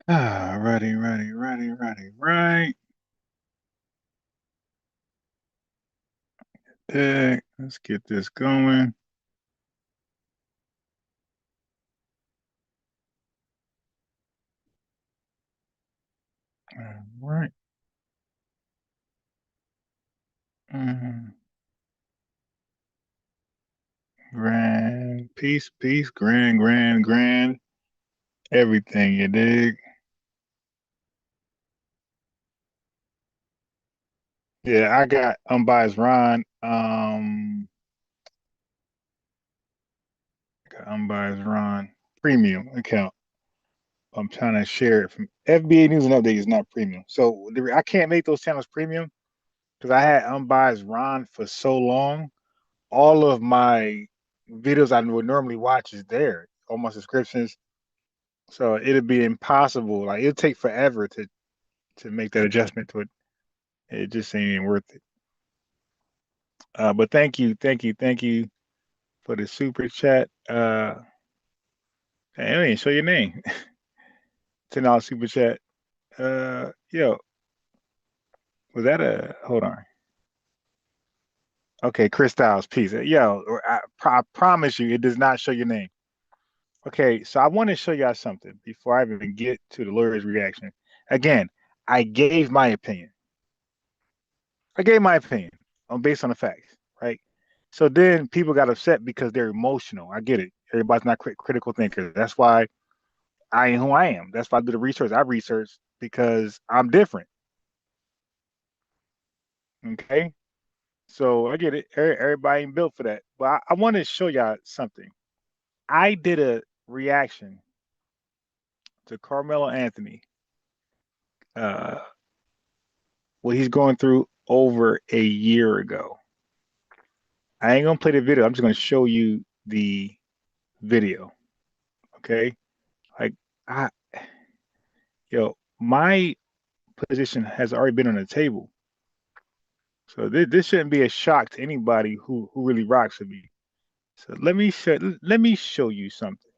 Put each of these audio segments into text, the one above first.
Right. Let's get this going. All right. Mhm. Grand. Peace. Grand. Everything, you dig? Yeah, I got unbiased Ron. Got unbiased Ron premium account. I'm trying to share it from FBA News and Updates is not premium. So I can't make those channels premium because I had unbiased Ron for so long. All of my videos I would normally watch is there, all my subscriptions. So it'd be impossible. Like it'd take forever to make that adjustment to it. It just ain't worth it. But thank you for the super chat. I didn't show your name. $10 super chat. Yo, was that a hold on? Okay, Chris Styles, peace. Yo, I promise you, it does not show your name. Okay, so I want to show y'all something before I even get to the lawyer's reaction. Again, I gave my opinion. I gave my opinion on based on the facts, right? So then people got upset because they're emotional. I get it. Everybody's not critical thinkers. That's why I am who I am. That's why I do the research. I research because I'm different. Okay. So I get it. Everybody ain't built for that. But I want to show y'all something. I did a reaction to Carmelo Anthony, uh, what he's going through over a year ago. I ain't gonna play the video. I'm just gonna show you the video. Okay. Like I my position has already been on the table. So this shouldn't be a shock to anybody who really rocks with me. So let me show you something.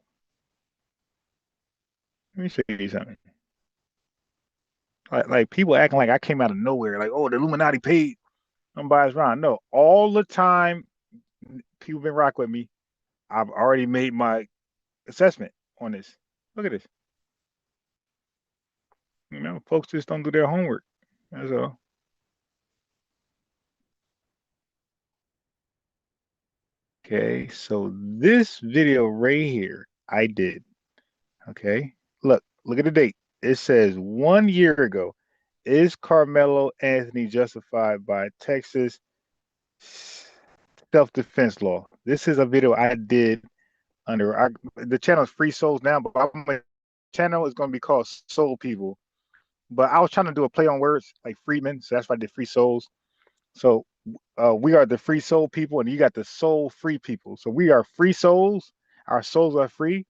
Let me show you something. Like people acting like I came out of nowhere, like, oh, the Illuminati paid unbiased Ron. No, all the time people been rock with me. I've already made my assessment on this. Look at this. Folks just don't do their homework. That's all. Okay, so this video right here, I did. Okay, look at the date. It says 1 year ago. Is Carmelo Anthony justified by Texas self-defense law? This is a video I did under the channel is Free Souls now, but my channel is going to be called Soul People. But I was trying to do a play on words like Freeman, so that's why I did Free Souls. So we are the free soul people, and you got the soul free people. So we are free souls. Our souls are free,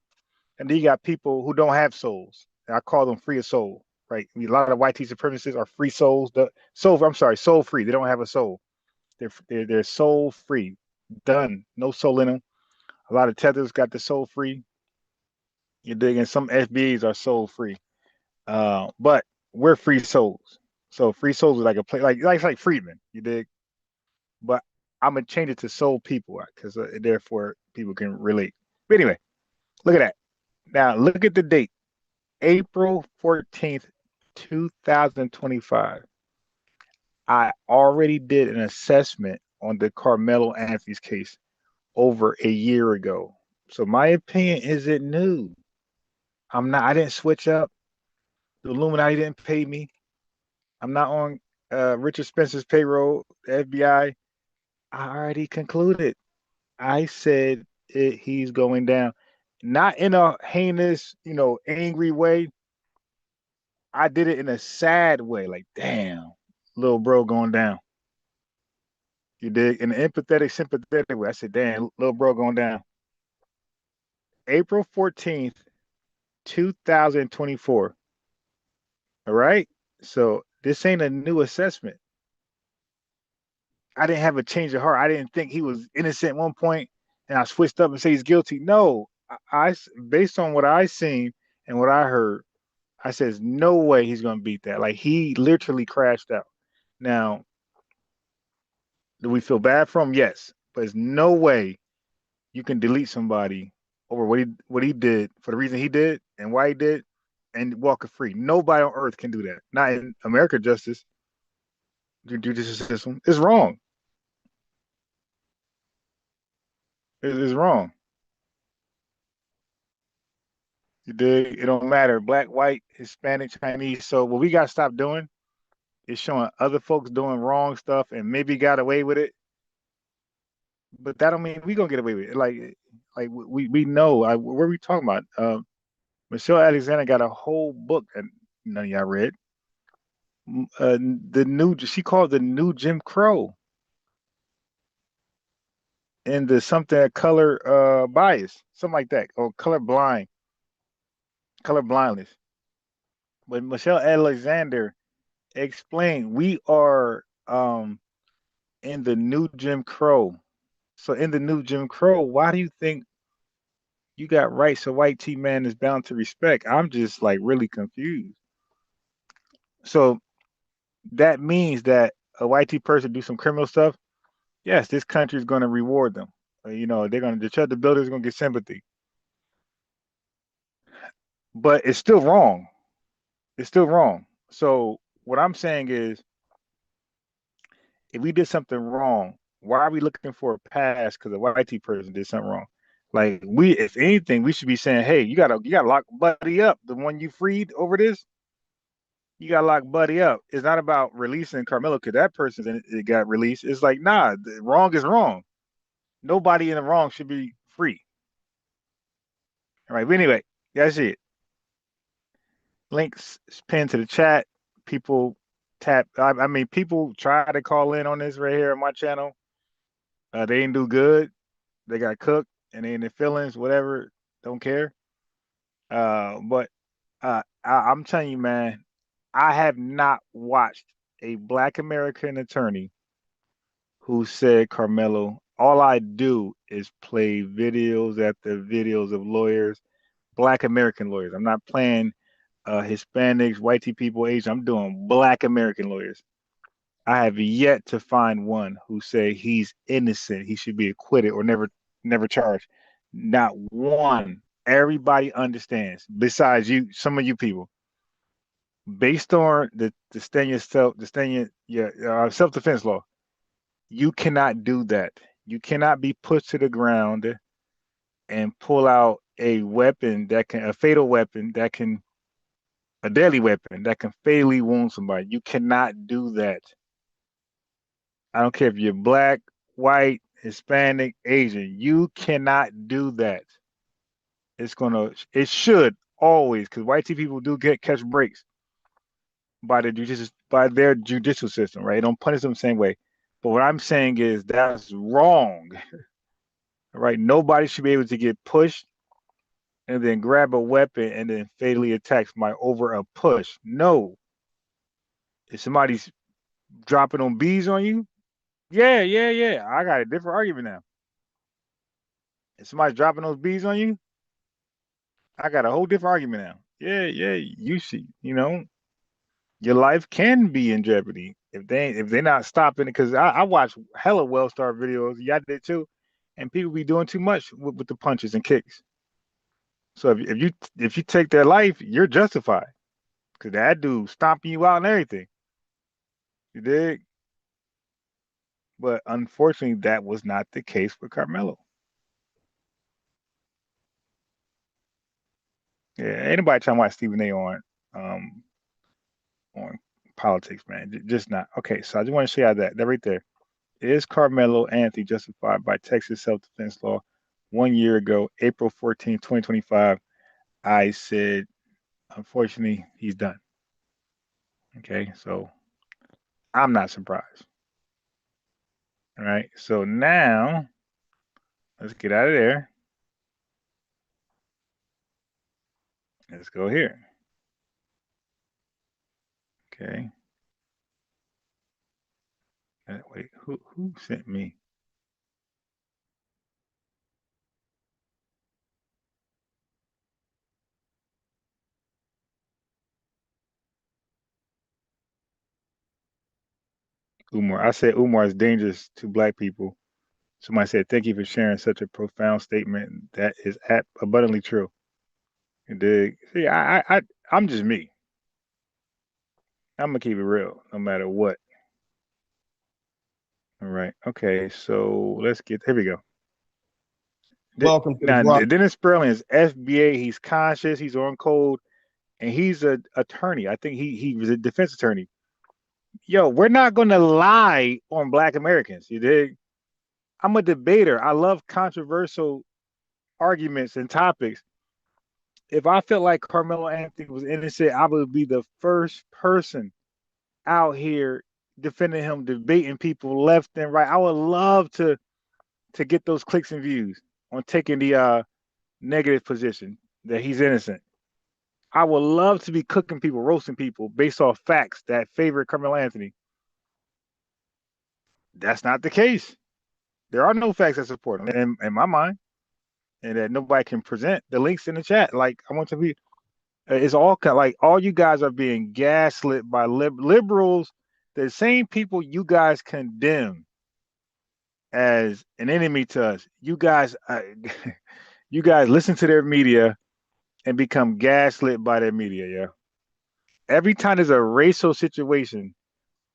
and then you got people who don't have souls. And I call them free of soul. Right? I mean, a lot of white supremacists are free souls. The soul, I'm sorry, soul free. They don't have a soul. They're soul free. Done. No soul in them. A lot of tethers got the soul free. You dig? And some FBAs are soul free. But we're free souls. So free souls is like a play, like Friedman. You dig? But I'm gonna change it to soul people because therefore people can relate. But anyway, look at that. Now look at the date, April 14th, 2025. I already did an assessment on the Carmelo Anthony's case over a year ago. So my opinion isn't new. I didn't switch up. The Illuminati didn't pay me. I'm not on Richard Spencer's payroll, the FBI. I already concluded. I said he's going down, not in a heinous, angry way. I did it in a sad way, like, damn, little bro going down. You dig? In an empathetic, sympathetic way. I said, damn, little bro going down. April 14th, 2024. All right. So this ain't a new assessment. I didn't have a change of heart. I didn't think he was innocent at one point and I switched up and say he's guilty. No, based on what I seen and what I heard, I says no way he's gonna beat that. Like he literally crashed out. Now, do we feel bad for him? Yes, but there's no way you can delete somebody over what he did for the reason he did and why he did and walk it free. Nobody on earth can do that. Not in America justice, judicial system. It's wrong. It's wrong. You dig? It don't matter. Black, white, Hispanic, Chinese. So what we gotta stop doing is showing other folks doing wrong stuff and maybe got away with it. But that don't mean we gonna get away with it. Like we know. What are we talking about? Michelle Alexander got a whole book and none of y'all read. The new she called the new Jim Crow and the something color bias, something like that, or color blindness. But Michelle Alexander explained we are in the new Jim Crow. So in the new Jim Crow, why do you think you got rights a white T man is bound to respect? I'm just like really confused. So that means that a white T person do some criminal stuff. Yes, this country is going to reward them. They're going to the builders going to get sympathy, but it's still wrong. It's still wrong. So what I'm saying is, if we did something wrong, why are we looking for a pass because a white T person did something wrong? Like if anything, we should be saying, hey, you gotta lock Buddy up. The one you freed over this, you gotta lock Buddy up. It's not about releasing Carmelo because that person it got released. It's like, nah, the wrong is wrong. Nobody in the wrong should be free. All right. But anyway, that's it. Links pinned to the chat. People tap. I mean, people try to call in on this right here on my channel. They didn't do good. They got cooked and they in their feelings, whatever. Don't care. But I'm telling you, man, I have not watched a Black American attorney who said Carmelo. All I do is play videos after videos of lawyers, Black American lawyers. I'm not playing Hispanics, white people, Asian. I'm doing Black American lawyers. I have yet to find one who say he's innocent, he should be acquitted or never charged. Not one. Everybody understands. Besides you, some of you people, based on the stand yourself, the stand your self defense law, you cannot do that. You cannot be put to the ground and pull out a fatal weapon that can a deadly weapon that can fatally wound somebody. You cannot do that. I don't care if you're black, white, Hispanic, Asian. You cannot do that. It should always, because white people do catch breaks by their judicial system, right? They don't punish them the same way. But what I'm saying is that's wrong, right? Nobody should be able to get pushed and then grab a weapon and then fatally attack somebody over a push. No. If somebody's dropping on bees on you, yeah, yeah, yeah. I got a different argument now. If somebody's dropping those bees on you, I got a whole different argument now. Yeah, yeah. You see, your life can be in jeopardy if they're not stopping it. Because I watch hella well star videos. Yeah, I did too, and people be doing too much with the punches and kicks. So if you take their life, you're justified because that dude stomping you out and everything. You dig? But unfortunately, that was not the case with Carmelo. Yeah, anybody trying to watch Stephen A. Um on politics, man. Just not. Okay, so I just want to show you that right there. Is Carmelo Anthony justified by Texas self-defense law? 1 year ago, April 14th, 2025, I said, unfortunately, he's done. Okay, so I'm not surprised. All right, so now let's get out of there. Let's go here. Okay. Wait, who sent me? Umar. I said Umar is dangerous to black people. Somebody said, "Thank you for sharing such a profound statement. That is abundantly true." You dig? See, I'm just me. I'm gonna keep it real, no matter what. All right. Okay. So let's get. Here we go. Welcome to the Now, block. Dennis Sperling is FBA. He's conscious. He's on code, and he's an attorney. I think he was a defense attorney. Yo, we're not gonna lie on Black Americans. You dig? I'm a debater. I love controversial arguments and topics. If I felt like Carmelo Anthony was innocent, I would be the first person out here defending him, debating people left and right. I would love to get those clicks and views on taking the negative position that he's innocent. I would love to be cooking people, roasting people based off facts that favor Carmelo Anthony. That's not the case. There are no facts that support him in my mind, and that nobody can present. The links in the chat. Like I want to be, it's all like all you guys are being gaslit by liberals, the same people you guys condemn as an enemy to us. You guys, you guys listen to their media and become gaslit by their media. Yeah. Every time there's a racial situation,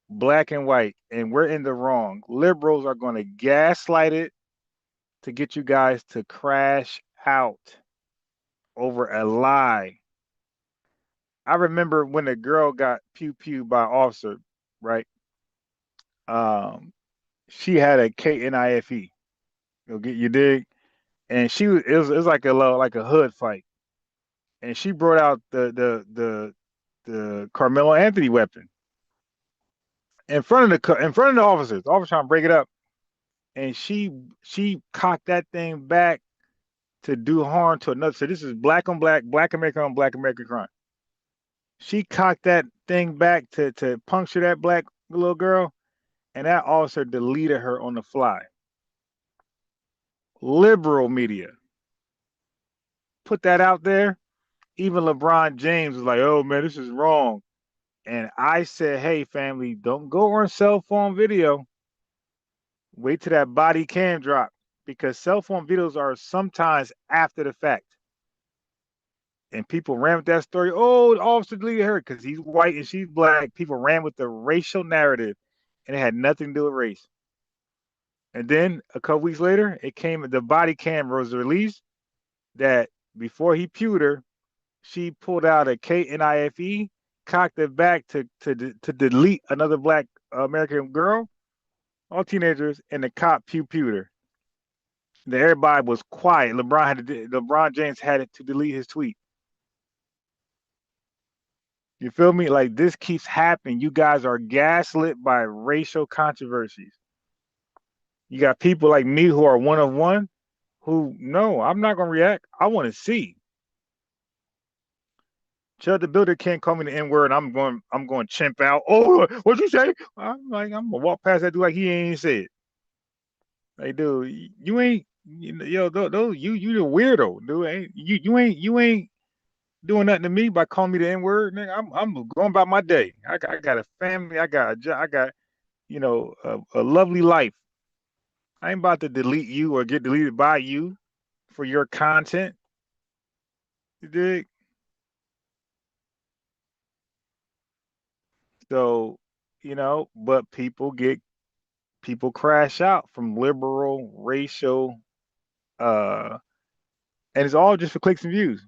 black and white, and we're in the wrong, liberals are going to gaslight it to get you guys to crash out over a lie. I remember when a girl got pew pew by an officer, right? Um, she had a KNIFE. You dig? And she was it was like a hood fight, and she brought out the Carmelo Anthony weapon in front of the officers. The officer trying to break it up, and she cocked that thing back to do harm to another. So this is black on black, black American on black American crime. She cocked that thing back to puncture that black little girl, and that officer deleted her on the fly. Liberal media put that out there. Even LeBron James was like, "Oh man, this is wrong." And I said, "Hey, family, don't go on cell phone video. Wait till that body cam drop, because cell phone videos are sometimes after the fact." And people ran with that story. Oh, the officer deleted her because he's white and she's black. People ran with the racial narrative, and it had nothing to do with race. And then a couple weeks later, it came. The body cam was released that before he pewed her, she pulled out a KNIFE, cocked it back to delete another black American girl, all teenagers, and the cop pewed her. Everybody was quiet. LeBron James had it to delete his tweet. You feel me? Like this keeps happening. You guys are gaslit by racial controversies. You got people like me who are one of one who no, I'm not gonna react. I want to see. Chud the Builder can't call me the N-word. I'm going chimp out. Oh, what'd you say? I'm gonna walk past that dude like he ain't said. Like, dude, you ain't yo, those you the weirdo, dude. You ain't doing nothing to me by calling me the N-word, nigga. I'm going about my day. I got a family, I got a job, I got, a lovely life. I ain't about to delete you or get deleted by you for your content. You dig? So, but people crash out from liberal, racial, uh, and it's all just for clicks and views.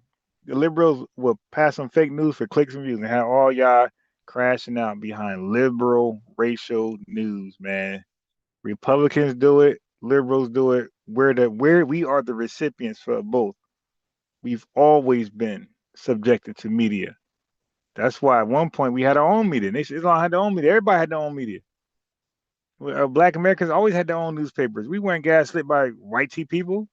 The liberals will pass some fake news for clicks and views and have all y'all crashing out behind liberal, racial news, man. Republicans do it, liberals do it. Where we are the recipients for both. We've always been subjected to media. That's why at one point we had our own media. Islam had their own media. Everybody had their own media. Black Americans always had their own newspapers. We weren't gaslit by white people.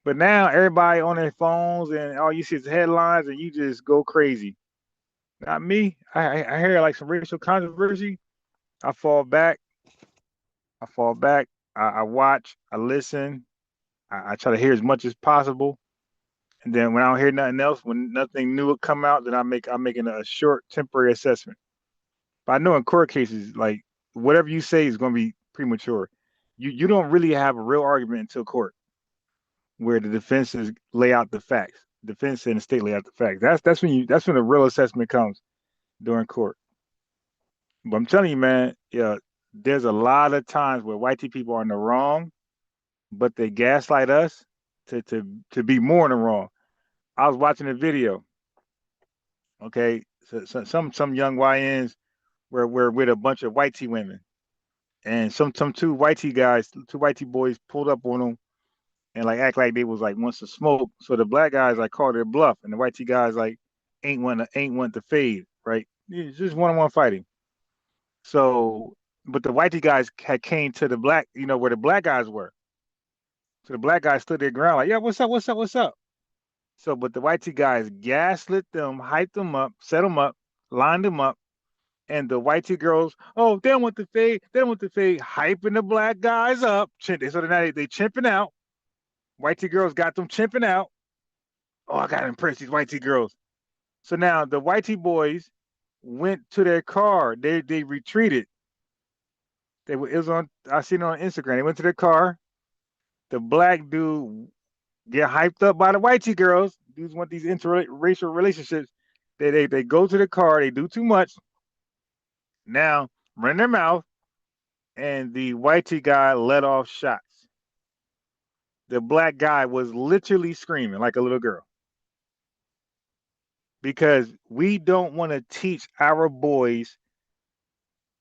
But now everybody on their phones and all you see is headlines and you just go crazy. Not me. I hear like some racial controversy. I fall back. I fall back. I watch. I listen. I try to hear as much as possible. And then when I don't hear nothing else, when nothing new will come out, then I'm making a short temporary assessment. But I know in court cases, like whatever you say is going to be premature. You don't really have a real argument until court, where the defenses lay out the facts. Defense and the state lay out the facts. That's when the real assessment comes during court. But I'm telling you, man, yeah, there's a lot of times where white people are in the wrong, but they gaslight us to be more in the wrong. I was watching a video. Okay, so some young YNs were with a bunch of white women, and some two white guys, two white boys pulled up on them and like act like they was like wants to smoke. So the black guys like called their bluff, and the white guys like ain't want to fade, right? It's just one-on-one fighting. So, but the white guys had came to the black, where the black guys were. So the black guys stood their ground like, yeah, what's up, what's up, what's up? So, but the white guys gaslit them, hyped them up, set them up, lined them up, and the white girls, oh, they don't want to fade, they don't want to fade, hyping the black guys up. So now they chimping out. White girls got them chimping out. Oh, I gotta impress these white girls. So now the white boys went to their car. They retreated. It was on. I seen it on Instagram. They went to their car. The black dude get hyped up by the white girls. Dudes want these interracial relationships. They go to the car. They do too much. Now run their mouth, and the white guy let off shots. The black guy was literally screaming like a little girl. Because we don't want to teach our boys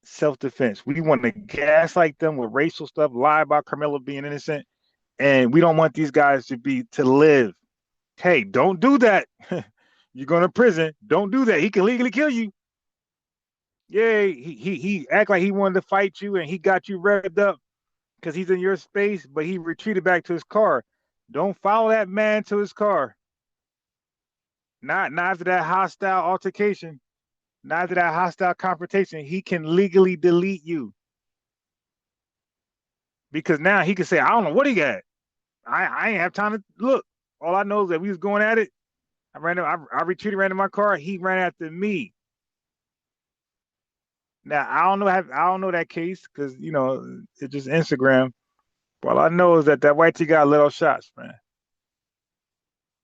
self-defense. We want to gaslight them with racial stuff, lie about Carmelo being innocent, and we don't want these guys to live. Hey, don't do that. You're going to prison. Don't do that. He can legally kill you. Yeah, he act like he wanted to fight you, and he got you revved up because he's in your space, but he retreated back to his car. Don't follow that man to his car. Not after that hostile altercation. Not after that hostile confrontation. He can legally delete you. Because now he can say, I don't know what he got. I ain't have time to look. All I know is that we was going at it. I retreated, ran to my car. He ran after me. Now I don't know that case because it's just Instagram. But all I know is that white guy let off shots, man.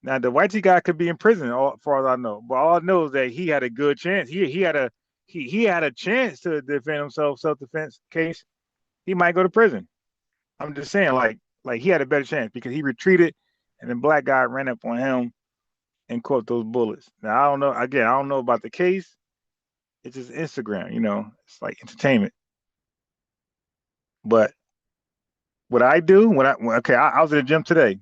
Now the white guy could be in prison, as far as I know. But all I know is that he had a good chance. He had a chance to defend himself, self-defense case. He might go to prison. I'm just saying, like he had a better chance because he retreated, and the black guy ran up on him and caught those bullets. Now I don't know. Again, I don't know about the case. It's just Instagram, It's like entertainment. But what I do I was in the gym today,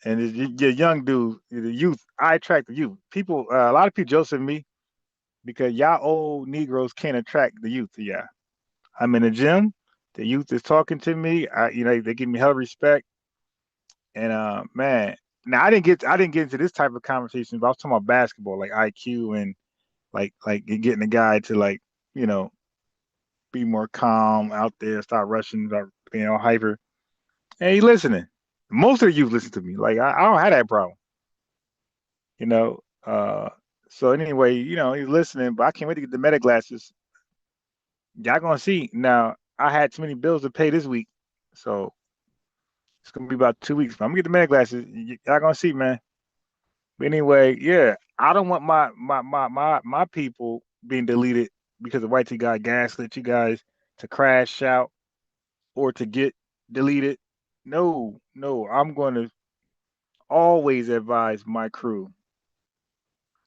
and the young dudes, the youth, I attract the youth. People, a lot of people joke with me because y'all old Negroes can't attract the youth to y'all. I'm in the gym. The youth is talking to me. They give me hell respect. And man, now I didn't get into this type of conversation, but I was talking about basketball, like IQ and like getting the guy to be more calm out there, start rushing, start being all hyper. And he listening. Most of the youth listen to me. Like I don't have that problem. You know. So anyway, he's listening, but I can't wait to get the meta glasses. Y'all gonna see. Now I had too many bills to pay this week, so it's gonna be about 2 weeks. But I'm gonna get the meta glasses. Y'all gonna see, man. But anyway, yeah, I don't want my people being deleted because the white guy gaslit you guys to crash out or to get deleted. No, I'm going to always advise my crew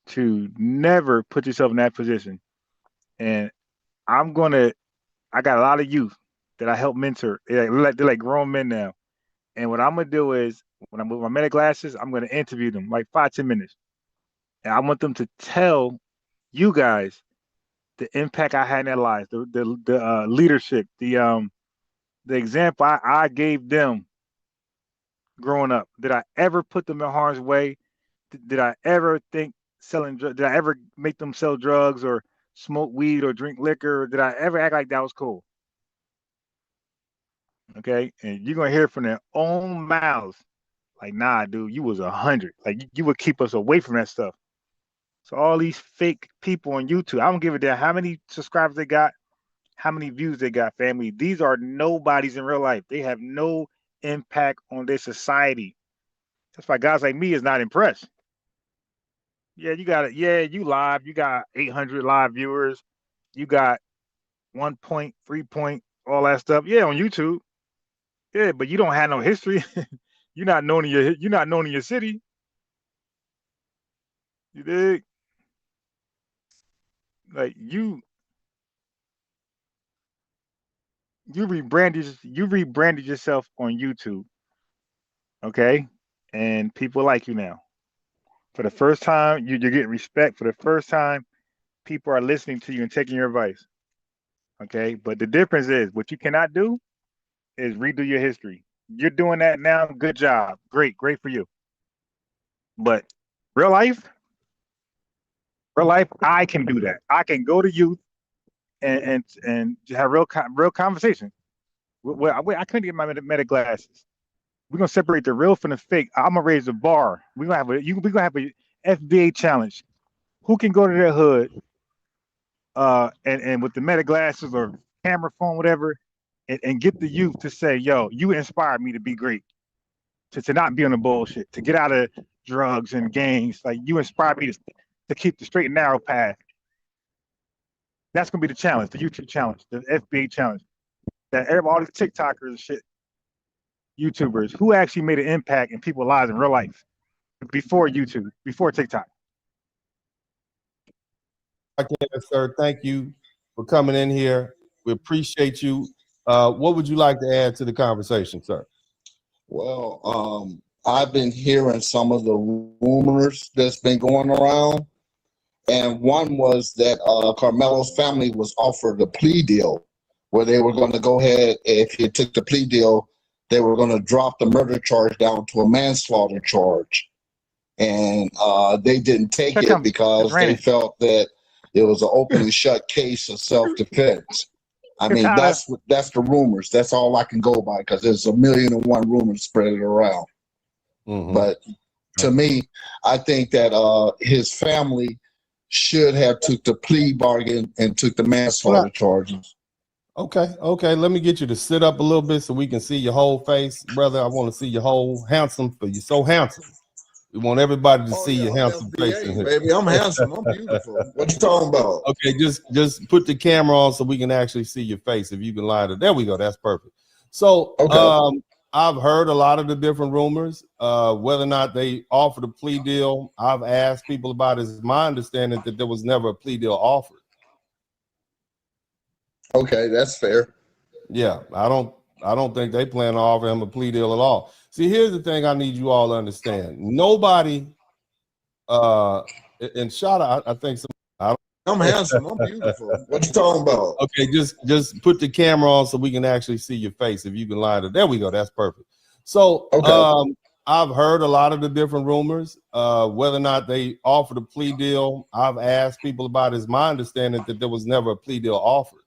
to never put yourself in that position. And I got a lot of youth that I help mentor. They're like grown men now. And what I'm going to do is when I'm with my meta glasses, I'm going to interview them like 5-10 minutes. And I want them to tell you guys the impact I had in their lives, the leadership, the example I gave them growing up. Did I ever put them in harm's way? Did I ever think selling drugs? Did I ever make them sell drugs or smoke weed or drink liquor? Did I ever act like that was cool? Okay, and you're gonna hear from their own mouths, like, nah, dude, you was 100. Like you would keep us away from that stuff. So all these fake people on YouTube, I don't give a damn how many subscribers they got. how many views they got, family. These are nobodies in real life. They have no impact on their society. That's why guys like me is not impressed. Yeah, you got it. Yeah, you live. You got 800 live viewers. You got 1 point, 3 point, all that stuff. Yeah, on YouTube. Yeah, but you don't have no history. You're not known in your city. You dig? Like you rebranded yourself on YouTube, okay? And people like you now. For the first time, you're getting respect. For the first time, people are listening to you and taking your advice. Okay. But the difference is what you cannot do is redo your history. You're doing that now. Good job. Great for you. But real life, I can do that. I can go to youth and have real conversation. I couldn't get my meta glasses. We're gonna separate the real from the fake. I'm gonna raise the bar. We're gonna have a FBA challenge. Who can go to their hood and with the meta glasses or camera phone, whatever, and get the youth to say, yo, you inspired me to be great, to not be on the bullshit, to get out of drugs and gangs. Like you inspired me to keep the straight and narrow path. That's gonna be the challenge, the YouTube challenge, the FBA challenge. That all these TikTokers and shit, YouTubers who actually made an impact in people's lives in real life before YouTube, before TikTok. Okay, sir. Thank you for coming in here. We appreciate you. What would you like to add to the conversation, sir? Well, I've been hearing some of the rumors that's been going around, and one was that Carmelo's family was offered a plea deal where they were going to go ahead, if he took the plea deal, they were going to drop the murder charge down to a manslaughter charge. And they didn't take it because they felt that it was an open and shut case of self-defense. I mean, that's the rumors. That's all I can go by because there's 1,000,001 rumors spread around. But to me, I think that his family should have took the plea bargain and took the manslaughter charges. Okay. Let me get you to sit up a little bit so we can see your whole face, brother. I want to see your whole handsome. You're so handsome. We want everybody to see your handsome face in here. Baby, I'm handsome. I'm beautiful. What you talking about? Okay, just put the camera on so we can actually see your face. If you can lie to, there we go. That's perfect. So I've heard a lot of the different rumors. Whether or not they offered a plea deal, I've asked people about it. It's my understanding that there was never a plea deal offered. Okay, that's fair. Yeah, I don't think they plan to offer him a plea deal at all. See, here's the thing I need you all to understand. Nobody, and shout out, I think I'm handsome. I'm beautiful. What you talking about? Okay, just put the camera on so we can actually see your face. If you can lie to, there we go. That's perfect. So I've heard a lot of the different rumors. Whether or not they offered a plea deal, I've asked people about it. It's my understanding that there was never a plea deal offered.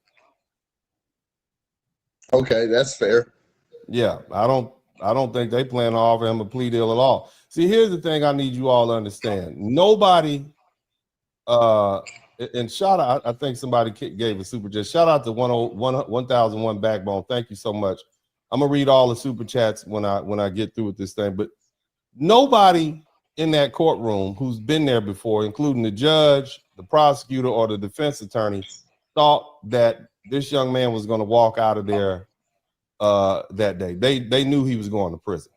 Okay, that's fair. Yeah, I don't think they plan to offer him a plea deal at all. See, here's the thing I need you all to understand. Nobody, and shout out, I think somebody gave a super chat. Shout out to 1001 Backbone. Thank you so much. I'm gonna read all the super chats when I get through with this thing. But nobody in that courtroom who's been there before, including the judge, the prosecutor, or the defense attorney, thought that this young man was going to walk out of there that day. They knew he was going to prison.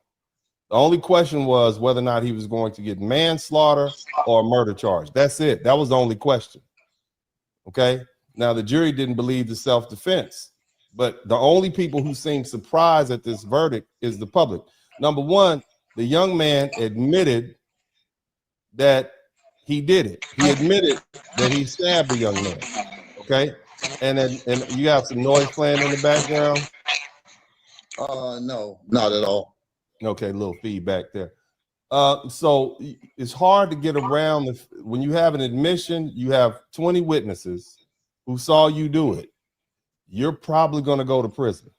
The only question was whether or not he was going to get manslaughter or a murder charge. That's it. That was the only question. Okay. Now the jury didn't believe the self-defense, but the only people who seemed surprised at this verdict is the public. Number one, the young man admitted that he did it. He admitted that he stabbed the young man. Okay. And you have some noise playing in the background. No, not at all. Okay, a little feedback there. So it's hard to get around when you have an admission, you have 20 witnesses who saw you do it. You're probably going to go to prison.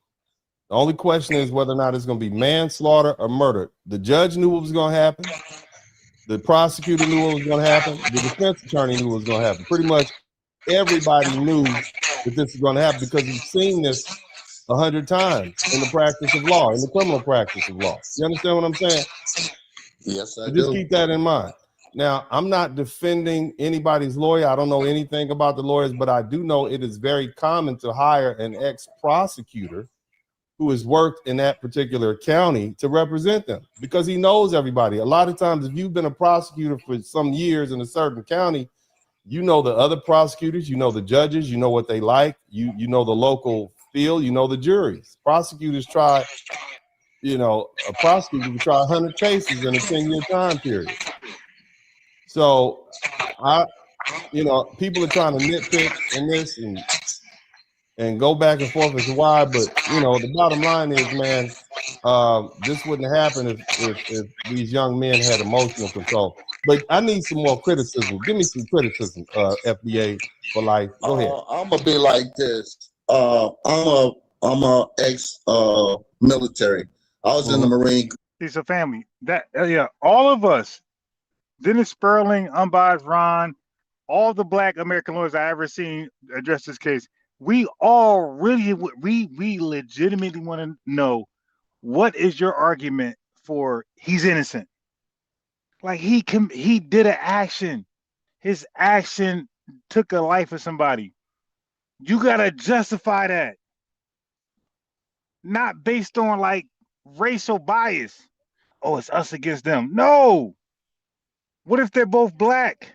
The only question is whether or not it's going to be manslaughter or murder. The judge knew what was going to happen. The prosecutor knew what was going to happen. The defense attorney knew what was going to happen. Pretty much everybody knew that this was going to happen because we've seen this 100 times in the practice of law, in the criminal practice of law. You understand what I'm saying? Yes, I So do. just keep that in mind. Now, I'm not defending anybody's lawyer. I don't know anything about the lawyers, but I do know it is very common to hire an ex-prosecutor who has worked in that particular county to represent them because he knows everybody. A lot of times, if you've been a prosecutor for some years in a certain county, you know the other prosecutors, you know the judges, you know what they like, you know the local feel, you know the juries. Prosecutors try, you know, a prosecutor can try 100 cases in a 10-year time period. So you know, people are trying to nitpick in this and go back and forth as to why, but you know, the bottom line is, man, this wouldn't happen if these young men had emotional control. But I need some more criticism. Give me some criticism, FBA for life. Go ahead. I'm gonna be like this. I'm a ex military. I was in the Marine. It's a family. That yeah, all of us, Dennis Sperling, Unbiased Ron, all the Black American lawyers I ever seen address this case, we all really we legitimately want to know, what is your argument for he's innocent? Like he did an action. His action took a life of somebody. You gotta justify that, not based on like racial bias. Oh, it's us against them. No. What if they're both Black?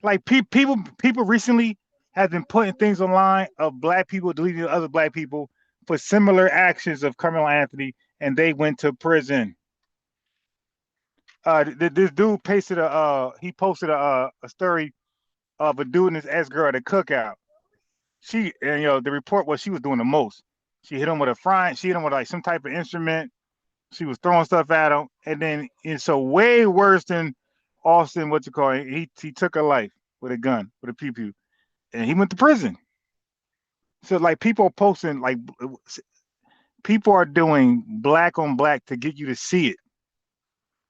Like people recently have been putting things online of Black people deleting other Black people for similar actions of Carmelo Anthony, and they went to prison. This dude posted a story of a dude and his ex-girl at a cookout. And you know, the report was she was doing the most. She hit him with she hit him with like some type of instrument. She was throwing stuff at him, and then it's so way worse than Austin. What you call it? He took her life with a gun, with a pew pew, and he went to prison. So like people are posting, like people are doing Black on Black to get you to see it,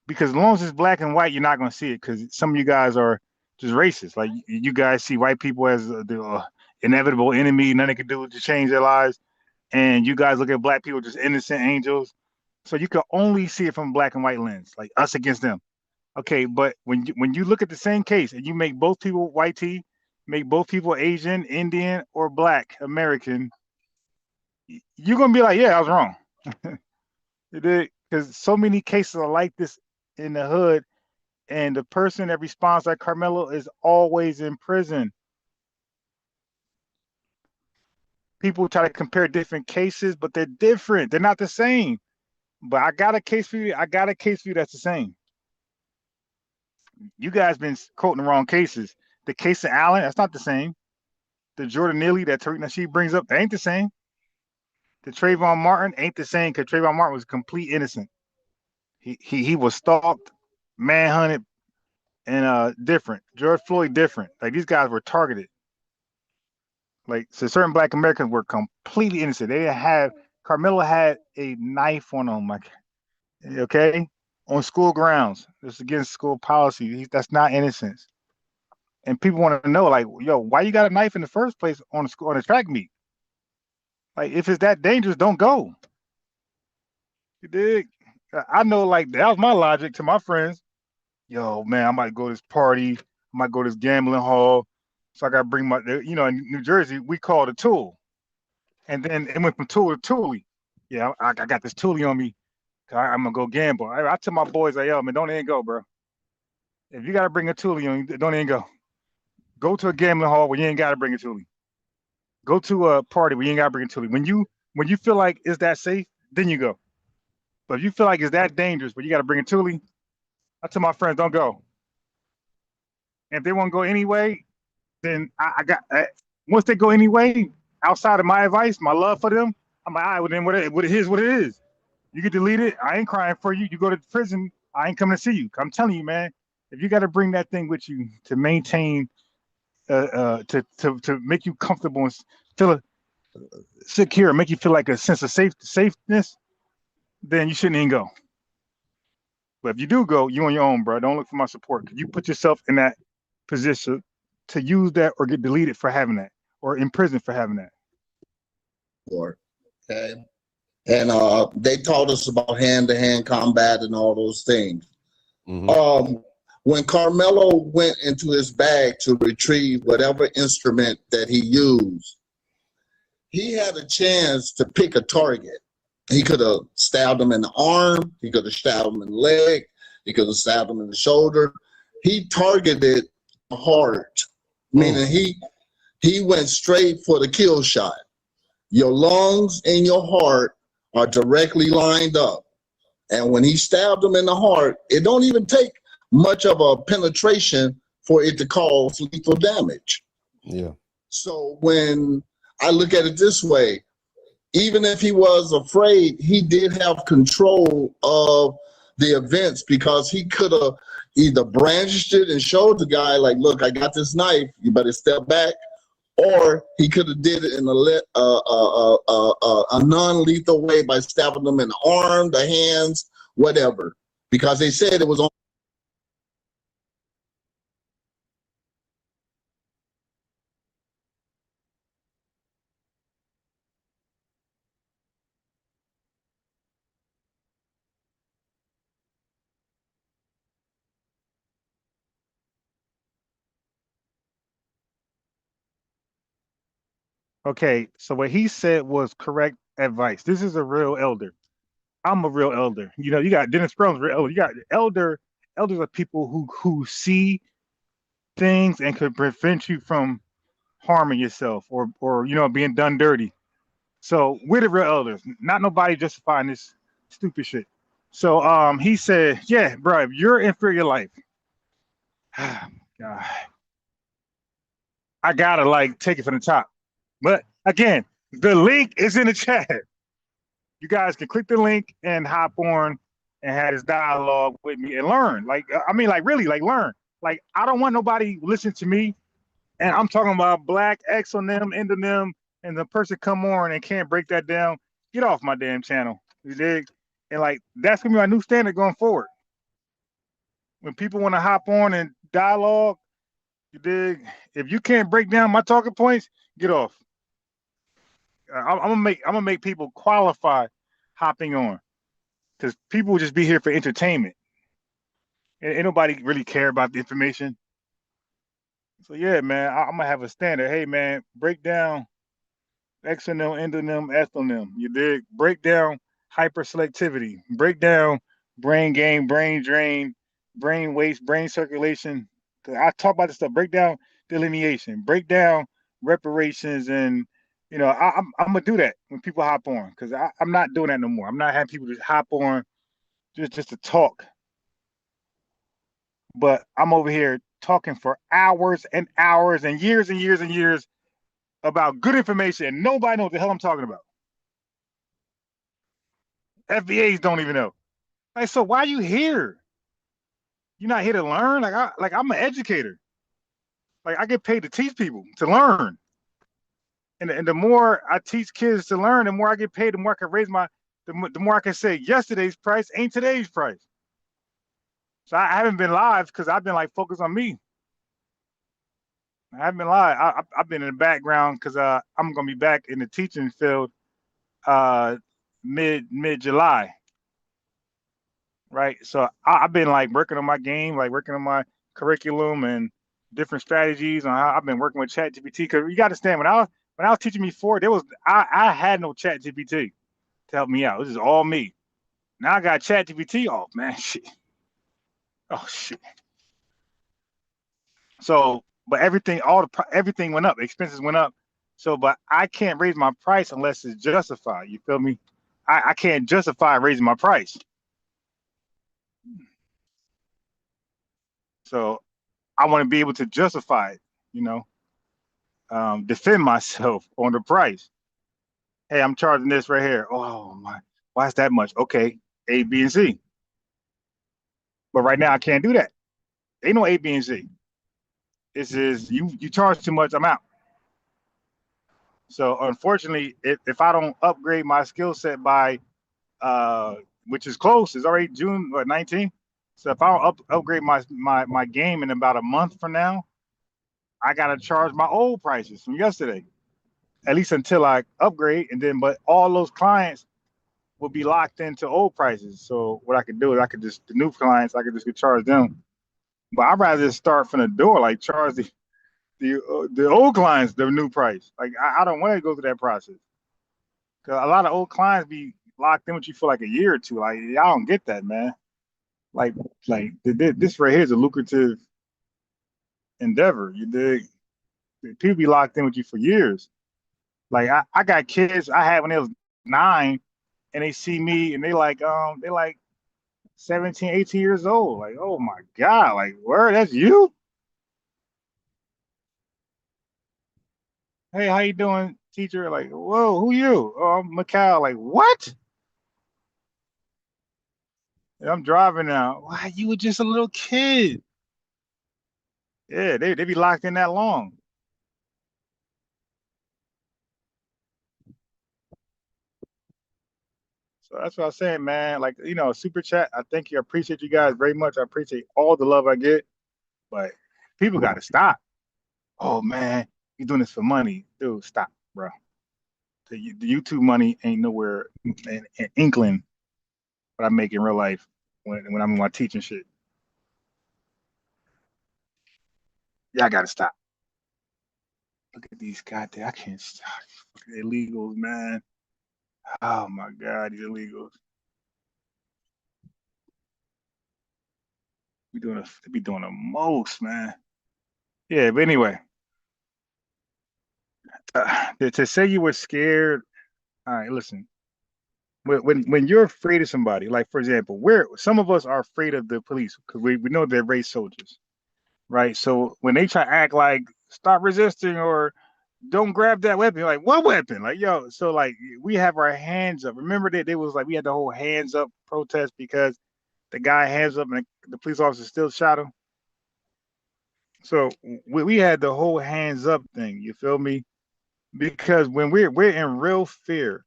because as long as it's Black and white, you're not going to see it, because some of you guys are just racist. Like you guys see white people as the inevitable enemy, nothing they can do to change their lives, and you guys look at Black people just innocent angels. So you can only see it from a Black and white lens, like us against them. Okay, but when you look at the same case and you make both people white tea, make both people Asian, Indian, or Black American, you're gonna be like, yeah, I was wrong. Because so many cases are like this in the hood, and the person that responds like Carmelo is always in prison. People try to compare different cases, but they're different. They're not the same. But I got a case for you. That's the same. You guys been quoting the wrong cases. The case of Allen, that's not the same. The Jordan Neely that Tariq Nasheed brings up, they ain't the same. The Trayvon Martin ain't the same, because Trayvon Martin was complete innocent. He was stalked, manhunted, and different. George Floyd different. Like these guys were targeted. Like so certain Black Americans were completely innocent. They didn't have Carmelo had a knife on him, like okay, on school grounds. It's against school policy. That's not innocence. And people want to know, like, yo, why you got a knife in the first place on a track meet? Like, if it's that dangerous, don't go. You dig? I know, like, that was my logic to my friends. Yo, man, I might go to this party. I might go to this gambling hall. So I got to bring in New Jersey, we call it a tool. And then it went from tool to toolie. Yeah, I got this toolie on me. I'm going to go gamble. I tell my boys, like, yo, man, don't even go, bro. If you got to bring a toolie on you, don't even go. Go to a gambling hall where you ain't got to bring a toolie. Go to a party where you ain't got to bring a toolie. When you feel like it's that safe, then you go. But if you feel like it's that dangerous, but you got to bring a toolie, I tell my friends, don't go. And if they want to go anyway, then once they go anyway, outside of my advice, my love for them, I'm like, all right, well, then what it is. You can delete it. I ain't crying for you. You go to prison, I ain't coming to see you. I'm telling you, man, if you got to bring that thing with you to maintain, to make you comfortable and feel secure, make you feel like a sense of safeness, then you shouldn't even go. But if you do go, you on your own, bro. Don't look for my support. You put yourself in that position to use that or get deleted for having that or in prison for having that. Okay. And they taught us about hand-to-hand combat and all those things. When Carmelo went into his bag to retrieve whatever instrument that he used, he had a chance to pick a target. He could have stabbed him in the arm. He could have stabbed him in the leg. He could have stabbed him in the shoulder. He targeted the heart, meaning he went straight for the kill shot. Your lungs and your heart are directly lined up. And when he stabbed him in the heart, it don't even take much of a penetration for it to cause lethal damage. Yeah. So when I look at it this way, even if he was afraid, he did have control of the events because he could have either branched it and showed the guy like, look, I got this knife, you better step back. Or he could have did it in a non-lethal way by stabbing them in the arm, the hands, whatever. Because they said it was on. Okay, so what he said was correct advice. This is a real elder. I'm a real elder. You know, you got Dennis Brown's real elder. You got elders are people who see things and could prevent you from harming yourself or being done dirty. So we're the real elders, not nobody justifying this stupid shit. So he said, yeah, bro, if you're in fear of your life, God, I gotta like take it from the top. But again, the link is in the chat. You guys can click the link and hop on and have this dialogue with me and learn. Like, I mean, like really, like learn. Like, I don't want nobody listening to me and I'm talking about black X on them, into them, and the person come on and can't break that down. Get off my damn channel. You dig? And like that's gonna be my new standard going forward. When people want to hop on and dialogue, you dig? If you can't break down my talking points, get off. I'm gonna make people qualify hopping on because people will just be here for entertainment. And ain't nobody really care about the information. So yeah, man, I'm gonna have a standard. Hey man, break down exonym, endonym, ethnonym. You dig? Break down hyperselectivity. Break down brain gain, brain drain, brain waste, brain circulation. I talk about this stuff. Break down delineation. Break down reparations, and I'm gonna do that when people hop on because I'm not doing that no more. I'm not having people just hop on just to talk. But I'm over here talking for hours and hours and years and years and years about good information, and nobody knows what the hell I'm talking about. FBAs don't even know. Like, so why are you here? You're not here to learn? I'm an educator. Like, I get paid to teach people to learn. And the more I teach kids to learn, the more I get paid, the more I can raise the more I can say yesterday's price ain't today's price. So I haven't been live because I've been like focused on me. I haven't been live. I've been in the background because I'm gonna be back in the teaching field mid July. Right. So I've been like working on my game, like working on my curriculum and different strategies on how I've been working with ChatGPT. Because you got to understand when I was teaching before, I had no ChatGPT to help me out. This is all me. Now I got ChatGPT. Oh man, shit. Oh shit. So, but everything went up. Expenses went up. So, but I can't raise my price unless it's justified. You feel me? I can't justify raising my price. So I want to be able to justify it, defend myself on the price. Hey, I'm charging this right here. Oh my, why is that much? Okay, A, B, and C. But right now I can't do that. Ain't no A, B, and C. This is you charge too much, I'm out. So unfortunately, if I don't upgrade my skill set by which is close, it's already June 19th. So if I don't upgrade my game in about a month from now, I gotta charge my old prices from yesterday, at least until I upgrade. And then, but all those clients will be locked into old prices. So what I could do is I could just, the new clients, I could just charge them. But I'd rather just start from the door, like charge the old clients the new price. Like I don't want to go through that process, because a lot of old clients be locked in with you for like a year or two. Like I don't get that, man. Like this right here is a lucrative endeavor. You dig? People be locked in with you for years. Like I got kids I had when they was 9, and they see me and they like 17, 18 years old. Like, oh my God, like where that's you? Hey, how you doing, teacher? Like, whoa, who you? Oh, I'm Mikhail. Like, what? And I'm driving now. Why, you were just a little kid. Yeah, they be locked in that long. So that's what I'm saying, man. Like, super chat. I thank you. I appreciate you guys very much. I appreciate all the love I get. But people got to stop. Oh man, you doing this for money, dude? Stop, bro. The YouTube money ain't nowhere in inkling what I make in real life when I'm in my teaching shit. Yeah, I gotta stop. Look at these goddamn. I can't stop. Look at the illegals, man. Oh my God, these illegals. They be doing the most, man. Yeah, but anyway, to say you were scared. All right, listen. When you're afraid of somebody, like for example, some of us are afraid of the police because we know they're race soldiers, right? So when they try to act like stop resisting or don't grab that weapon, you're like, what weapon? Like, yo, so like we have our hands up. Remember that it was like we had the whole hands up protest because the guy hands up and the police officer still shot him. So we had the whole hands up thing. You feel me? Because when we're in real fear,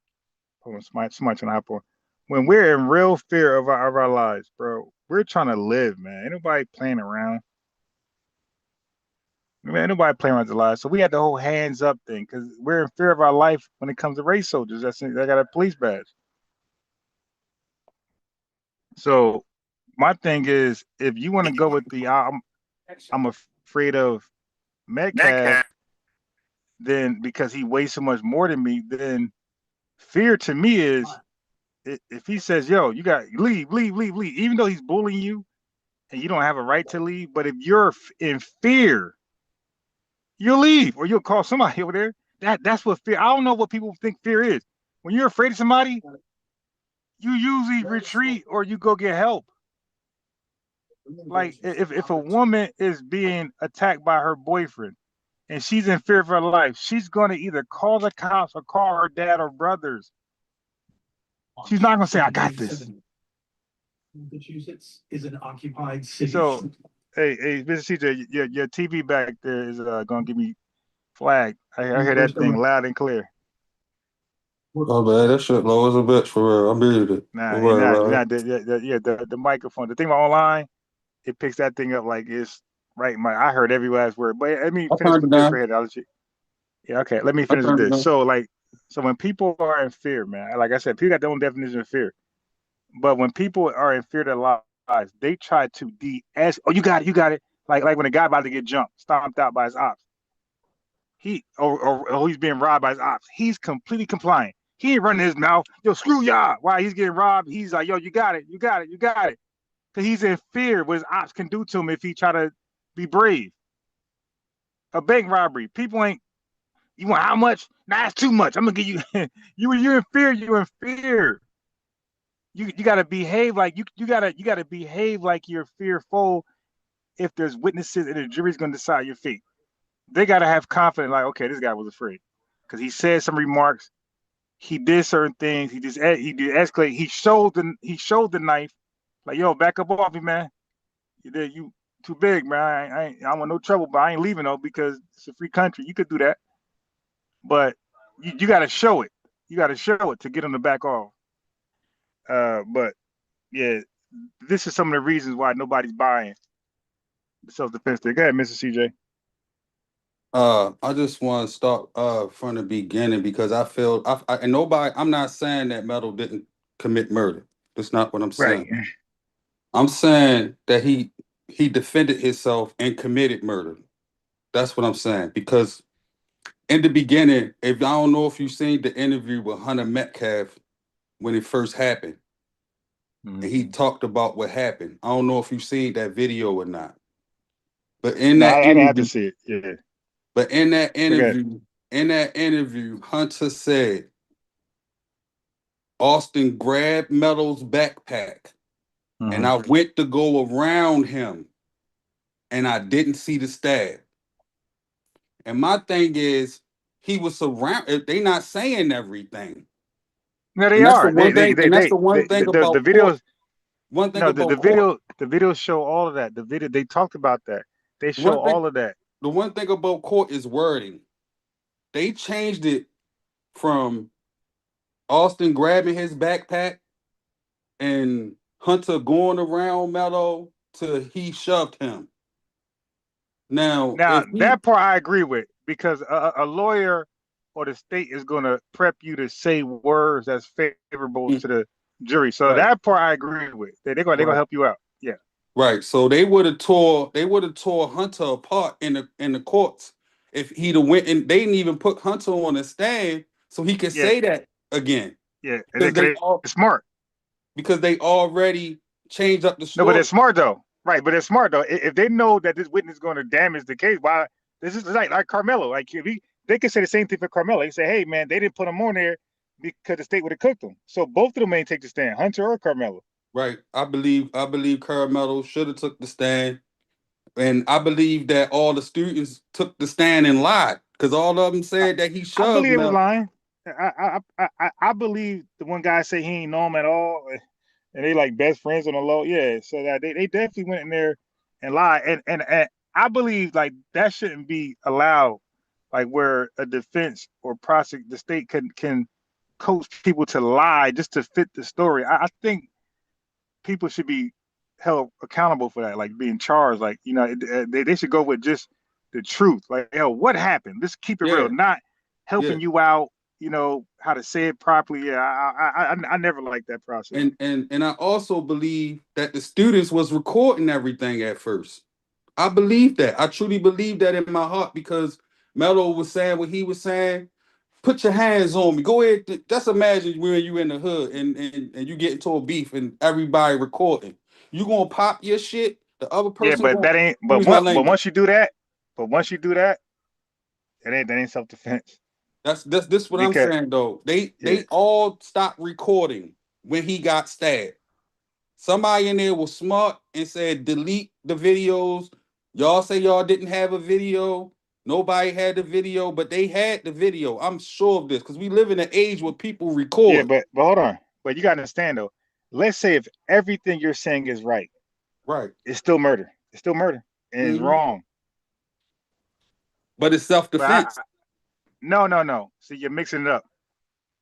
hold on, somebody trying to hop on. When we're in real fear of our lives, bro, we're trying to live, man. Ain't nobody playing around. Man, ain't nobody playing around with their lives. So we had the whole hands up thing because we're in fear of our life when it comes to race soldiers. They got a police badge. So my thing is, if you want to go with I'm afraid of Metcalf, then because he weighs so much more than me, then fear to me is if he says, yo, you got leave, even though he's bullying you and you don't have a right to leave, but if you're in fear, you'll leave or you'll call somebody over there. That's what fear. I don't know what people think fear is. When you're afraid of somebody, you usually retreat or you go get help. Like if a woman is being attacked by her boyfriend and she's in fear of her life, she's going to either call the cops or call her dad or brothers. She's not going to say, I got this. Massachusetts is an occupied city. So, hey, Mr. CJ, your TV back there is going to give me flag. I hear that thing loud and clear. Oh man, that shit low as a bitch for real. I muted it. Nah, you're not the microphone. The thing about online, it picks that thing up like it's right. I heard every last word. But let me finish with this right here. Yeah, okay. Let me finish with this. So when people are in fear, man, like I said, people got their own definition of fear. But when people are in fear of their lives, they try to oh, you got it. Like when a guy about to get jumped, stomped out by his ops. Or he's being robbed by his ops. He's completely compliant. He ain't running his mouth. Yo, screw y'all. While he's getting robbed, he's like, yo, you got it. Because he's in fear what his ops can do to him if he try to be brave. A bank robbery. People ain't, you want how much? Nah, it's too much. I'm gonna give you you're in fear, you're in fear. You gotta behave like you gotta behave like you're fearful if there's witnesses and the jury's gonna decide your fate. They gotta have confidence, like, okay, this guy was afraid. Because he said some remarks, he did certain things, he did escalate, he showed the knife, like, yo, back up off me, man. You too big, man. I don't want no trouble, but I ain't leaving though, because it's a free country. You could do that. But you gotta show it. You gotta show it to get him to back off. But yeah, this is some of the reasons why nobody's buying the self-defense thing. Go ahead, Mr. CJ. I just want to start from the beginning because I feel and nobody. I'm not saying that Metal didn't commit murder. That's not what I'm Right. saying. I'm saying that he defended himself and committed murder. That's what I'm saying. Because in the beginning, if I don't know if you've seen the interview with Hunter Metcalf when it first happened, and he talked about what happened. I don't know if you've seen that video or not. But in No, that I didn't have to interview, see it. Yeah. but in that Forget. interview, Hunter said Austin grabbed Metal's backpack and I went to go around him and I didn't see the stab. And my thing is, he was surrounded. They not saying everything. No, they And that's the are. one thing, and that's the one thing The about court. videos. One thing No, about court. the videos show all of that. The video, they talked about that. They show One thing, all of that. the one thing about court is wording. They changed it from Austin grabbing his backpack and Hunter going around Mello to he shoved him. Now, Now if he that part I agree with because a lawyer or the state is going to prep you to say words that's favorable to the jury. So right, that part I agree with. They're gonna right, help you out. Yeah. right. So they would have tore Hunter apart in the courts if he'd have went and they didn't even put Hunter on the stand so he could Yeah. say that again Yeah. And because they all it's smart. because they already changed up the No, but story. it's smart though. Right. But it's smart though. If they know that this witness is going to damage the case, why this is like Carmelo. Like if they could say the same thing for Carmelo. They say, hey man, they didn't put him on there because the state would have cooked him. So both of them may take the stand, Hunter or Carmelo. Right. I believe Caramelo should have took the stand. And I believe that all the students took the stand and lied because all of them I, said that he I shoved believe it was Mel. lying. I believe the one guy said he ain't know him at all, and they like best friends on the low. Yeah, so that they definitely went in there and lied, and I believe like that shouldn't be allowed, like where a defense or prosecute the state can coach people to lie just to fit the story. I think people should be held accountable for that, like being charged. Like they should go with just the truth. Like what happened? Just keep it real, Yeah, not yeah. helping you out. How to say it properly. Yeah, I never liked that process. And I also believe that the students was recording everything at first. I believe that. I truly believe that in my heart because Melo was saying what he was saying. Put your hands on me. Go ahead. Just imagine when you in the hood and you get into a beef and everybody recording. You gonna pop your shit. The other Yeah, person but gonna that ain't. excuse my But language. once you do that, that ain't self defense. That's this what I'm Because saying though. They yeah, they all stopped recording when he got stabbed. Somebody in there was smart and said delete the videos. Y'all say y'all didn't have a video. Nobody had the video, but they had the video. I'm sure of this because we live in an age where people yeah, record. but hold on. But you gotta understand though. Let's say if everything you're saying is right, Right. it's still murder. It's still murder, and it's Mhm. wrong. But it's But self-defense. no. See, you're mixing it up,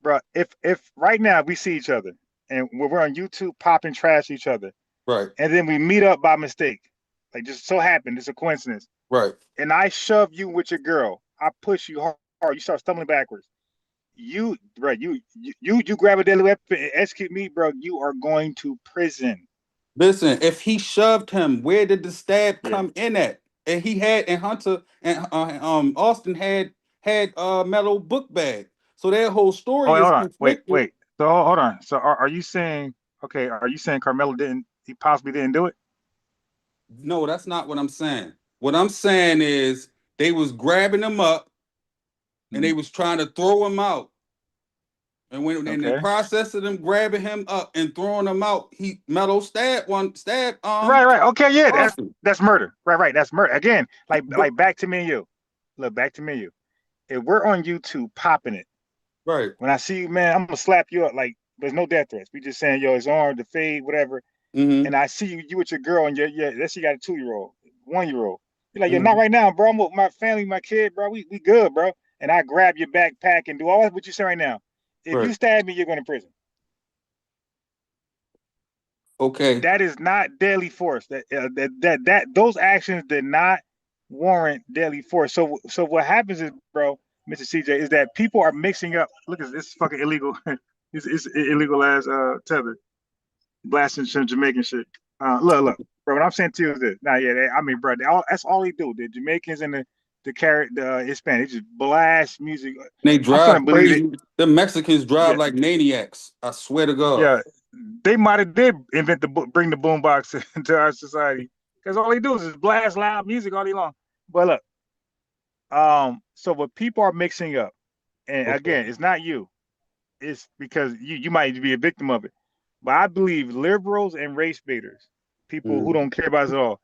bro. If right now we see each other and we're on YouTube popping trash each other, Right. and then we meet up by mistake, like just so happened, it's a coincidence, Right. and I shove you with your girl, I push you hard, you start stumbling backwards. Bro, you grab a deadly weapon and execute me, bro. You are going to prison. Listen, if he shoved him, where did the stab Yeah, come in at? And he had and Hunter and Austin had metal book bag. So their whole oh, story wait, is hold on, conflicted. wait. So hold on. So are you saying okay? Are you saying Carmelo didn't? He possibly didn't do it? No, that's not what I'm saying. What I'm saying is they was grabbing him up and they Hmm. was trying to throw him out. And when in the Okay. process of them grabbing him up and throwing him out, he metal stabbed Right. Okay. Yeah, Austin. that's murder. Right. That's murder. Again, But back to me and you. Look, back to me and you. If we're on YouTube popping it, right. when I see you, man, I'm gonna slap you up. Like, there's no death threats. We just saying, yo, his arm, the fade, whatever. Mm-hmm. And I see you with your girl, and let's say you got a 2-year-old, 1-year-old. You're like, you're not Mm-hmm. right now, bro. I'm with my family, my kid, bro. We good, bro. And I grab your backpack and do all that what you say right now. If you Right. stab me, you're going to prison. Okay. That is not deadly force. That those actions did not warrant deadly force. So what happens is, bro, Mr. CJ, is that people are mixing up. Look at this fucking illegal. It's illegal as tether, blasting some Jamaican shit. Look, bro. What I'm saying to you is this. Nah, yeah, I mean, bro, that's all they do. The Jamaicans and the Hispanic, they just blast music. They I'm starting drive to believe crazy. The Mexicans drive yeah, like maniacs. I swear to God. yeah, they might have did invent bring the boombox into our society because all they do is blast loud music all day long. But look, so what people are mixing up, and Okay. again, it's not you. It's because you might be a victim of it. But I believe liberals and race baiters, people who don't care about us at all,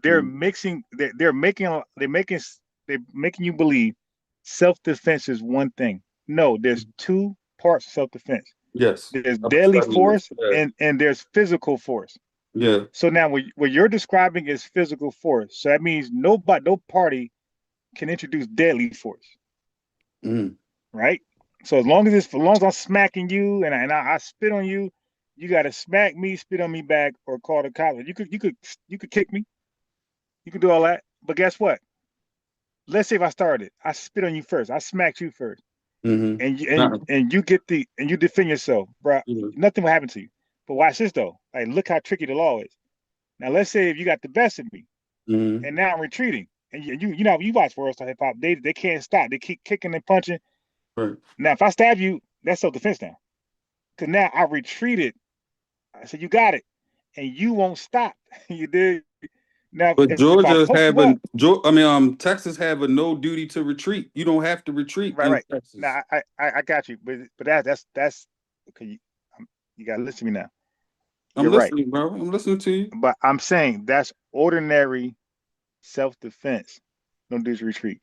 they're mixing. They're making you believe self-defense is one thing. No, there's two parts of self-defense. Yes. There's I've been deadly studying this. force Yeah. and there's physical force. Yeah. So now what you're describing is physical force. So that means no party can introduce deadly force. Mm. Right? So as long as I'm smacking you and I spit on you, you gotta smack me, spit on me back, or call the cops. You could kick me. You could do all that. But guess what? Let's say if I started, I spit on you first, I smacked you first, Mm-hmm. and you defend yourself, bro. Nothing will happen to you. But watch this though. Like, look how tricky the law is. Now let's say if you got the best of me, and now I'm retreating, and you watch World Star Hip Hop, they can't stop. They keep kicking and punching. Right. Now if I stab you, that's self-defense now. Cause now I retreated. I said, you got it. And you won't stop. You did. Now, But if I Georgia poke have you up, Texas have a no duty to retreat. You don't have to retreat in right. Texas. Now, I got you. But that's okay. You got to listen to me now. I'm You're right. listening, bro. I'm listening to you. But I'm saying that's ordinary self-defense. No duty to retreat.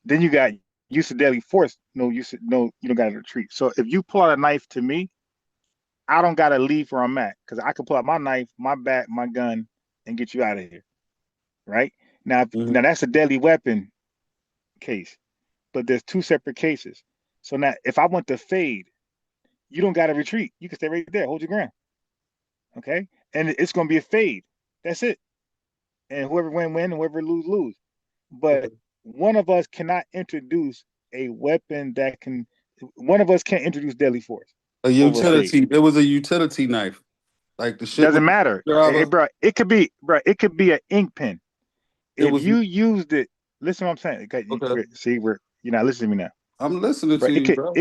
Then you got use of deadly force. No, you don't got to retreat. So if you pull out a knife to me, I don't got to leave where I'm at because I can pull out my knife, my bat, my gun, and get you out of here. Right? Now that's a deadly weapon case, but there's two separate cases. So now if I want to fade, you don't got to retreat. You can stay right there, hold your ground. Okay? And it's going to be a fade. That's it. And whoever win, and whoever lose. But one of us cannot introduce a weapon one of us can't introduce deadly force. A utility. It was a utility knife. Like the shit. Doesn't matter. Hey, bro, it could be an ink pen. If you used it, listen to what I'm saying. Okay. See, you're not listening to me now. I'm listening to you, bro.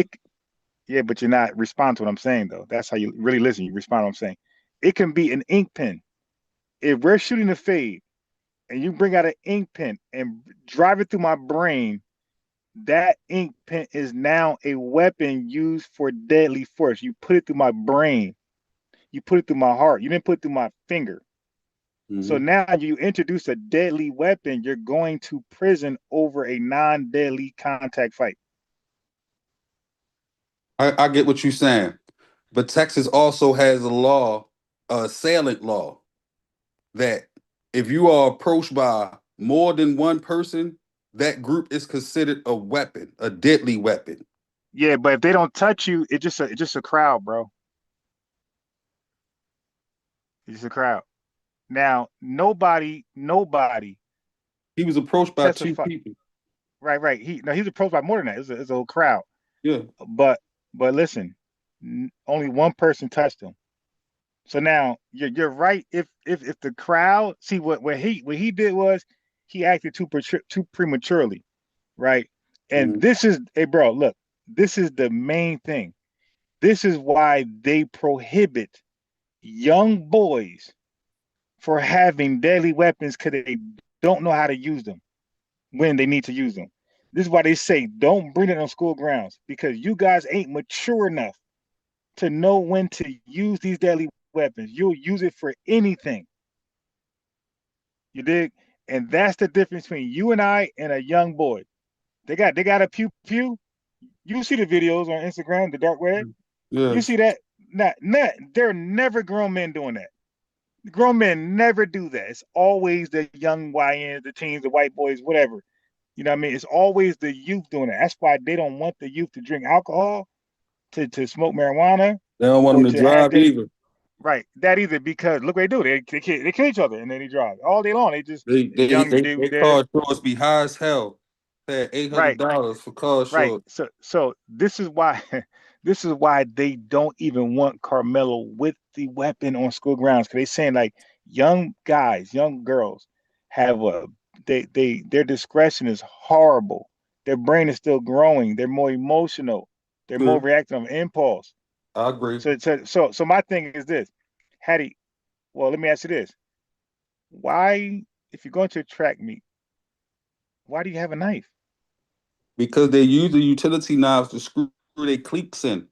Yeah, but you're not responding to what I'm saying, though. That's how you really listen. You respond to what I'm saying. It can be an ink pen. If we're shooting a fade and you bring out an ink pen and drive it through my brain, that ink pen is now a weapon used for deadly force. You put it through my brain. You put it through my heart. You didn't put it through my finger. So now you introduce a deadly weapon, you're going to prison over a non-deadly contact fight. I get what you're saying. But Texas also has a law, a assailant law, that if you are approached by more than one person, that group is considered a weapon, a deadly weapon. Yeah, but if they don't touch you, it's just a crowd, bro. It's just a crowd. Now, nobody. He was approached by two people. Right. He was approached by more than that. It's a whole crowd. Yeah. But listen, only one person touched him. So now you're right. If the crowd see what he did was he acted too prematurely, right? And this is, hey bro, look, this is the main thing. This is why they prohibit young boys for having deadly weapons because they don't know how to use them when they need to use them. This is why they say don't bring it on school grounds because you guys ain't mature enough to know when to use these deadly weapons. You'll use it for anything. You dig? And that's the difference between you and I and a young boy. They got a pew pew. You see the videos on Instagram, the dark web. Yeah. You see that? Not there are never grown men doing that. Grown men never do that. It's always the young YNs, the teens, the white boys, whatever. You know what I mean? It's always the youth doing it. That's why they don't want the youth to drink alcohol, to smoke marijuana. They don't want them to drive either. Right. That either because look what they do. They kill each other and then they drive all day long. They just young They dude there. car shorts be high as hell. Pay Right. $800 for car Right. shorts. So this is why this is why they don't even want Carmelo with the weapon on school grounds. Because they saying like young guys, young girls have a their discretion is horrible. Their brain is still growing. They're more emotional. They're more True. reactive on impulse. I agree. So my thing is this, Hattie. Well, let me ask you this: why, if you're going to a track meet, why do you have a knife? Because they use the utility knives to screw their cleats in.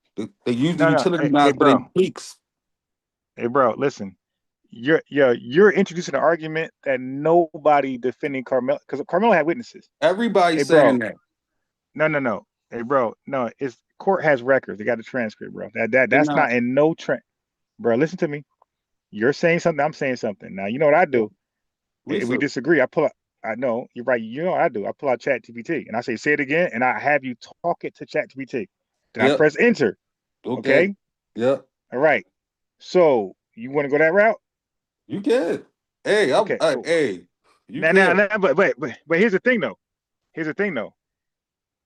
They use the No. utility Hey, knives for their bro. cleats. Hey, bro. Listen. You're introducing an argument that nobody defending Carmelo because Carmelo had witnesses. Hey, Everybody's bro. saying that. No. Hey, bro. No, it's court has records. They got the transcript, bro. They're That's not. not in no trend, bro. Listen to me. You're saying something. I'm saying something. Now you know what I do. If we Research. disagree, I pull out. I know you're right. You know what I do. I pull out Chat GPT and I say it again, and I have you talk it to Chat GPT. Then I Yep. press enter. Okay. Okay. Yep. All right. So you want to go that route? You can. Hey, Okay. hey, you Now, can. but here's the thing though. Here's the thing though.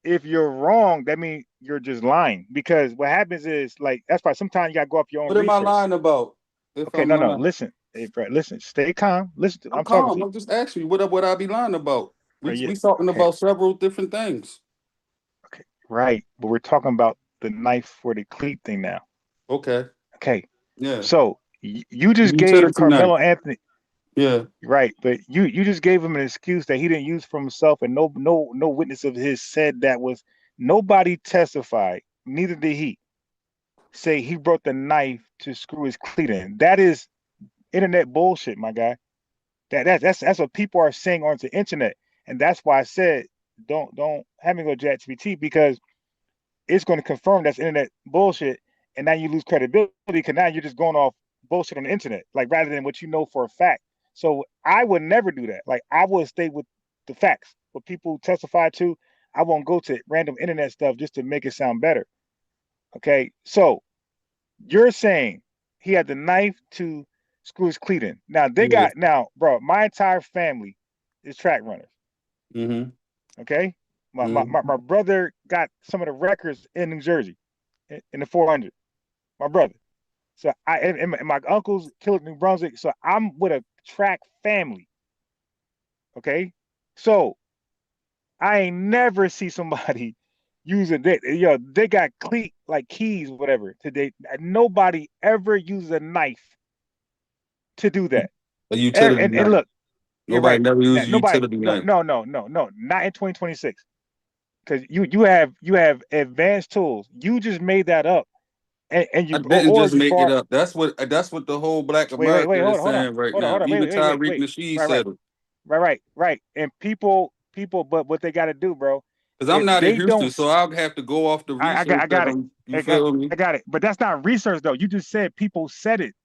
If you're wrong, that means you're just lying. Because what happens is like that's why sometimes you gotta go off your own What am I research. lying about? If Okay, I'm no. lying, Listen. Hey, bro, listen, stay calm. Listen I'm I'm talking to calm. you. I'm just asking you what I be lying about. Bro, We yeah, talking okay, about several different things. okay. Right. But we're talking about the knife for the cleat thing now. Okay. Okay. Yeah. So you just gave Utility knife. Carmelo Anthony Yeah. right, but you just gave him an excuse that he didn't use for himself, and no witness of his said that was nobody testified, neither did he say he brought the knife to screw his cleat in. That is internet bullshit, my guy. That's what people are saying on the internet, and that's why I said don't have me go ChatGPT because it's going to confirm that's internet bullshit, and now you lose credibility because now you're just going off bullshit on the internet, like rather than what you know for a fact. So I would never do that. Like I would stay with the facts, what people testify to. I won't go to random internet stuff just to make it sound better. Okay, so you're saying he had the knife to screw his cleat in. Now they Yeah. got now, bro. My entire family is track runners. Mm-hmm. Okay, my my Mm-hmm. my, my brother got some of the records in New Jersey in the 400. My brother. So and my uncles killed New Brunswick. So I'm with a track family. Okay, so I ain't never see somebody using that. They got cleat like keys, whatever. Today, nobody ever uses a knife to do that. A utility And knife. look, you're Nobody right. never No, used a nobody, utility no, knife. no, no, no, no, not in 2026. Because you have advanced tools. You just made that up, and I you didn't or just you make it brought. up. That's what the whole Black Wait, America is hold on, saying right hold on, now. hold on, Even Tyreek wait. Nasheed Right, right, said it. right. And people, but what they got to do, bro, Because I'm if not in they Houston, don't, so I'll have to go off the research I that got it. you feel me? I got it. But that's not research, though. You just said people said it.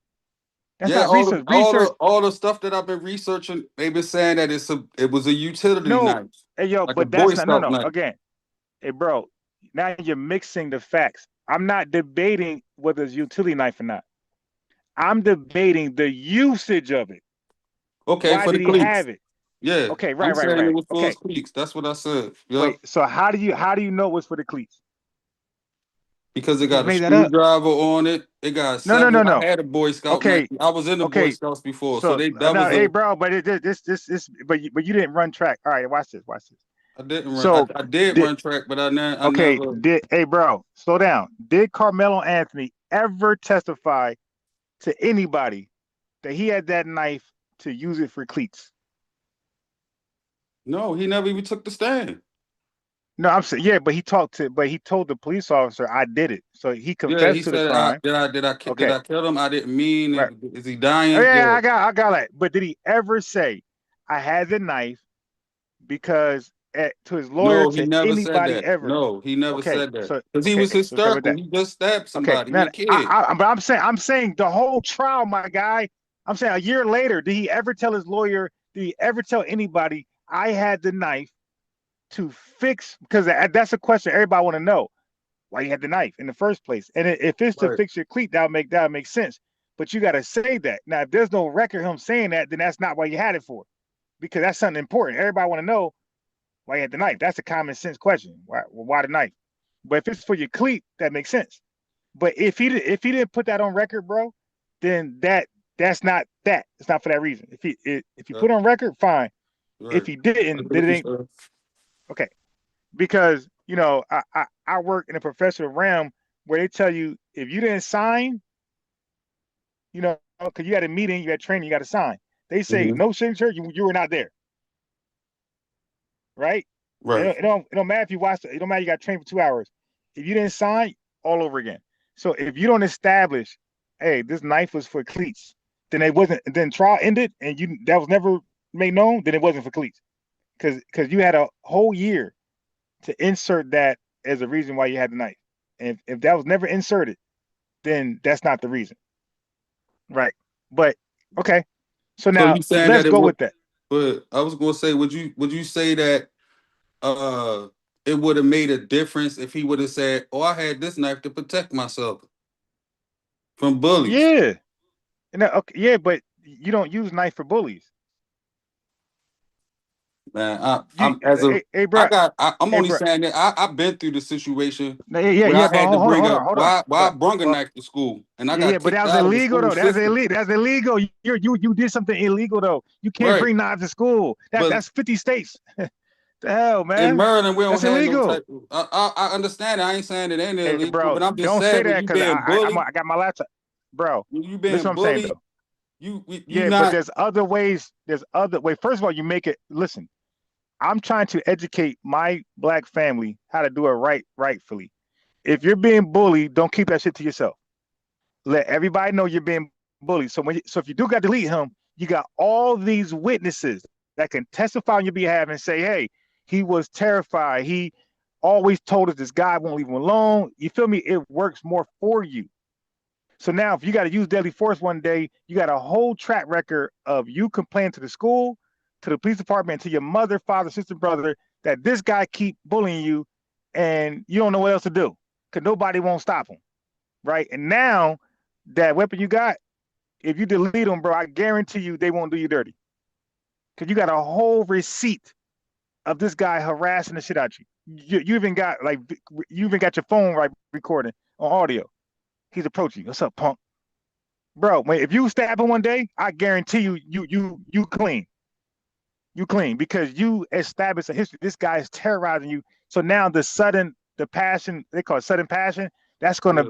That's Yeah, not research. Research. all the stuff that I've been researching, they've been saying that it was a utility No, knife, hey yo, like a but Boy that's not. No, Scout no. knife. Again, hey, bro. Now you're mixing the facts. I'm not debating whether it's utility knife or not. I'm debating the usage of it. Okay, Why for the did he cleats. have it? Yeah, Okay, I'm saying it right. was for his Okay, cleats. That's what I said. Yep. wait. So how do you know it was for the cleats? Because it You just got a made that up. screwdriver on it. It got No, several. I no. had a Boy Scout knife. Okay, I was in the Boy okay. Scouts before, so So they that no, was hey, a. bro, but but you didn't run track. All right, watch this, watch this. I didn't run. So I did did run track, but I okay, never. hey, bro, slow down. Did Carmelo Anthony ever testify to anybody that he had that knife to use it for cleats? No, he never even took the stand. No, I'm saying yeah, but he told the police officer I did it. So he Yeah, he confessed to the said, crime. did Okay, I kill him? I didn't mean right. it. Is he Oh, dying? yeah, Yeah. I got that. But did he ever say I had the knife because to his lawyer, No, he to never said anybody that. ever? No, he never Okay, said that. so Because he okay, was so start with hysterical. that. He just stabbed Okay, somebody. He now a kid. but I'm saying the whole trial, my guy. I'm saying a year later, did he ever tell his lawyer? Did he ever tell anybody I had the knife to fix? Because that's a question everybody want to know why you had the knife in the first place. And if it's to Right. fix your cleat, that would make sense. But you got to say that. Now, if there's no record of him saying that, then that's not why you had it for. Because that's something important. Everybody want to know why you had the knife. That's a common sense question. Why the knife? But if it's for your cleat, that makes sense. But if he didn't put that on record, bro, then that's not that. It's not for that reason. If he put on record, fine. Right. If he didn't, then it ain't okay. Because I work in a professional realm where they tell you if you didn't sign, because you had a meeting, you had training, you got to sign. They say no signature, you were not there. Right? Right. It don't matter if you watched it. It don't matter you got trained for 2 hours. If you didn't sign, all over again. So if you don't establish, hey, this knife was for cleats, then it wasn't. Then trial ended, and that was never made known. Then it wasn't for cleats, because you had a whole year to insert that as a reason why you had the knife. And if that was never inserted, then that's not the reason. Right. But okay. So now let's go with that. But I was gonna say, would you say that it would have made a difference if he would have said, "Oh, I had this knife to protect myself from bullies"? Yeah. Okay, yeah, but you don't use knife for bullies. Man, I'm only saying that I've been through the situation where I but had to bring hold on. I brung a knife to school and I got but kicked that was out of the illegal school though. That's system. illegal. That's illegal. You did something illegal though. You can't bring knives to school. That's 50 states. The hell, man. In Maryland, we don't That's have illegal. no type of, I understand it. I ain't saying it ain't illegal, bro, but I'm just don't saying say that you because being bullied. I got my laptop. Bro, You listen being what I'm saying bullied. though. You but not. there's other ways. There's other way. First of all, you make it. Listen, I'm trying to educate my black family how to do it rightfully. If you're being bullied, don't keep that shit to yourself. Let everybody know you're being bullied. So if you do got to delete him, you got all these witnesses that can testify on your behalf and say, hey, he was terrified. He always told us this guy won't leave him alone. You feel me? It works more for you. So now if you got to use deadly force one day, you got a whole track record of you complaining to the school, to the police department, to your mother, father, sister, brother, that this guy keep bullying you and you don't know what else to do because nobody won't stop him. Right? And now that weapon you got, if you delete them, bro, I guarantee you they won't do you dirty. Because you got a whole receipt of this guy harassing the shit out you. You even got your phone recording on audio. He's approaching you. What's up, punk? Bro, if you stab him one day, I guarantee you clean. You clean because you established a history. This guy is terrorizing you. So now the passion, they call it sudden passion, that's gonna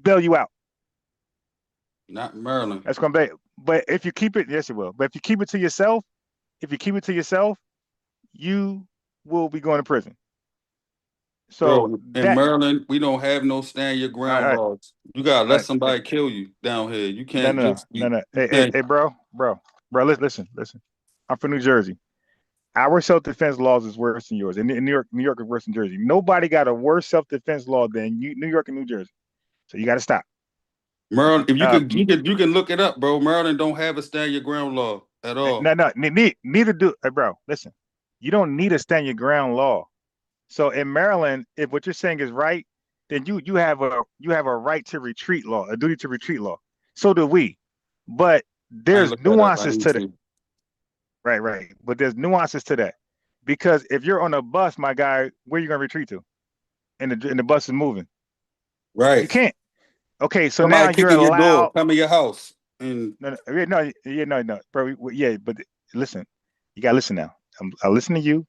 bail you out. Not Maryland. That's gonna be. But if you keep it, yes, it will. But if you keep it to yourself, you will be going to prison. So bro, in Maryland, we don't have no stand your ground laws. You gotta let somebody kill you down here. You can't no. Hey, bro. Listen. I'm from New Jersey. Our self-defense laws is worse than yours. In New York is worse than Jersey. Nobody got a worse self-defense law than New York and New Jersey. So you got to stop. Maryland, if you can look it up, bro. Maryland don't have a stand your ground law at all. No, neither do. Bro, listen. You don't need a stand your ground law. So in Maryland, if what you're saying is right, then you have a right to retreat law, a duty to retreat law. So do we. But there's nuances to that. Right. But there's nuances to that. Because if you're on a bus, my guy, where are you gonna retreat to? And the bus is moving. Right. You can't. Okay, so somebody now you're allowed. Your door, come in your house. And No, bro. Yeah, but listen, you gotta listen now. I listen to you.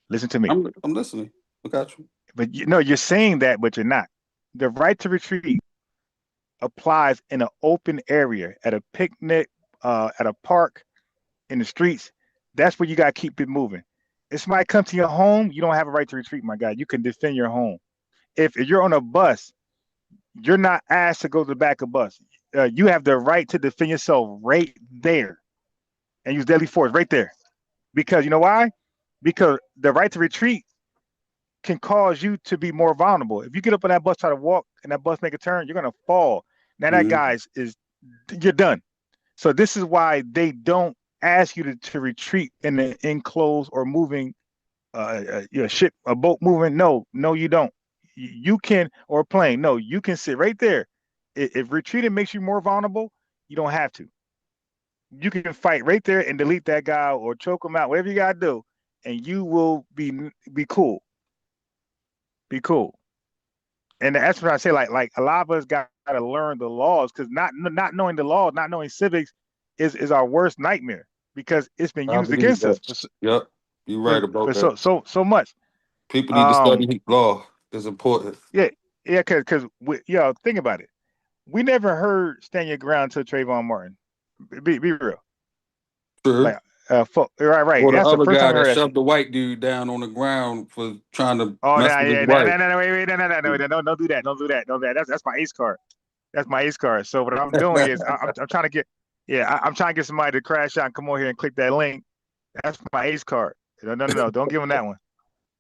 Listen to me. I'm listening. I got you. But you're saying that, but you're not. The right to retreat applies in an open area, at a picnic, at a park, in the streets. That's where you gotta keep it moving. If somebody comes to your home, you don't have a right to retreat, my guy. You can defend your home. If you're on a bus, you're not asked to go to the back of the bus. You have the right to defend yourself right there and use deadly force right there. Because you know why? Because the right to retreat can cause you to be more vulnerable. If you get up on that bus, try to walk, and that bus make a turn, you're gonna fall. Now that guy's you're done. So this is why they don't ask you to retreat in the enclosed or moving ship, a boat moving. No, you don't. You can, or a plane. No, you can sit right there. If retreating makes you more vulnerable, You don't have to. You can fight right there and delete that guy or choke him out, whatever you gotta do, and you will be cool. Be cool. And that's what I say. Like a lot of us got to learn the laws, because not knowing the laws, not knowing civics, is our worst nightmare, because it's been I used believe against that. us Yep, you're right about that. so much. People need to study law. It's important. Yeah, because think about it. We never heard "Stand Your Ground" to Trayvon Martin. Be real. True. Like, right. Or the That's the other first guy time I that heard that shoved shit. the white dude down on the ground for trying to Oh, mess no, with his yeah, wife. no, wait, no, don't do that, don't do that. That's my ace card. That's my ace card. So what I'm doing is I'm trying to get, I'm trying to get somebody to crash out and come over here and click that link. That's my ace card. No, don't give them that one.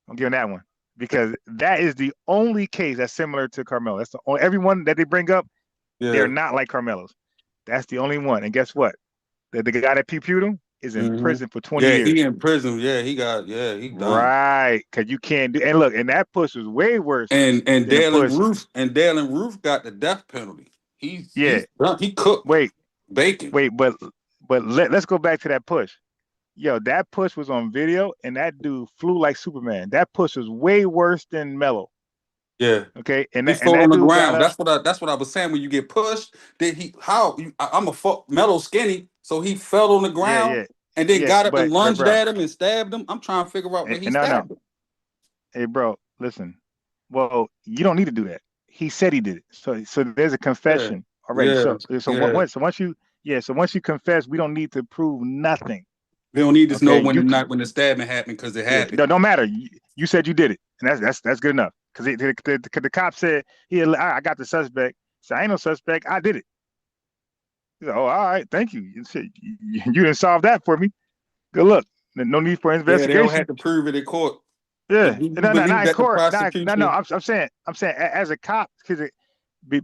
Don't give them that one, because that is the only case that's similar to Carmelo. That's the only, everyone that they bring up, they're Yeah. not like Carmelo's. That's the only one. And guess what? The guy that pew-pewed him is in prison for 20 Yeah, years. he in prison. Yeah, he done. Right, because you can't do. And look, and that push was way worse And than the push. Dalen Roof got the death penalty. He's Yeah. done. He cooked Wait, bacon. but let's go back to that push. Yo, that push was on video, and that dude flew like Superman. That push was way worse than Mello. Yeah. Okay, and He fell that on the dude got ground. up. That's what I was saying. When you get pushed, I'm a fuck Mellow skinny, so he fell on the ground Yeah, and then got up and but lunged bro, at him and stabbed him. I'm trying to figure out where he no. stabbed him. Hey, bro, listen. Well, you don't need to do that. He said he did it. So there's a Yeah. confession already. Yeah. Yeah. So once you confess, we don't need to prove nothing. We don't need to know Okay, when the stabbing happened, because it happened. no, don't matter. You said you did it, and that's good enough. Because the cop said I got the suspect. So I ain't no suspect. I did it. He said, oh, all right, thank you. You didn't solve that for me. Good luck. No need for Yeah, they don't investigation. have to prove it in court. Yeah, But do you no, believe not in that the court. No. prosecution? I'm saying as a cop, because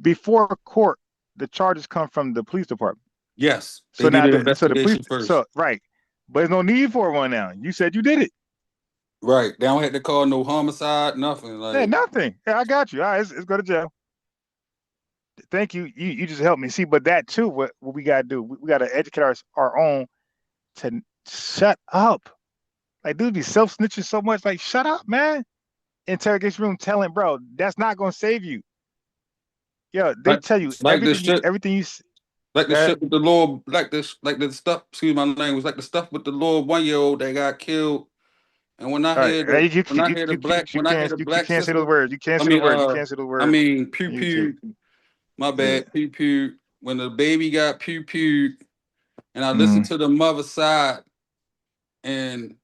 before court, the charges come from the police department. Yes, they So do now the so the police, investigation first. right, but there's no need for one now. You said you did it. Right. They don't have to call no homicide, nothing. Yeah, Like, nothing. Yeah, I got you. All right, let's go to jail. Thank you. You just helped me see. But that too, what we gotta do, we gotta educate our own to shut up. Like, dude, be self snitching so much. Like, shut up, man. Interrogation room telling, bro, that's not gonna save you. Yo, they tell you like the shit, everything you. like the shit with the little, like the stuff. Excuse my language. Like the stuff with the little 1-year-old that got killed. And when I All hear right, when I hear the you black can't say those sister, words. You can't I say the mean, words. You can't say those I words mean, pew on YouTube. pew. My Yeah. bad, pew pew. When the baby got pew pew, and I listened Mm. to the mother's side, and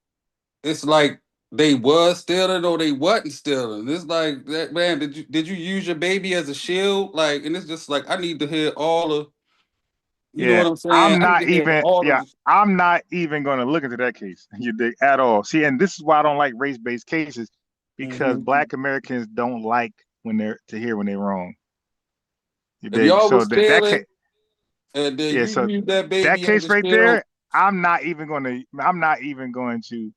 it's like they was stealing or they wasn't stealing. It's like that, man. Did you use your baby as a shield? Like, and it's just like I need to hear all of. You know Yeah, what I'm saying? I need to hear all of. I'm not even going to look into that case. You dig at all? See, and this is why I don't like race-based cases, because Black Americans don't like when they're wrong. You If dig? y'all So was that stealing, case, and then yeah. you So use that that baby as case a right shield. there, I'm not even going to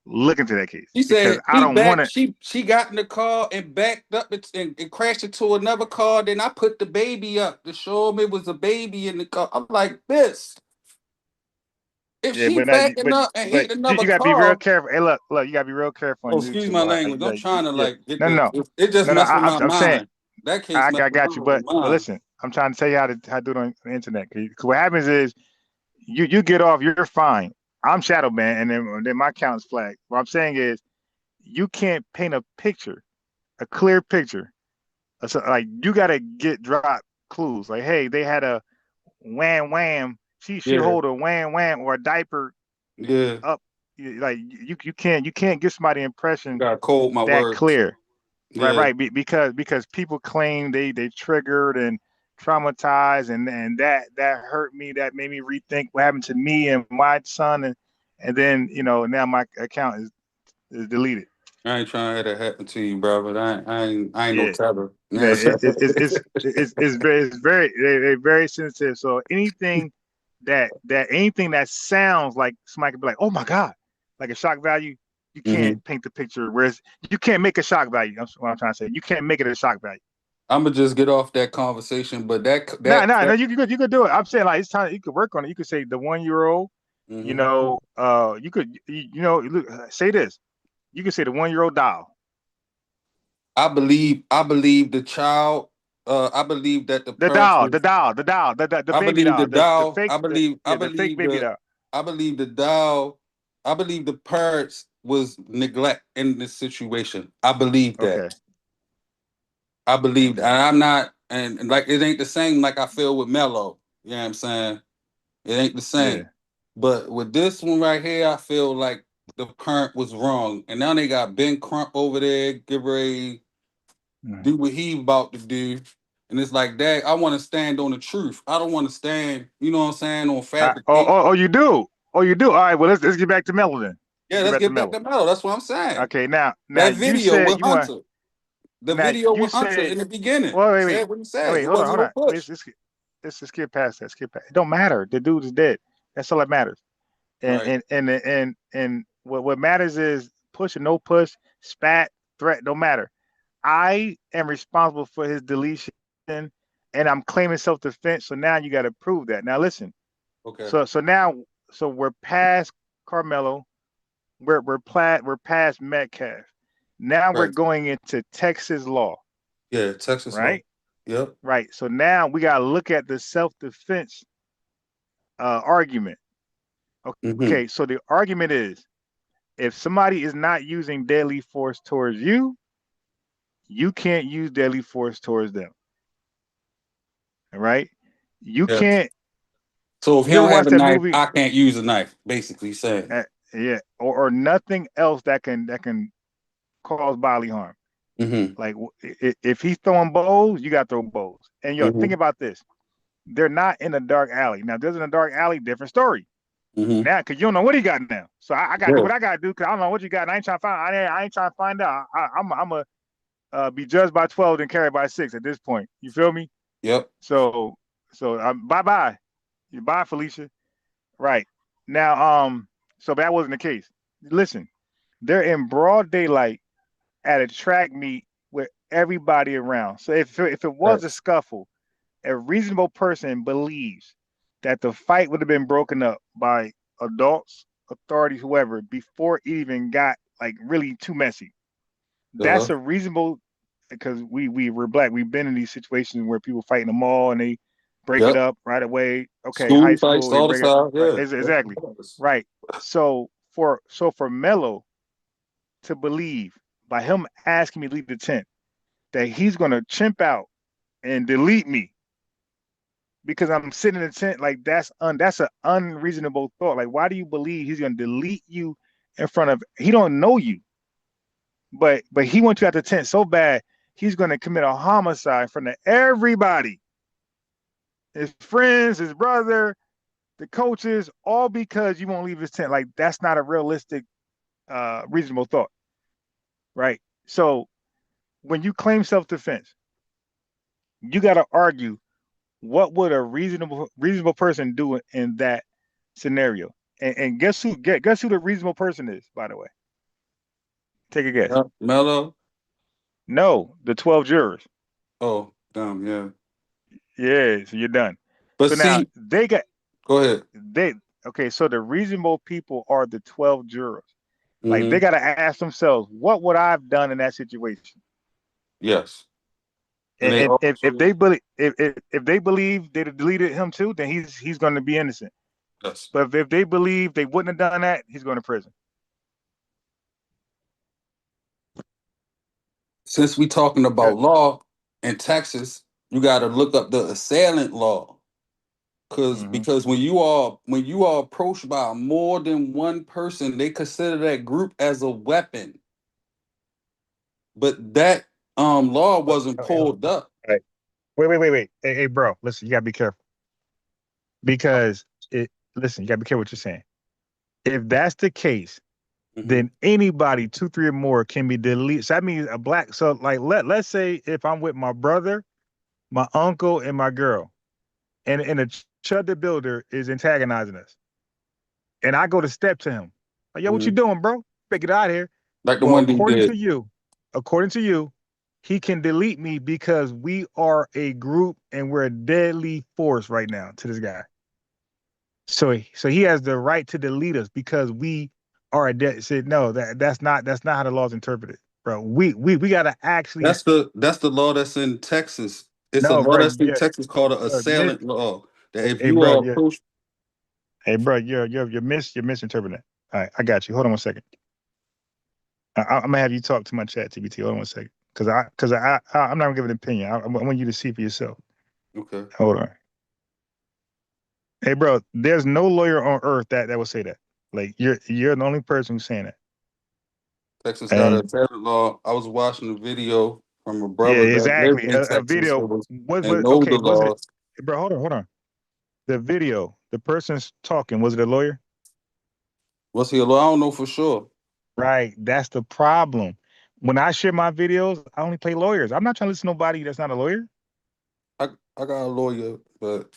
look into that case, She because said I don't want to. she got in the car and backed up and crashed into another car. Then I put the baby up to show him it was a baby in the car. I'm like, this. If Yeah, she backing up and hit you another gotta be real ccar. careful. Hey, look, you gotta be real careful Oh, on excuse YouTube. my language. I'm trying to Yeah, like get no, no, the. no, It just no. messed with my I'm saying mind. That case messed I with got you, but my mind. listen, I'm trying to tell you how to do it on the internet. Because what happens is you get off, you're fine. I'm shadow banned, and then my account is flagged. What I'm saying is you can't paint a picture, a clear picture. So, like, you gotta drop clues. Like, hey, they had a wham wham. She Yeah, hold a wham wham or a diaper yeah. up. Like, you can't give somebody impression Got cold my that words. clear. Yeah. Right. Because people claim they triggered and traumatized, and that hurt me. That made me rethink what happened to me and my son, and then now my account is deleted. I ain't trying to have that happen to you, bro. But I ain't no Yeah, tether. man. Yeah. It's very they're very sensitive. So anything that sounds like somebody could be like, oh my god, like a shock value, you can't paint the picture. Whereas you can't make a shock value. That's what I'm trying to say. You can't make it a shock value. I'm gonna just get off that conversation, but No, you could do it. I'm saying like it's time you could work on it. You could say the 1-year-old. You know, you could look, say this. You could say the 1-year-old doll. I believe the child. I believe that the person. The I baby believe the doll, the doll. fake, I believe. I the fake believe baby the. doll. I believe the doll. I believe the parents was neglect in this situation. I believe Okay, that. I believe that. okay, And I'm not, and like it ain't the same like I feel with Mello. You know what I'm saying? It ain't the yeah. same. But with this one right here, I feel like the parent was wrong. And now they got Ben Crump over there, get ready Mm. do what he about to do. And it's like that. I want to stand on the truth. I don't want to stand, you know what I'm saying, on fabrication. You do. Oh, you do. All right. Well, let's get back to Mello then. Yeah, Let's get let's back to get back Mello. to Mello. That's what I'm saying. Okay. Now That you video said with you want. Hunter. The Now video you with Hunter said. in the beginning Well, said what he said. wait. It Hold on, wasn't hold no on. push. Let's just get past that. Skip past. It don't matter. The dude is dead. That's all that matters. And Right. what matters is push or no push, spat, threat. Don't matter. I am responsible for his deletion, and I'm claiming self-defense. So now you got to prove that. Now listen. Okay. So we're past Carmelo. We're past Metcalf. Now we're Right. going into Texas law, Yeah, Texas law. right? Yep. Right. So now we got to look at the self-defense argument. Mm-hmm. Okay. So the argument is if somebody is not using deadly force towards you, you can't use deadly force towards them. All right. You Yeah. can't. So if he You ever don't have watch a that knife, movie? I can't use a knife, basically saying. Yeah. Or nothing else that can cause bodily harm. Mm-hmm. Like if he's throwing bows, you got to throw bows. And think Mm-hmm. about this: they're not in a dark alley. Now, there's in a dark alley, different story. Mm-hmm. Now, because you don't know what he got now, so I got to do Yeah. what I got to do because I don't know what you got. And I ain't trying to find. I ain't trying to find out. I'm a be judged by 12 and carried by 6 at this point. You feel me? Yep. So bye bye, bye Felicia. Right now, so that wasn't the case. Listen, they're in broad daylight at a track meet with everybody around. So if it was Right. a scuffle, a reasonable person believes that the fight would have been broken up by adults, authorities, whoever, before it even got like really too messy. That's Uh-huh. a reasonable because we're black. We've been in these situations where people fight in the mall and they break it Yep. up right away. Okay, high School fights school they all the break it up. time. Right, Yeah. exactly. Right. So for Mello to believe by him asking me to leave the tent that he's gonna chimp out and delete me because I'm sitting in the tent, like that's an unreasonable thought. Like, why do you believe he's gonna delete you in front of he don't know you, but he wants you out the tent so bad he's gonna commit a homicide in front of everybody, his friends, his brother, the coaches, all because you won't leave his tent. Like that's not a realistic, reasonable thought, right? So when you claim self-defense, you got to argue what would a reasonable person do in that scenario. And guess who the reasonable person is, by the way. Take a guess. Yep. Mello. No, the 12 jurors. Oh, damn, yeah. Yeah, so you're done. But So now see, they got go ahead. they okay, so the reasonable people are the 12 jurors. Like they Mm-hmm. gotta ask themselves, what would I have done in that situation? Yes. And they And if they also, believe if they believe they'd have deleted him too, then he's gonna be innocent. yes. But if they believe they wouldn't have done that, he's going to prison. Since we talking Yeah. about law in Texas, you got to look up the assailant law. Mm-hmm. Because when you are approached by more than one person, they consider that group as a weapon. But that law wasn't All pulled up. right. Wait. Hey, bro, listen, you gotta be careful because it. Listen, you gotta be careful what you're saying. If that's the case, Mm-hmm. then anybody 2, 3, or more can be deleted. So that means a black. So like let's say if I'm with my brother, my uncle, and my girl, and a Chud the Builder is antagonizing us, and I go to step to him, like, yo, what you Mm-hmm. doing, bro? Better get out of here. Like the Well, one dude did. according to you, he can delete me because we are a group and we're a deadly force right now to this guy. So he has the right to delete us because we are a dead. Said no, that's not how the law's interpreted, bro. We gotta actually That's the law that's in Texas. It's a no, law bro. that's in Texas called an assailant law. That if Hey, you bro, are approached, you're misinterpreting it. All right, I got you. Hold on one second. I'm gonna have you talk to my chat TBT. Hold on one second, I'm not gonna give an opinion. I want you to see for yourself. okay, Hold on. Hey, bro, there's no lawyer on earth that will say that. Like you're the only person who's saying that. Texas got an And assailant law. I was watching a video from a yeah, brother that lived exactly. in A Texas video and know the was it, laws. bro? Hold on. The video, the person's talking, was it a lawyer? Was he a lawyer? I don't know for sure. Right. That's the problem. When I share my videos, I only play lawyers. I'm not trying to listen to nobody that's not a lawyer. I got a lawyer, but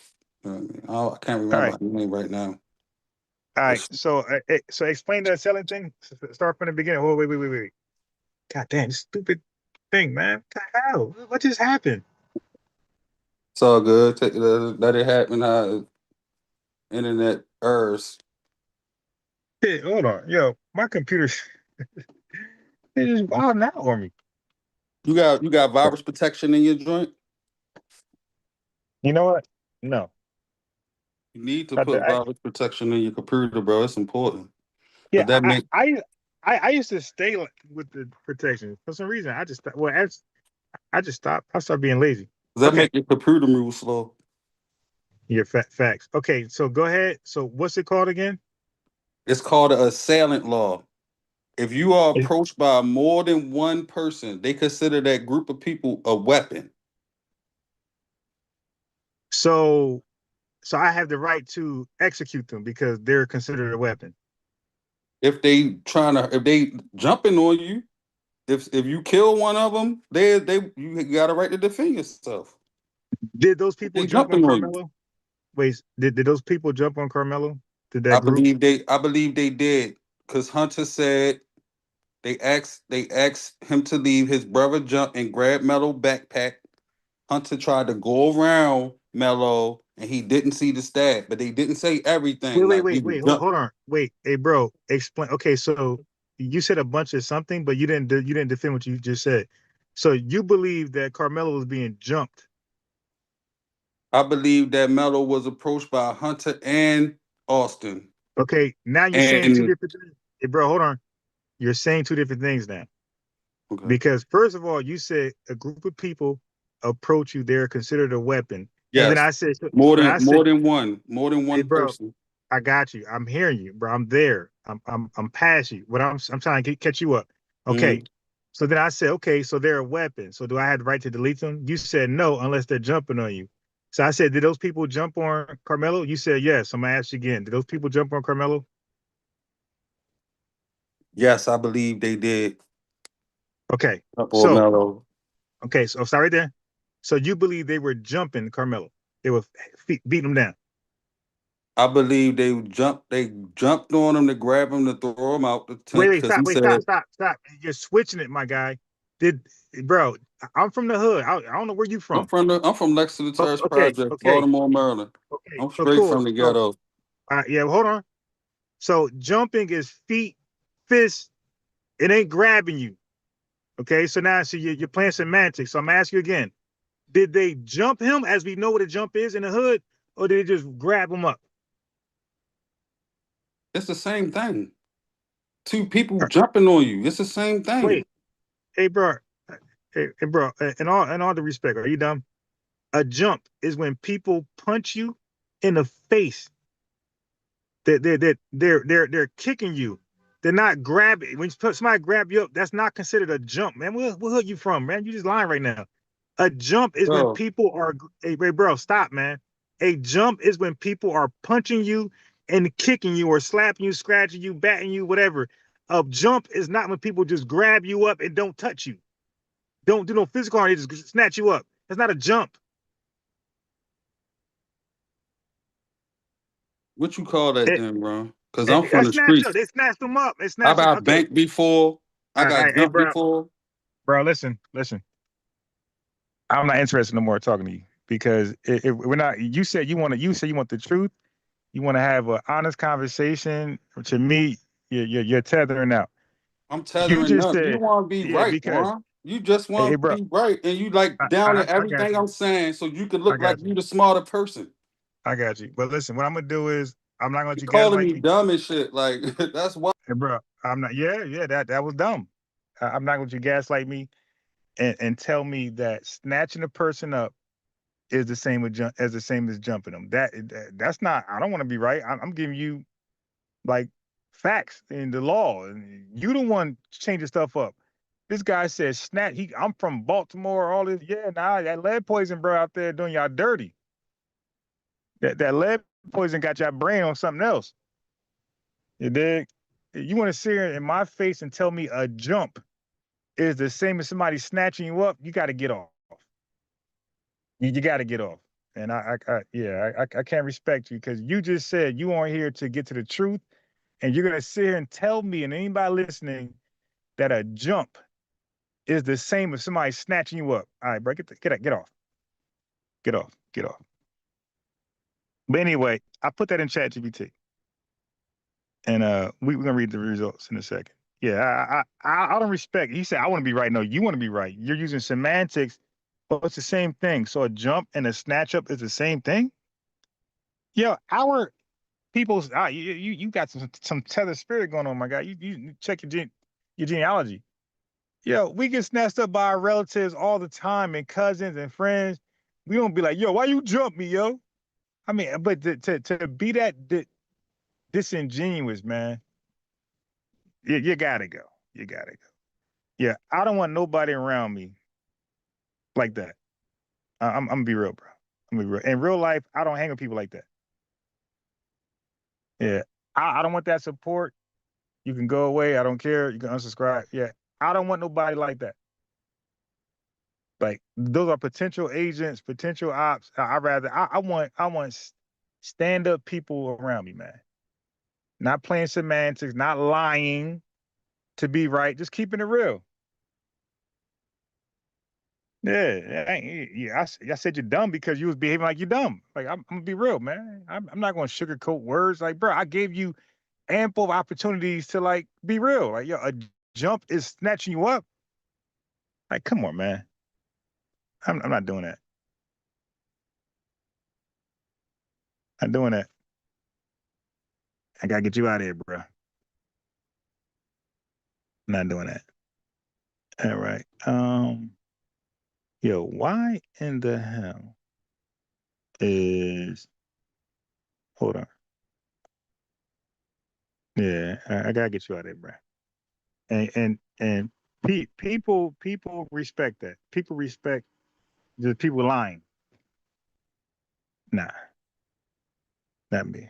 I can't All remember right. his name right now. All right. It's, So explain the selling thing. Start from the beginning. Oh, wait. God damn, this stupid thing, man. What the hell? What just happened? it's all good. Let it happen. How internet errors. Hey, hold on. Yo, my computer it just wilding out on me. You got virus protection in your joint. You know what? No. You need to I, put I, virus protection in your computer, bro. It's important. yeah, But that make I used to stay with the protection for some reason. I just stopped. I started being lazy. Okay. your computer move slow. Yeah, facts. Okay, so go ahead. So what's it called again? It's called an assailant law. If you are It- approached by more than one person, they consider that group of people a weapon. So I have the right to execute them because they're considered a weapon. If they jumping on you, if you kill one of them, you got a right to defend yourself. Did those If people they jump on jumping on you. Carmelo? Wait, did those people jump on Carmelo? Did that group? I believe they did because Hunter said they asked him to leave. His brother jumped and grabbed Mello backpack. Hunter tried to go around Mello and he didn't see the stab, but they didn't say everything. Like he jumped. Hold on. Wait, hey, bro, explain. Okay, so you said a bunch of something, but you didn't defend what you just said. So you believe that Carmelo was being jumped? I believe that Mello was approached by Hunter and Austin. Okay, now you're saying two And different things. Hey, bro, hold on. You're saying two different things now. okay. Because first of all, you said a group of people approach you, they're considered a weapon. And then Yes, when I said, more than hey, one bro, person. I got you. I'm hearing you, bro. I'm there. I'm past you. I'm trying to catch you up. Okay. Mhm. So then I said, okay, so they're a weapon. So do I have the right to delete them? You said no, unless they're jumping on you. So I said, did those people jump on Carmelo? You said yes. I'm gonna ask you again. Did those people jump on Carmelo? Yes, I believe they did. Okay. Or So Mello. sorry right there. So you believe they were jumping Carmelo? They were beating him down. I believe they jumped on him to grab him to throw him out the tent because he said, Stop. You're switching it, my guy. Did bro? I'm from the hood. I don't know where you from. I'm from Lexington Terrace Okay, Project, Baltimore, Maryland. I'm so straight cool. from the So ghetto. yeah, hold on. So jumping is feet, fists. It ain't grabbing you. Okay, so now you're playing semantics. So I'm asking you again: did they jump him, as we know what a jump is in the hood, or did they just grab him up? It's the same thing. Two people jumping on you. It's the same thing. Wait, hey bro, bro. In all the respect, are you dumb? A jump is when people punch you in the face. They're kicking you. They're not grabbing. When somebody grab you up, that's not considered a jump, man. Where hood you from, man? You just lying right now. A jump is when Bro, people are. Hey, bro, stop, man. A jump is when people are punching you and kicking you or slapping you, scratching you, batting you, whatever. A jump is not when people just grab you up and don't touch you. Don't do no physical harm. They just snatch you up. That's not a jump. what you call that It, then, bro? Because I'm I from the snatched up. streets. They snatched them up. They I snatched them. got Okay. banked before. I All got right, hey, jumped bro. before. Bro, listen. I'm not interested no more talking to you because if we're not. You said you want to. You said you want the truth. You want to have an honest conversation. To me, you're tethering out. I'm You tethering just up. You said, want to be yeah, right, because Ron. You just hey, want to bro, be right, and you like down at I got everything you. I'm saying, so you can I look like got you. you the smarter person. I got you. But listen, what I'm gonna do is I'm not gonna let You you calling gaslight me me. dumb and shit. Like that's why. Hey, bro, I'm not. Yeah. That was dumb. I'm not gonna let you gaslight me and tell me that snatching a person up is the same as the same as jumping them. That's not. I don't want to be right. I'm giving you like facts in the law, and you the one changing stuff up. This guy says snatch. I'm from Baltimore. All this. Yeah, nah, that lead poison, bro, out there doing y'all dirty. That lead poison got your brain on something else. You dig? You want to sit here in my face and tell me a jump is the same as somebody snatching you up? You got to get off. You got to get off. And I can't respect you because you just said you aren't here to get to the truth, and you're gonna sit here and tell me and anybody listening that a jump is the same as somebody snatching you up. All right, bro, get off, get off. But anyway, I put that in ChatGPT, and we're gonna read the results in a second. Yeah, I don't respect. He said I want to be right. No, you want to be right. You're using semantics, but it's the same thing. So a jump and a snatch up is the same thing. Yo, our people's you got some tether spirit going on, my guy. You check your genealogy. Yo, we get snatched up by our relatives all the time and cousins and friends. We don't be like, yo, why you jump me, yo? I mean, but to be that disingenuous, man, you gotta go. You gotta go. Yeah, I don't want nobody around me like that. I'm gonna be real, bro. I'm gonna be real. In real life, I don't hang with people like that. Yeah, I don't want that support. You can go away. I don't care. You can unsubscribe. Yeah, I don't want nobody like that. Like those are potential agents, potential ops. I want stand up people around me, man. Not playing semantics, not lying to be right, just keeping it real. Yeah, I said you're dumb because you was behaving like you're dumb. Like I'm gonna be real, man. I'm not gonna sugarcoat words. Like, bro, I gave you ample opportunities to like be real. Like, yo, a jump is snatching you up. Like, come on, man. I'm not doing that. I'm doing that. I gotta get you out of here, bro. Not doing that. All right. Yo, why in the hell is hold on. Yeah, I gotta get you out of there, bro. And people respect that. People respect the people lying. Nah, not me.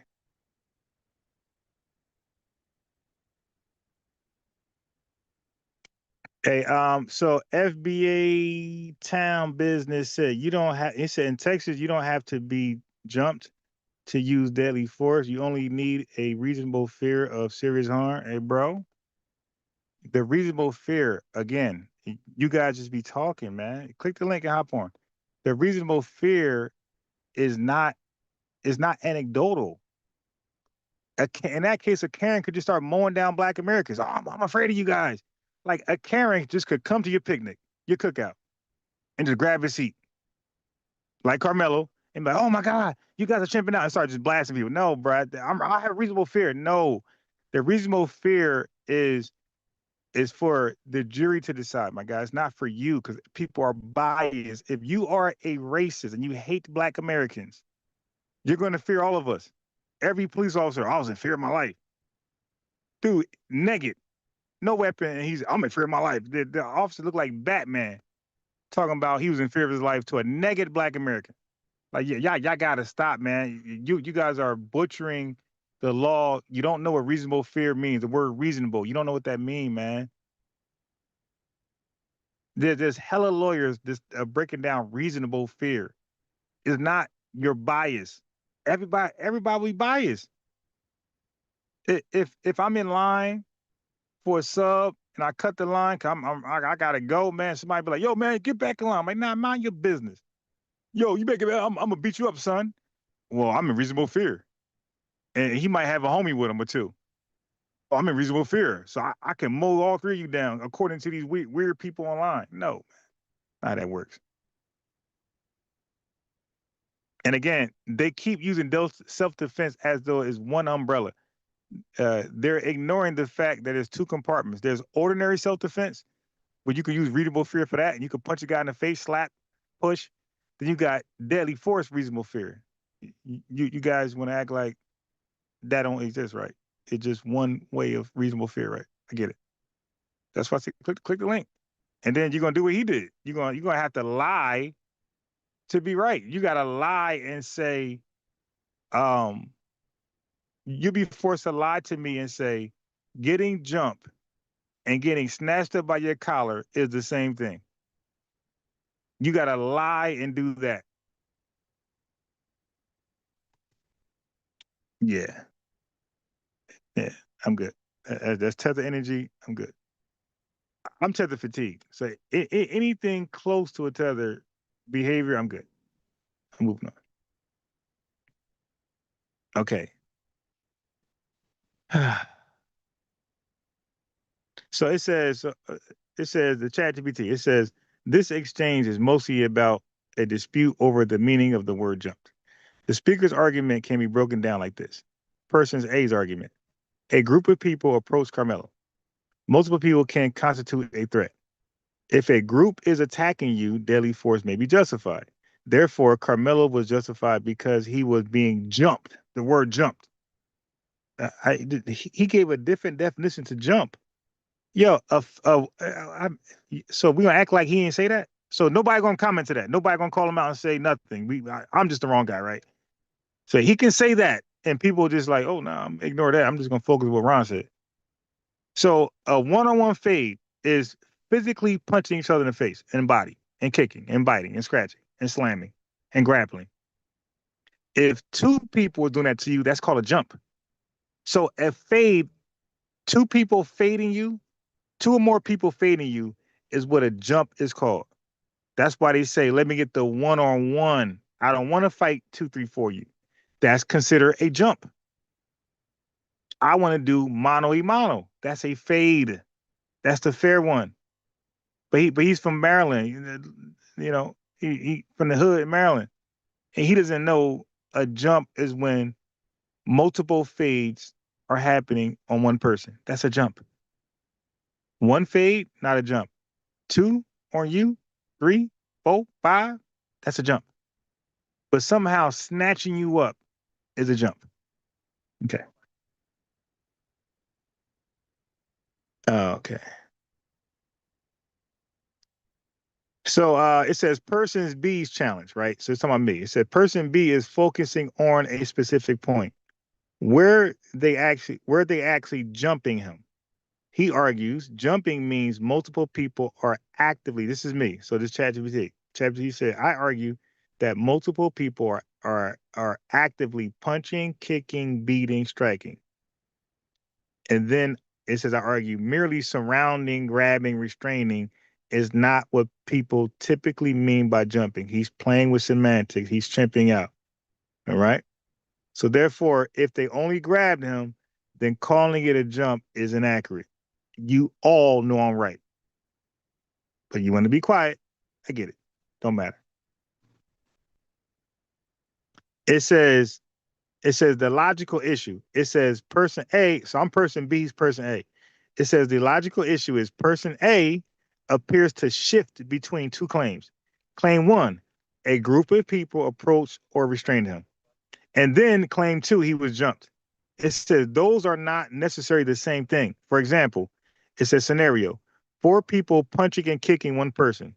Hey, so FBA town business said you don't have. It said in Texas you don't have to be jumped to use deadly force. You only need a reasonable fear of serious harm. Hey, bro, the reasonable fear again. You guys just be talking, man. Click the link and hop on. The reasonable fear is not anecdotal. In that case, a Karen could just start mowing down Black Americans. Oh, I'm afraid of you guys. Like a Karen just could come to your picnic, your cookout, and just grab his seat, like Carmelo, and be like, "Oh my God, you guys are chimping out," and start just blasting people. No, bro, I have reasonable fear. No, the reasonable fear is for the jury to decide, my guy. It's not for you because people are biased. If you are a racist and you hate Black Americans, you're going to fear all of us. Every police officer, I was in fear of my life. Dude, naked, no weapon, and I'm in fear of my life. The officer looked like Batman talking about he was in fear of his life to a naked Black American. Like, yeah, y'all got to stop, man. You guys are butchering the law. You don't know what reasonable fear means. The word reasonable, you don't know what that means, man. There's hella lawyers just breaking down reasonable fear. It's not your bias. Everybody biased. If I'm in line for a sub and I cut the line, I gotta go, man. Somebody be like, yo, man, get back in line. I'm like, nah, mind your business. Yo, you better I'm gonna beat you up, son. Well, I'm in reasonable fear. And he might have a homie with him or two. Oh, I'm in reasonable fear. So I can mow all three of you down according to these weird people online. No, not how that works. And again, they keep using self-defense as though it's one umbrella. They're ignoring the fact that there's two compartments. There's ordinary self-defense, where you can use reasonable fear for that, and you can punch a guy in the face, slap, push. Then you got deadly force, reasonable fear. You guys want to act like that don't exist, right? It's just one way of reasonable fear, right? I get it. That's why I say click the link, and then you're gonna do what he did. You're gonna have to lie to be right. You gotta lie and say, you'll be forced to lie to me and say, getting jumped and getting snatched up by your collar is the same thing. You gotta lie and do that. Yeah, I'm good. That's tether energy. I'm good. I'm tether fatigued. So anything close to a tether behavior, I'm good. I'm moving on. Okay. So it says the chat GPT, it says this exchange is mostly about a dispute over the meaning of the word jumped. The speaker's argument can be broken down like this. Person A's argument. A group of people approach Carmelo. Multiple people can constitute a threat. If a group is attacking you, deadly force may be justified. Therefore, Carmelo was justified because he was being jumped. The word jumped. He gave a different definition to jump. Yo, so we gonna act like he didn't say that? So nobody gonna comment to that. Nobody gonna call him out and say nothing. I'm just the wrong guy, right? So he can say that, and people just like, oh no, ignore that. I'm just gonna focus on what Ron said. So a one-on-one fade is physically punching each other in the face and body, and kicking, and biting, and scratching, and slamming, and grappling. If two people are doing that to you, that's called a jump. So a fade, two people fading you, two or more people fading you is what a jump is called. That's why they say, let me get the one-on-one. I don't want to fight 2, 3, 4 you. That's considered a jump. I want to do mano-a-mano. That's a fade. That's the fair one. But he's from Maryland. You know, he from the hood in Maryland. And he doesn't know a jump is when multiple fades are happening on one person. That's a jump. One fade, not a jump. 2 on you, 3, 4, 5, that's a jump. But somehow snatching you up is a jump. Okay. Okay. So it says person B's challenge, right? So it's talking about me. It said person B is focusing on a specific point. Where they actually jumping him. He argues jumping means multiple people are actively, this is me. So this ChatGPT said, I argue that multiple people are actively punching, kicking, beating, striking. And then it says, I argue merely surrounding, grabbing, restraining is not what people typically mean by jumping. He's playing with semantics. He's chimping out. All right. So therefore, if they only grabbed him, then calling it a jump is inaccurate. You all know I'm right. But you want to be quiet. I get it. Don't matter. It says the logical issue. It says person A, so I'm person B's person A. It says the logical issue is person A appears to shift between two claims. Claim 1, a group of people approached or restrained him. And then claim 2, he was jumped. It says those are not necessarily the same thing. For example, it says scenario, 4 people punching and kicking one person,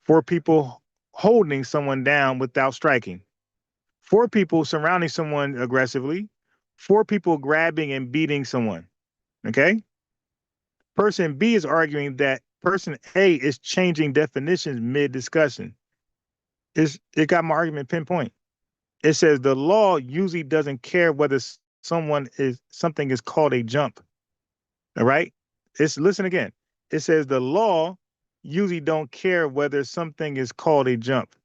4 people holding someone down without striking, 4 people surrounding someone aggressively, 4 people grabbing and beating someone. Okay? Person B is arguing that person A is changing definitions mid-discussion. It got my argument pinpoint. It says the law usually doesn't care whether something is called a jump. All right? listen again. It says the law usually don't care whether something is called a jump.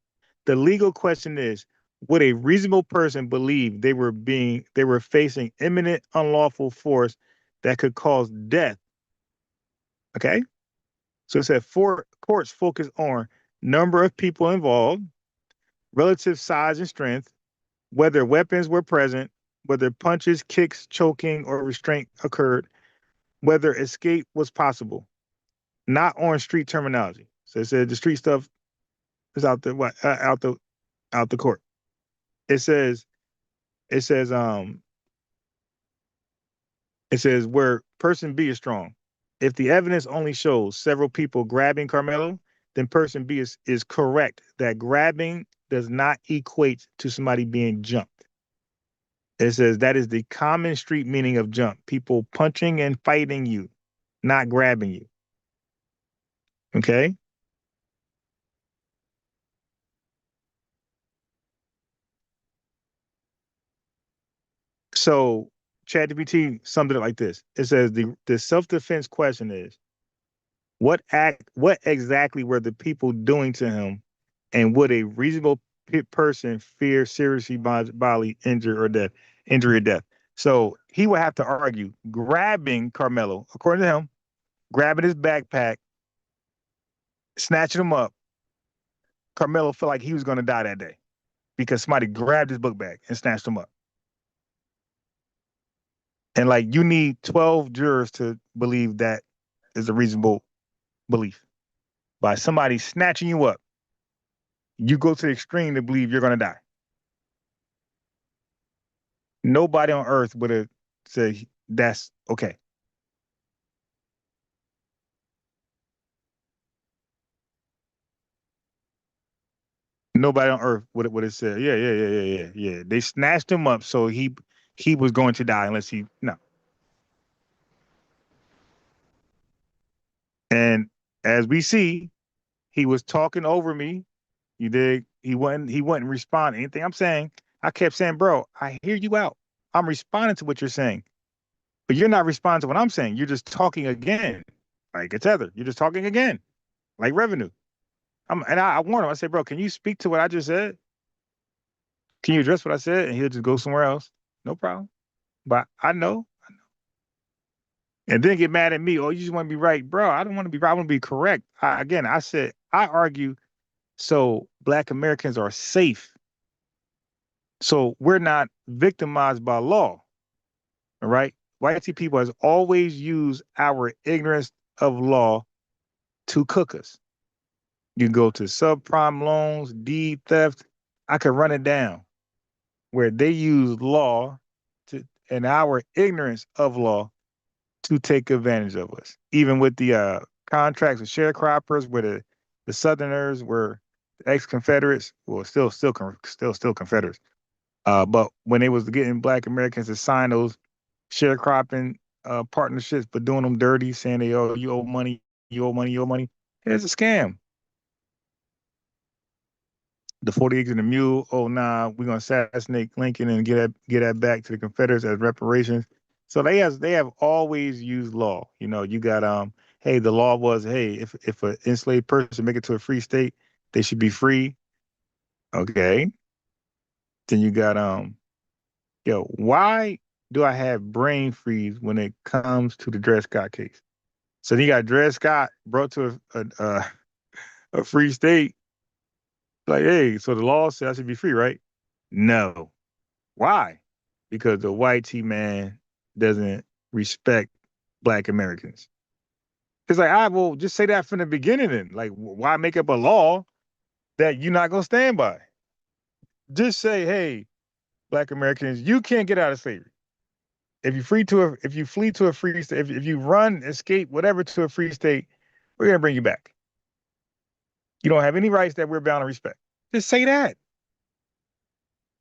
The legal question is, would a reasonable person believe they were facing imminent unlawful force that could cause death? Okay. So it said four courts focus on number of people involved, relative size and strength, whether weapons were present, whether punches, kicks, choking, or restraint occurred, whether escape was possible, not on street terminology. So it said the street stuff is out the out the court. It says it says um it says where person B is strong. If the evidence only shows several people grabbing Carmelo, then person B is correct that grabbing does not equate to somebody being jumped. It says that is the common street meaning of jump. People punching and fighting you, not grabbing you. Okay? So ChatGPT summed it up like this. It says the self-defense question is, what exactly were the people doing to him, and would a reasonable person fear seriously bodily injury or death? So he would have to argue grabbing Carmelo, according to him, grabbing his backpack, snatching him up. Carmelo felt like he was going to die that day because somebody grabbed his book bag and snatched him up. And like you need 12 jurors to believe that is a reasonable belief. By somebody snatching you up, you go to the extreme to believe you're going to die. Nobody on earth would have said that's okay. Nobody on earth would have said, yeah. They snatched him up, so he was going to die unless no. And as we see, he was talking over me. You dig? He wouldn't respond to anything I'm saying. I kept saying, bro, I hear you out. I'm responding to what you're saying. But you're not responding to what I'm saying. You're just talking again. Like it's Tether. You're just talking again. Like revenue. I warned him. I said, bro, can you speak to what I just said? Can you address what I said? And he'll just go somewhere else. No problem. But I know. And then get mad at me. Oh, you just want to be right. Bro, I don't want to be right. I want to be correct. I said, I argue so Black Americans are safe. So we're not victimized by law. All right. White people has always used our ignorance of law to cook us. You go to subprime loans, deed theft. I could run it down where they use law and our ignorance of law to take advantage of us. Even with the contracts with sharecroppers, where the Southerners were ex-Confederates, well, still Confederates. But when they was getting Black Americans to sign those sharecropping partnerships, but doing them dirty, saying you owe money, you owe money, you owe money. It's a scam. The 40 acres and the mule. Oh nah, we're gonna assassinate Lincoln and get that back to the Confederates as reparations. So they have always used law. You know, you got hey, the law was, hey, if an enslaved person make it to a free state, they should be free. Okay. Then you got why do I have brain freeze when it comes to the Dred Scott case? So then you got Dred Scott brought to a free state. Like, hey, so the law said I should be free, right? No. Why? Because the white T man doesn't respect Black Americans. It's like, I will just say that from the beginning then. Like, why make up a law that you're not going to stand by? Just say, hey, Black Americans, you can't get out of slavery. If you flee to a free state, if you run, escape, whatever to a free state, we're going to bring you back. You don't have any rights that we're bound to respect. Just say that.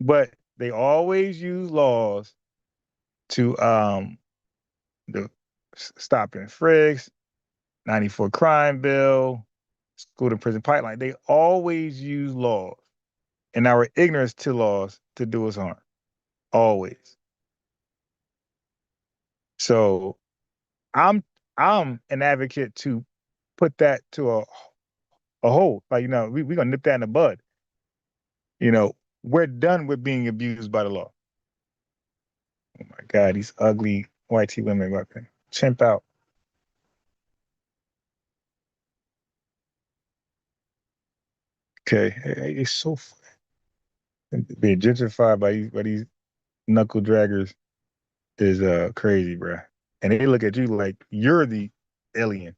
But they always use laws to the stop and frisks, 94 crime bill, school to prison pipeline. They always use laws and our ignorance to laws to do us harm. Always. So I I'm an advocate to put that to a hold. Like, we're gonna nip that in the bud. We're done with being abused by the law. Oh my God, these ugly white women fucking chimp out. Okay, it's so being gentrified by these knuckle draggers is crazy, bro. And they look at you like you're the alien.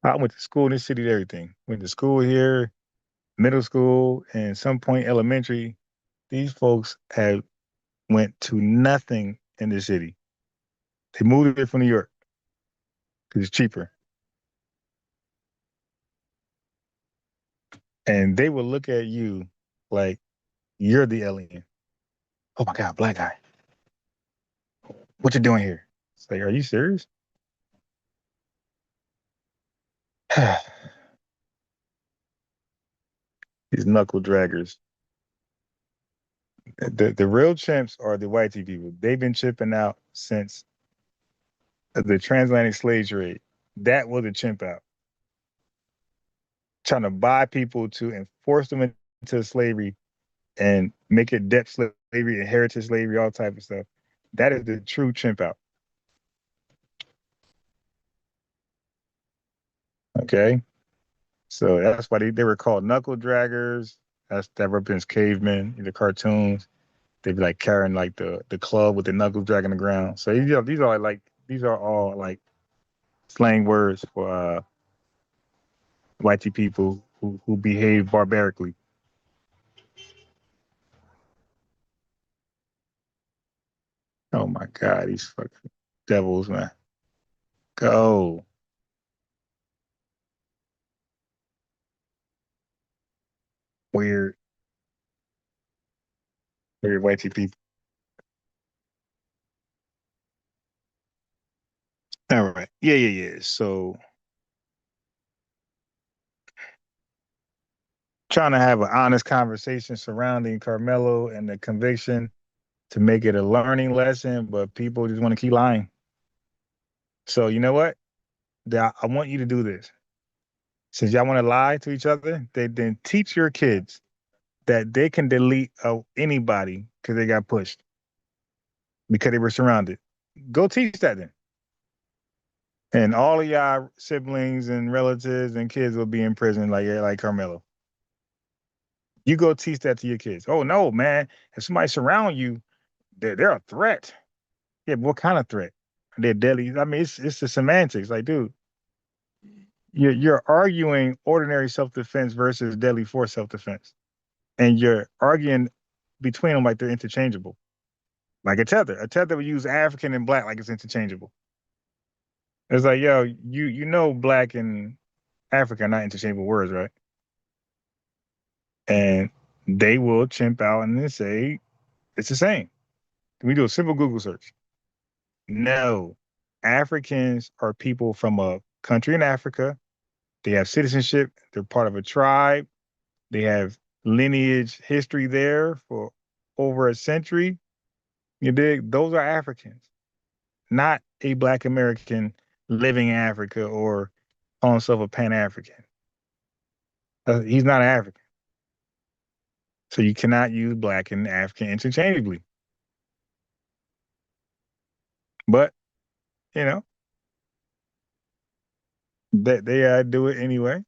I went to school in this city and everything. Went to school here, middle school, and some point elementary. These folks have went to nothing in the city. They moved here from New York because it's cheaper. And they will look at you like you're the alien. Oh my God, black guy. What you doing here? It's like, are you serious? These knuckle draggers. The real chimps are the white people. They've been chipping out since the transatlantic slave trade. That was a chimp out. Trying to buy people to enforce them into slavery and make it debt slavery, inheritance slavery, all type of stuff. That is the true chimp out. Okay? So that's why they were called knuckle draggers. That represents cavemen in the cartoons. They'd be like carrying like the club with the knuckles dragging the ground. So these are all like slang words for white people who behave barbarically. Oh my God, these fucking devils, man. Go. Weird, weird white people. All right. Yeah. So trying to have an honest conversation surrounding Carmelo and the conviction to make it a learning lesson, but people just want to keep lying. So you know what? I want you to do this. Since y'all want to lie to each other, then teach your kids that they can delete anybody because they got pushed, because they were surrounded. Go teach that then. And all of y'all siblings and relatives and kids will be in prison like Carmelo. You go teach that to your kids. Oh no, man. If somebody surround you, they're a threat. Yeah, but what kind of threat? They're deadly. I mean, it's the semantics. Like, dude, you're arguing ordinary self-defense versus deadly force self-defense. And you're arguing between them like they're interchangeable. Like a tether. A tether would use African and black like it's interchangeable. It's like, yo, you know black and Africa are not interchangeable words, right? And they will chimp out and then say it's the same. We do a simple Google search. No. Africans are people from a country in Africa. They have citizenship. They're part of a tribe. They have lineage history there for over a century. You dig? Those are Africans, not a Black American living in Africa or calling himself a Pan-African. He's not African. So you cannot use Black and African interchangeably. But, you know, they do it anyway.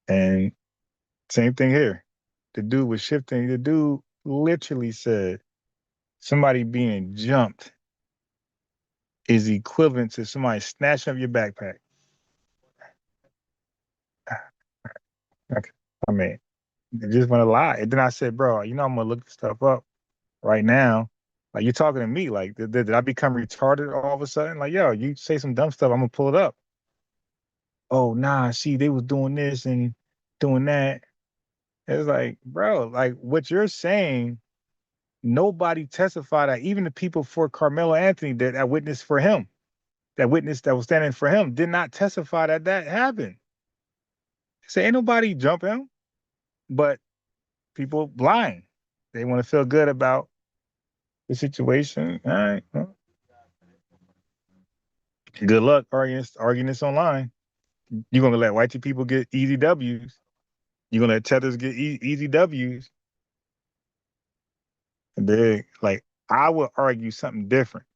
And same thing here. The dude was shifting. The dude literally said somebody being jumped is equivalent to somebody snatching up your backpack. Okay. I mean, they just want to lie. And then I said, bro, I'm going to look this stuff up right now. Like, you're talking to me. Like, did I become retarded all of a sudden? Like, yo, you say some dumb stuff, I'm going to pull it up. Oh, nah, see, they was doing this and doing that. It's like, bro, like what you're saying, nobody testified that. Even the people for Carmelo Anthony that witnessed for him, that was standing for him, did not testify that happened. Say, ain't nobody jump him, but people lying. They want to feel good about the situation. All right. Well, good luck arguing this online. You're gonna let white people get easy W's. You're gonna let tethers get easy W's. And they like I would argue something different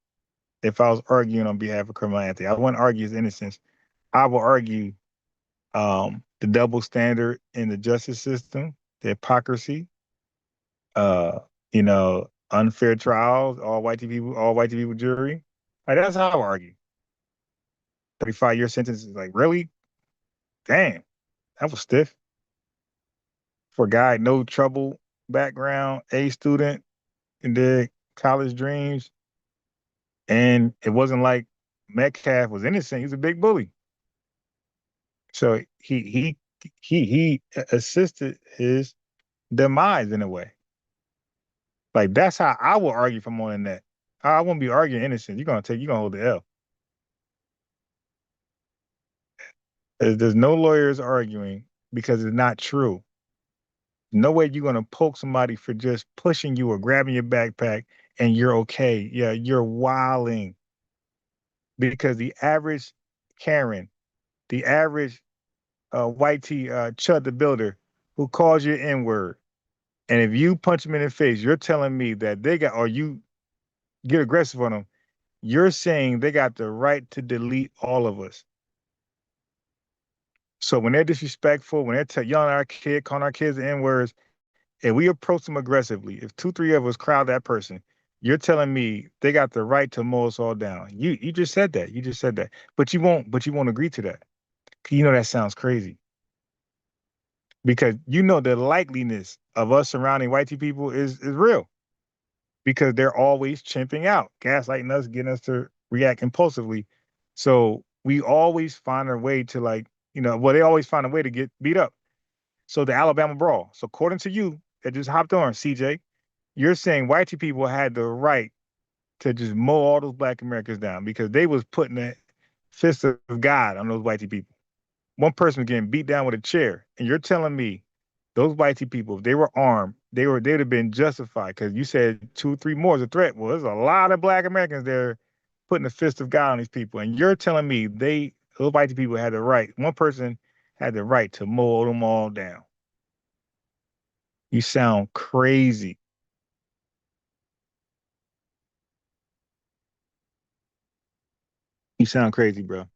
if I was arguing on behalf of Carmelo Anthony. I wouldn't argue his innocence. I will argue the double standard in the justice system, the hypocrisy, uh, unfair trials, all white people jury. Like that's how I argue. 35-year sentence is like, really? Damn, that was stiff. For a guy, no trouble background, A student, and did college dreams. And it wasn't like Metcalf was innocent. He was a big bully. So he assisted his demise in a way. Like that's how I will argue from on the net. I won't be arguing innocent. You're gonna hold the L. There's no lawyers arguing because it's not true. No way you're gonna poke somebody for just pushing you or grabbing your backpack and you're okay. Yeah, you're wilding. Because the average Karen, the average white tee Chud the Builder who calls you N-word, and if you punch them in the face, you're telling me that they got, or you get aggressive on them, you're saying they got the right to delete all of us. So when they're disrespectful, when they're yelling at our kid, calling our kids N-words, and we approach them aggressively, if 2-3 of us crowd that person, you're telling me they got the right to mow us all down. You just said that. You just said that. But you won't agree to that. You know that sounds crazy. Because you know the likeliness of us surrounding white people is real. Because they're always chimping out, gaslighting us, getting us to react impulsively. So we always find a way to they always find a way to get beat up. So the Alabama brawl. So according to you, that just hopped on, CJ, you're saying white people had the right to just mow all those black Americans down because they was putting a fist of God on those white people. One person was getting beat down with a chair, and you're telling me those white people, if they were armed, they'd have been justified because you said 2-3 more is a threat. Well, there's a lot of black Americans there putting the fist of God on these people, and you're telling me those white people had the right. One person had the right to mow them all down. You sound crazy. You sound crazy, bro.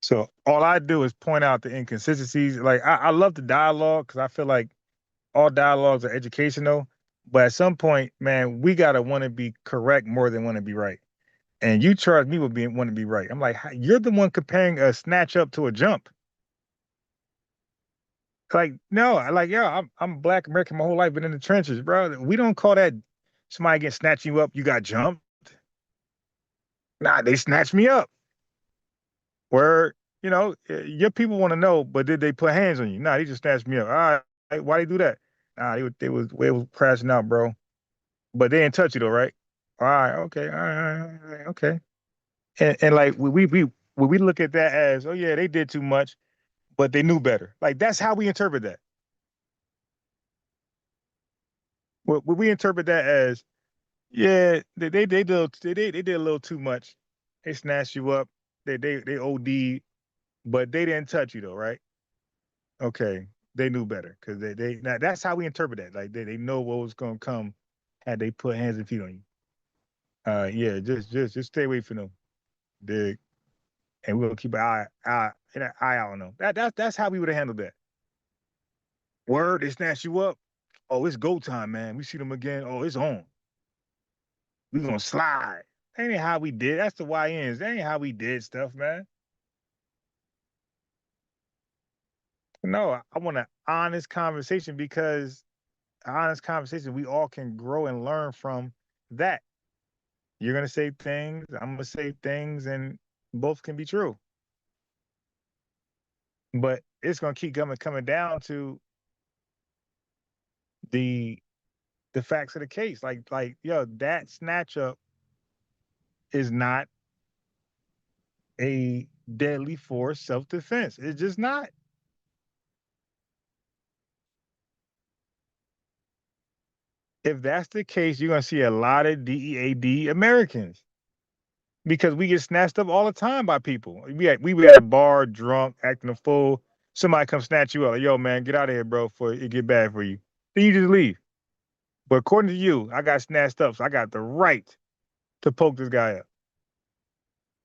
So all I do is point out the inconsistencies. Like I love the dialogue because I feel like all dialogues are educational. But at some point, man, we gotta want to be correct more than want to be right. And you charge me with being want to be right. I'm like, you're the one comparing a snatch up to a jump. Like, no, I'm Black American my whole life, been in the trenches, bro. We don't call that somebody get snatching you up, you got jumped. Nah, they snatched me up. Where, your people want to know, but did they put hands on you? Nah, they just snatched me up. All right, why they do that? Nah, they was crashing out, bro. But they didn't touch you though, right? All right, okay, all right, okay. And like we look at that as, oh yeah, they did too much, but they knew better. Like that's how we interpret that. We interpret that as, yeah, they did a little too much. They snatched you up. They OD, but they didn't touch you though, right? Okay, they knew better because they now that's how we interpret that. Like they know what was gonna come had they put hands and feet on you. Yeah, just stay away from them, dig, and we're gonna keep an eye out on them. That's how we would have handled that. Word, they snatch you up. Oh, it's go time, man. We see them again. Oh, it's on. We gonna slide. That ain't how we did. That's the YNs. That ain't how we did stuff, man. No, I want an honest conversation because an honest conversation, we all can grow and learn from that. You're gonna say things, I'm gonna say things, and both can be true. But it's gonna keep coming down to the facts of the case. Yo, that snatch up is not a deadly force self-defense. It's just not. If that's the case, you're gonna see a lot of DEAD Americans because we get snatched up all the time by people. We were at a bar, drunk, acting a fool. Somebody come snatch you up, like, yo, man, get out of here, bro, before it get bad for you. Then you just leave. But according to you, I got snatched up, so I got the right to poke this guy up.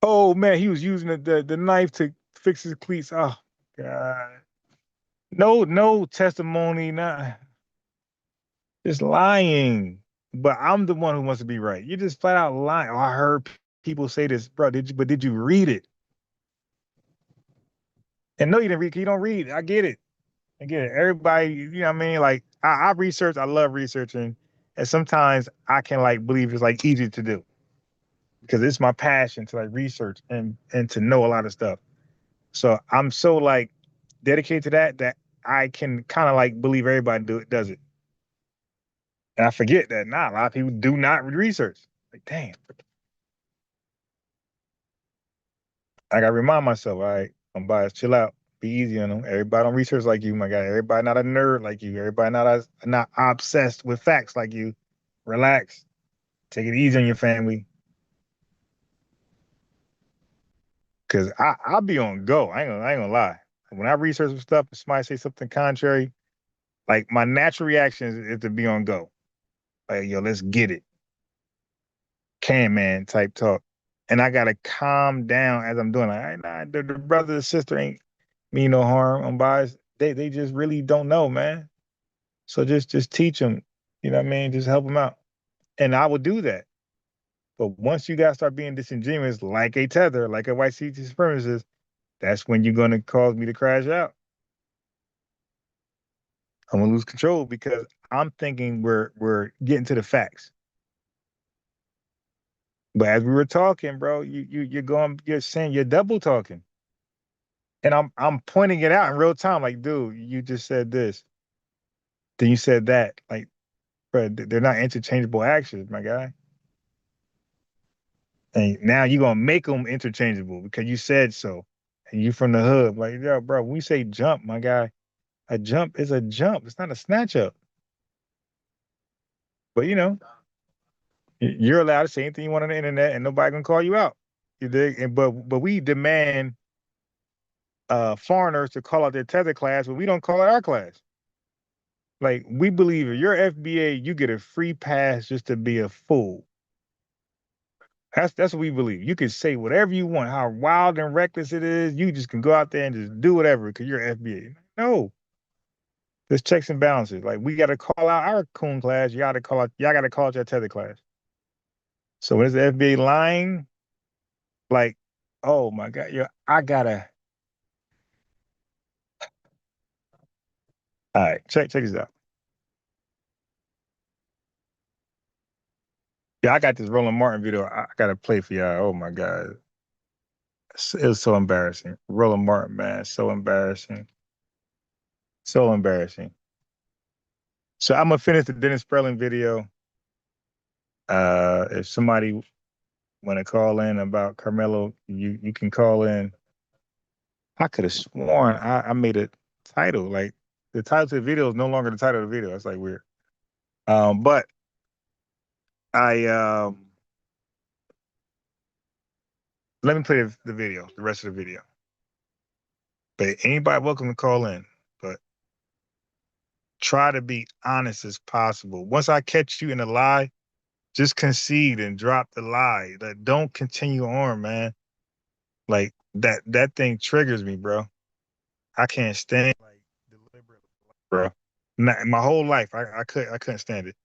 Oh man, he was using the knife to fix his cleats. Oh God. No testimony, not just lying. But I'm the one who wants to be right. You're just flat out lying. Oh, I heard people say this, bro. Did you read it? And no, you didn't read. You don't read. I get it. I get it. Everybody, you know what I mean? Like I research. I love researching, and sometimes I can like believe it's like easy to do because it's my passion to like research and to know a lot of stuff. So I'm so like dedicated to that I can kind of like believe everybody does it. And I forget that now a lot of people do not research. Like, damn. I gotta remind myself, all right, I'm biased, chill out, be easy on them. Everybody don't research like you, my guy. Everybody not a nerd like you. Everybody not obsessed with facts like you. Relax. Take it easy on your family. Cause I'll be on go. I ain't gonna lie. When I research some stuff, if somebody say something contrary, like my natural reaction is to be on go. Like, yo, let's get it. Can man type talk. And I gotta calm down as I'm doing. Like, nah, the brother and sister ain't mean no harm. I'm biased. They just really don't know, man. So just teach them. You know what I mean? Just help them out. And I would do that. But once you guys start being disingenuous, like a tether, like a white supremacist, that's when you're gonna cause me to crash out. I'm gonna lose control because I'm thinking we're getting to the facts. But as we were talking, bro, you're saying you're double talking. And I'm pointing it out in real time, like, dude, you just said this. Then you said that. Like, bro, they're not interchangeable actions, my guy. And now you're gonna make them interchangeable because you said so. And you from the hood. Like, yo, bro, when we say jump, my guy, a jump is a jump. It's not a snatch up. But you know, you're allowed to say anything you want on the internet and nobody gonna call you out. You dig? And but we demand foreigners to call out their tether class, but we don't call it our class. Like we believe if you're FBA, you get a free pass just to be a fool. That's what we believe. You can say whatever you want, how wild and reckless it is. You just can go out there and just do whatever because you're FBA. No, there's checks and balances. Like we got to call out our coon class. Y'all got to call out your tether class. So when it's the FBA lying, like, oh my God, I gotta. All right, check this out. Yeah, I got this Roland Martin video. I gotta play for y'all. Oh my God. It was so embarrassing. Roland Martin, man, so embarrassing. So embarrassing. So I'm gonna finish the Dennis Sperling video. If somebody wanna call in about Carmelo, you can call in. I could have sworn I made a title. Like the title to the video is no longer the title of the video. That's like weird. But I let me play the video, the rest of the video. But anybody welcome to call in. But try to be honest as possible. Once I catch you in a lie, just concede and drop the lie. Like, don't continue on, man. Like that thing triggers me, bro. I can't stand like deliberate, bro. Not, my whole life, I couldn't stand it.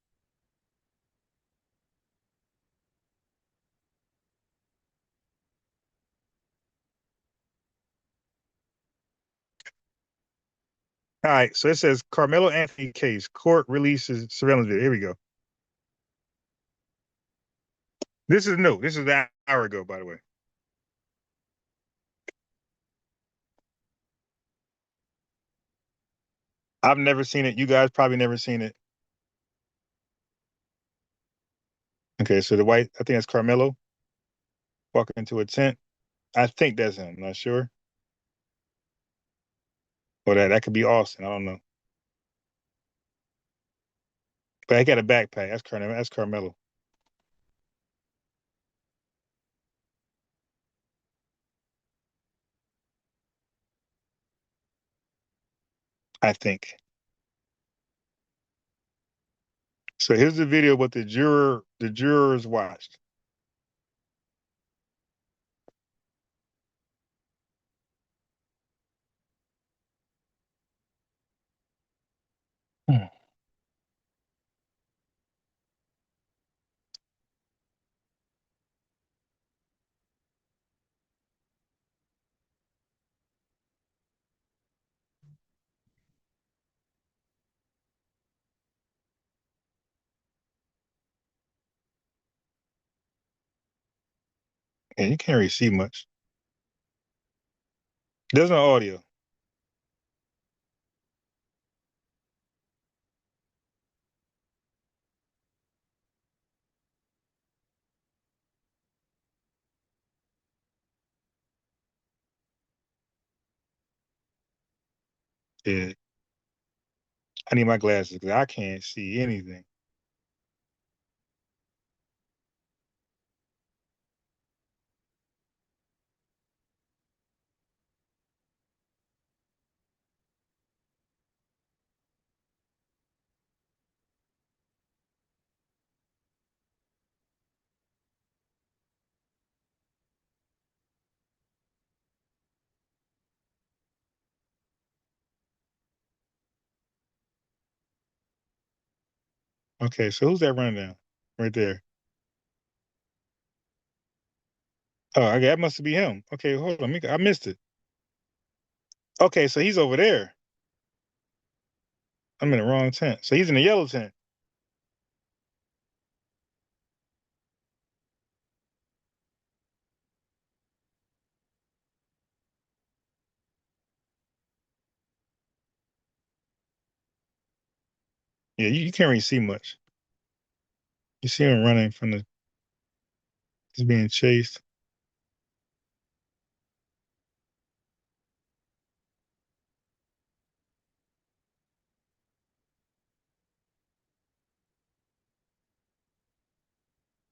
All right, so it says Carmelo Anthony case court releases surveillance video. Here we go. This is new. This is an hour ago, by the way. I've never seen it. You guys probably never seen it. Okay, so the white, I think that's Carmelo walking into a tent. I think that's him. I'm not sure. Or that could be Austin. I don't know. But I got a backpack. That's Carmelo. That's Carmelo. I think. So here's the video what the jurors watched. Hmm. Yeah, you can't really see much. There's no audio. Yeah. I need my glasses because I can't see anything. Okay, so who's that running down? Right there. Oh, okay, that must be him. Okay, hold on. I missed it. Okay, so he's over there. I'm in the wrong tent. So he's in the yellow tent. Yeah, you can't really see much. You see him running from he's being chased.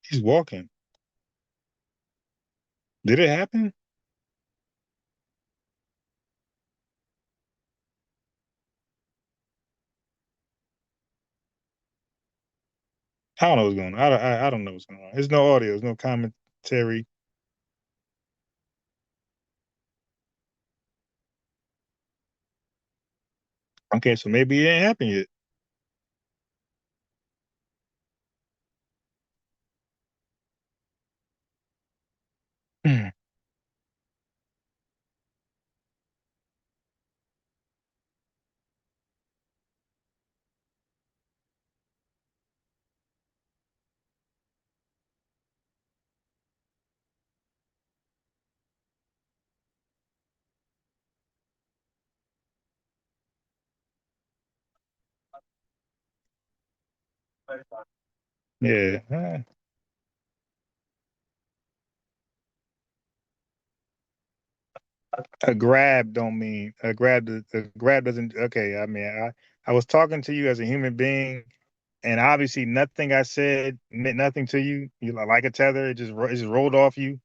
He's walking. Did it happen? I don't know what's going on. I don't know what's going on. There's no audio. There's no commentary. Okay, so maybe it ain't happened yet. Hmm. Yeah. A grab don't mean a grab. A grab doesn't. Okay, I mean, I was talking to you as a human being, and obviously nothing I said meant nothing to you. You like a tether, it just rolled off you,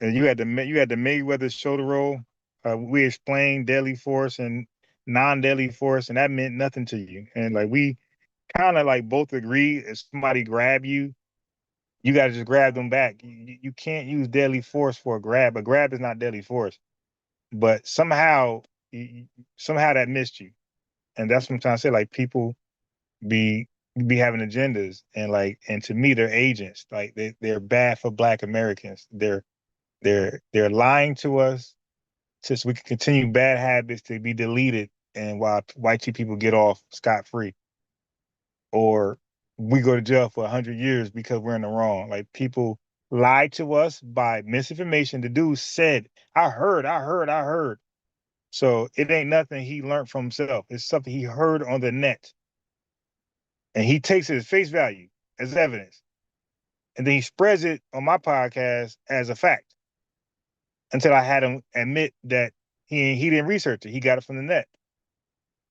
and you had the Mayweather shoulder roll. We explained deadly force and non-deadly force, and that meant nothing to you. And like we kind of like both agree, if somebody grab you, you got to just grab them back. You can't use deadly force for a grab. A grab is not deadly force, but somehow that missed you, and that's what I'm trying to say. Like people be having agendas, and to me they're agents. Like they're bad for Black Americans. They're lying to us just so we can continue bad habits to be deleted, and while white people get off scot free, or we go to jail for 100 years because we're in the wrong. Like people lied to us by misinformation. The dude said, I heard." So it ain't nothing he learned from himself. It's something he heard on the net, and he takes it as face value as evidence, and then he spreads it on my podcast as a fact until I had him admit that he didn't research it. He got it from the net.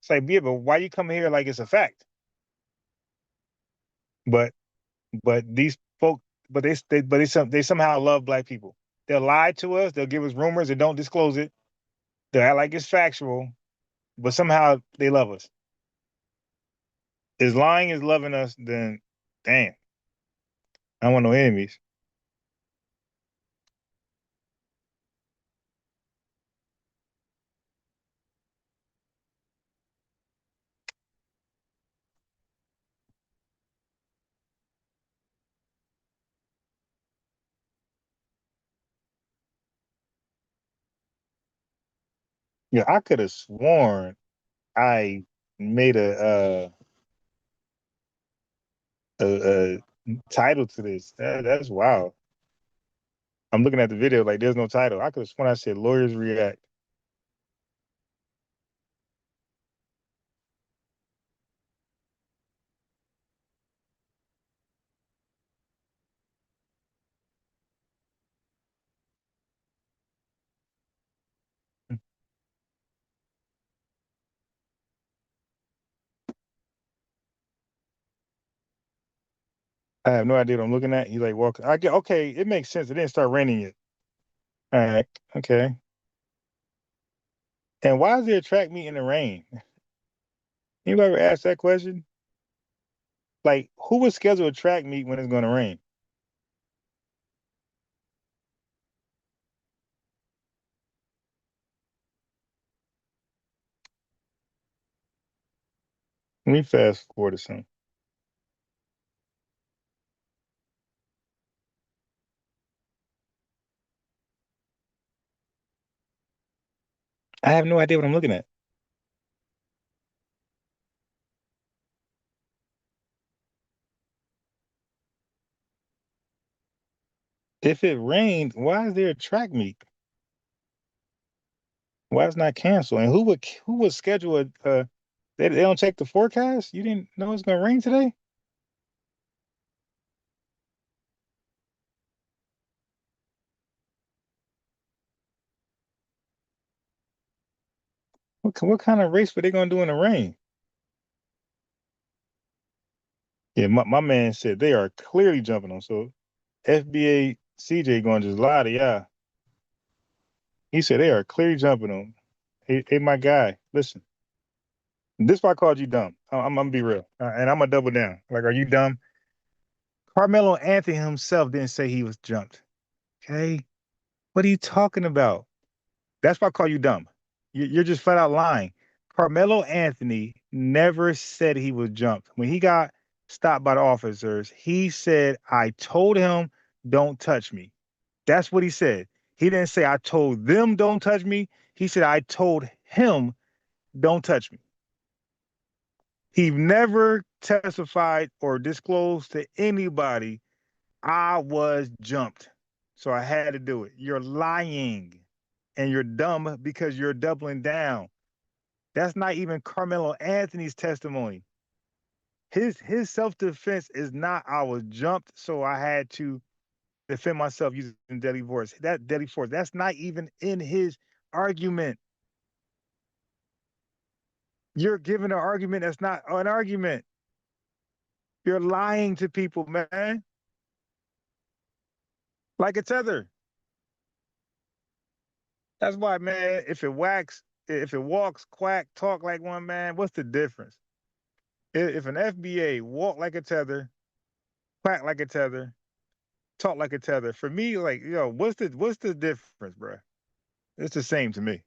It's like, yeah, but why you come here like it's a fact? But these folk, they somehow love black people. They'll lie to us. They'll give us rumors and don't disclose it. They'll act like it's factual, but somehow they love us. If lying is loving us, then damn, I don't want no enemies. Yeah, I could have sworn I made a title to this. That's wild. I'm looking at the video like there's no title. I could have sworn I said lawyers react. I have no idea what I'm looking at. He's like walking. I get okay. It makes sense. It didn't start raining yet. All right. Okay. And why is there a track meet in the rain? Anybody ever ask that question? Like, who would schedule a track meet when it's going to rain? Let me fast forward to something. I have no idea what I'm looking at. If it rained, why is there a track meet? Why it's not canceled? And who would schedule they don't check the forecast? You didn't know it's gonna rain today? What kind of race were they gonna do in the rain? Yeah, my man said they are clearly jumping on. So FBA CJ gonna just lie to y'all. He said they are clearly jumping on. Hey, my guy, listen. This is why I called you dumb. I'm gonna be real, and I'm gonna double down. Like, are you dumb? Carmelo Anthony himself didn't say he was jumped. Okay, what are you talking about? That's why I call you dumb. You're just flat out lying. Carmelo Anthony never said he was jumped. When he got stopped by the officers, he said, I told him, don't touch me. That's what he said. He didn't say, I told them, don't touch me. He said, I told him, don't touch me. He never testified or disclosed to anybody, I was jumped. So I had to do it. You're lying and you're dumb because you're doubling down. That's not even Carmelo Anthony's testimony. His self-defense is not I was jumped, so I had to defend myself using deadly force. That deadly force, that's not even in his argument. You're giving an argument that's not an argument. You're lying to people, man. Like a tether. That's why, man, if it walks, quack, talk like one man, what's the difference? If an FBA walk like a tether, quack like a tether, talk like a tether, for me, like, what's the difference, bro? It's the same to me.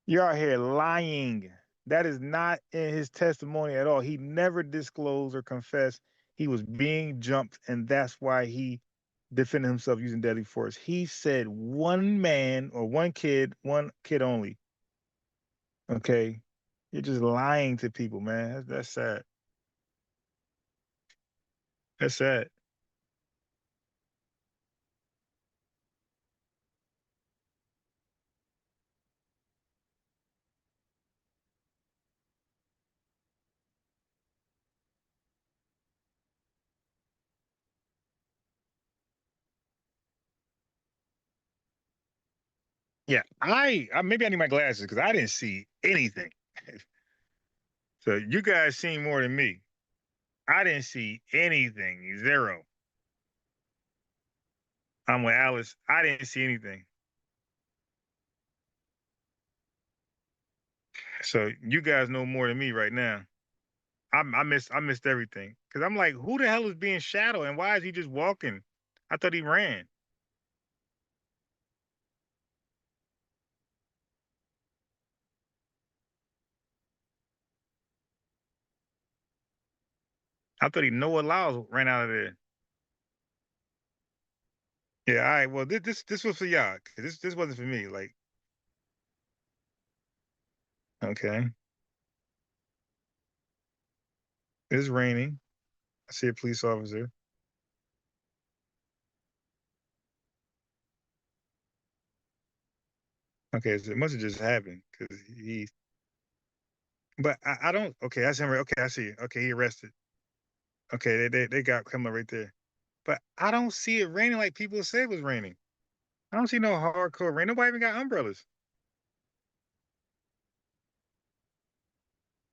You're out here lying. That is not in his testimony at all. He never disclosed or confessed he was being jumped, and that's why he defended himself using deadly force. He said one man or one kid only. Okay. You're just lying to people, man. That's sad. That's sad. Yeah, I maybe I need my glasses because I didn't see anything. So you guys seen more than me. I didn't see anything. Zero. I'm with Alice. I didn't see anything. So you guys know more than me right now. I missed everything because I'm like, who the hell is being shadowed and why is he just walking? I thought he ran. I thought he Noah Lyles ran out of there. Yeah, all right. Well, this was for y'all. 'Cause this wasn't for me. Like, okay, it's raining. I see a police officer. Okay, so it must have just happened because he. But I don't. Okay, that's him. Okay, I see it. Okay, he arrested. Okay, they got criminal right there. But I don't see it raining like people say it was raining. I don't see no hardcore rain. Nobody even got umbrellas.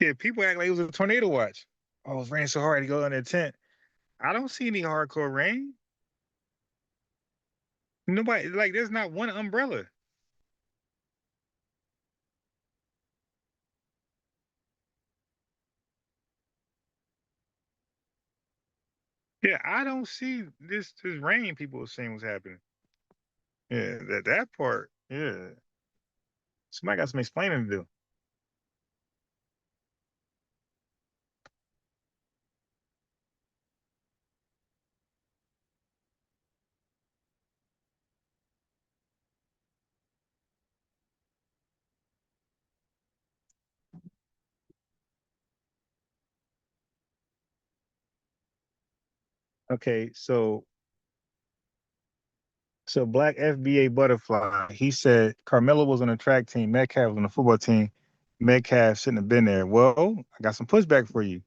Yeah, people act like it was a tornado watch. Oh, it's raining so hard to go in their tent. I don't see any hardcore rain. Nobody like there's not one umbrella. Yeah, I don't see this rain people are saying was happening. Yeah, that part. Yeah. Somebody got some explaining to do. Okay, so Black FBA Butterfly, he said Carmelo was on the track team, Metcalf was on the football team. Metcalf shouldn't have been there. Well, I got some pushback for you.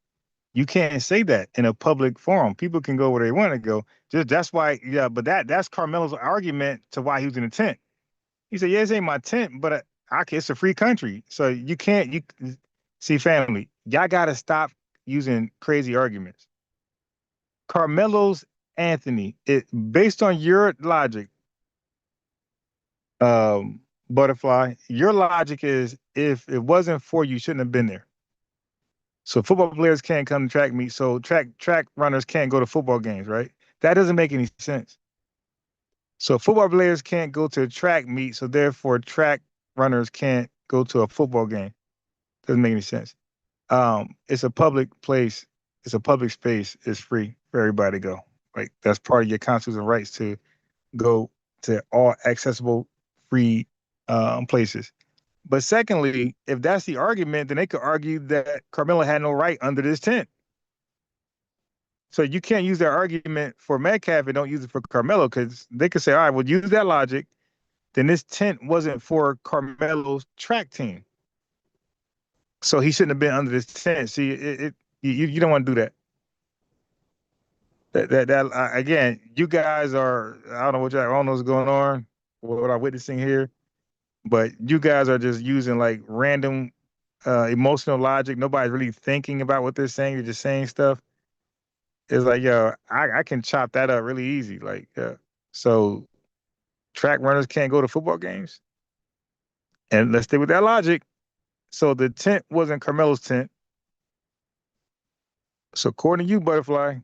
You can't say that in a public forum. People can go where they want to go. Just that's why, yeah. But that's Carmelo's argument to why he was in the tent. He said, "Yeah, this ain't my tent, but it's a free country, so you can't. You see, family, y'all got to stop using crazy arguments. Carmelo's Anthony, based on your logic, Butterfly, your logic is if it wasn't for you, shouldn't have been there. So football players can't come to track meet. So track runners can't go to football games, right? That doesn't make any sense. So football players can't go to a track meet. So therefore, track runners can't go to a football game. Doesn't make any sense. It's a public place. It's a public space. It's free for everybody to go. Like that's part of your constitutional rights to go to all accessible, free places. But secondly, if that's the argument, then they could argue that Carmelo had no right under this tent. So you can't use that argument for Metcalf and don't use it for Carmelo because they could say, all right, well, use that logic. Then this tent wasn't for Carmelo's track team. So he shouldn't have been under this tent. See, you don't want to do that. Again, you guys are, I don't know I don't know what's going on, what I'm witnessing here, but you guys are just using like random emotional logic. Nobody's really thinking about what they're saying. You're just saying stuff. It's like, yo, I can chop that up really easy. Like, so track runners can't go to football games. And let's stay with that logic. So the tent wasn't Carmelo's tent. So according to you, Butterfly,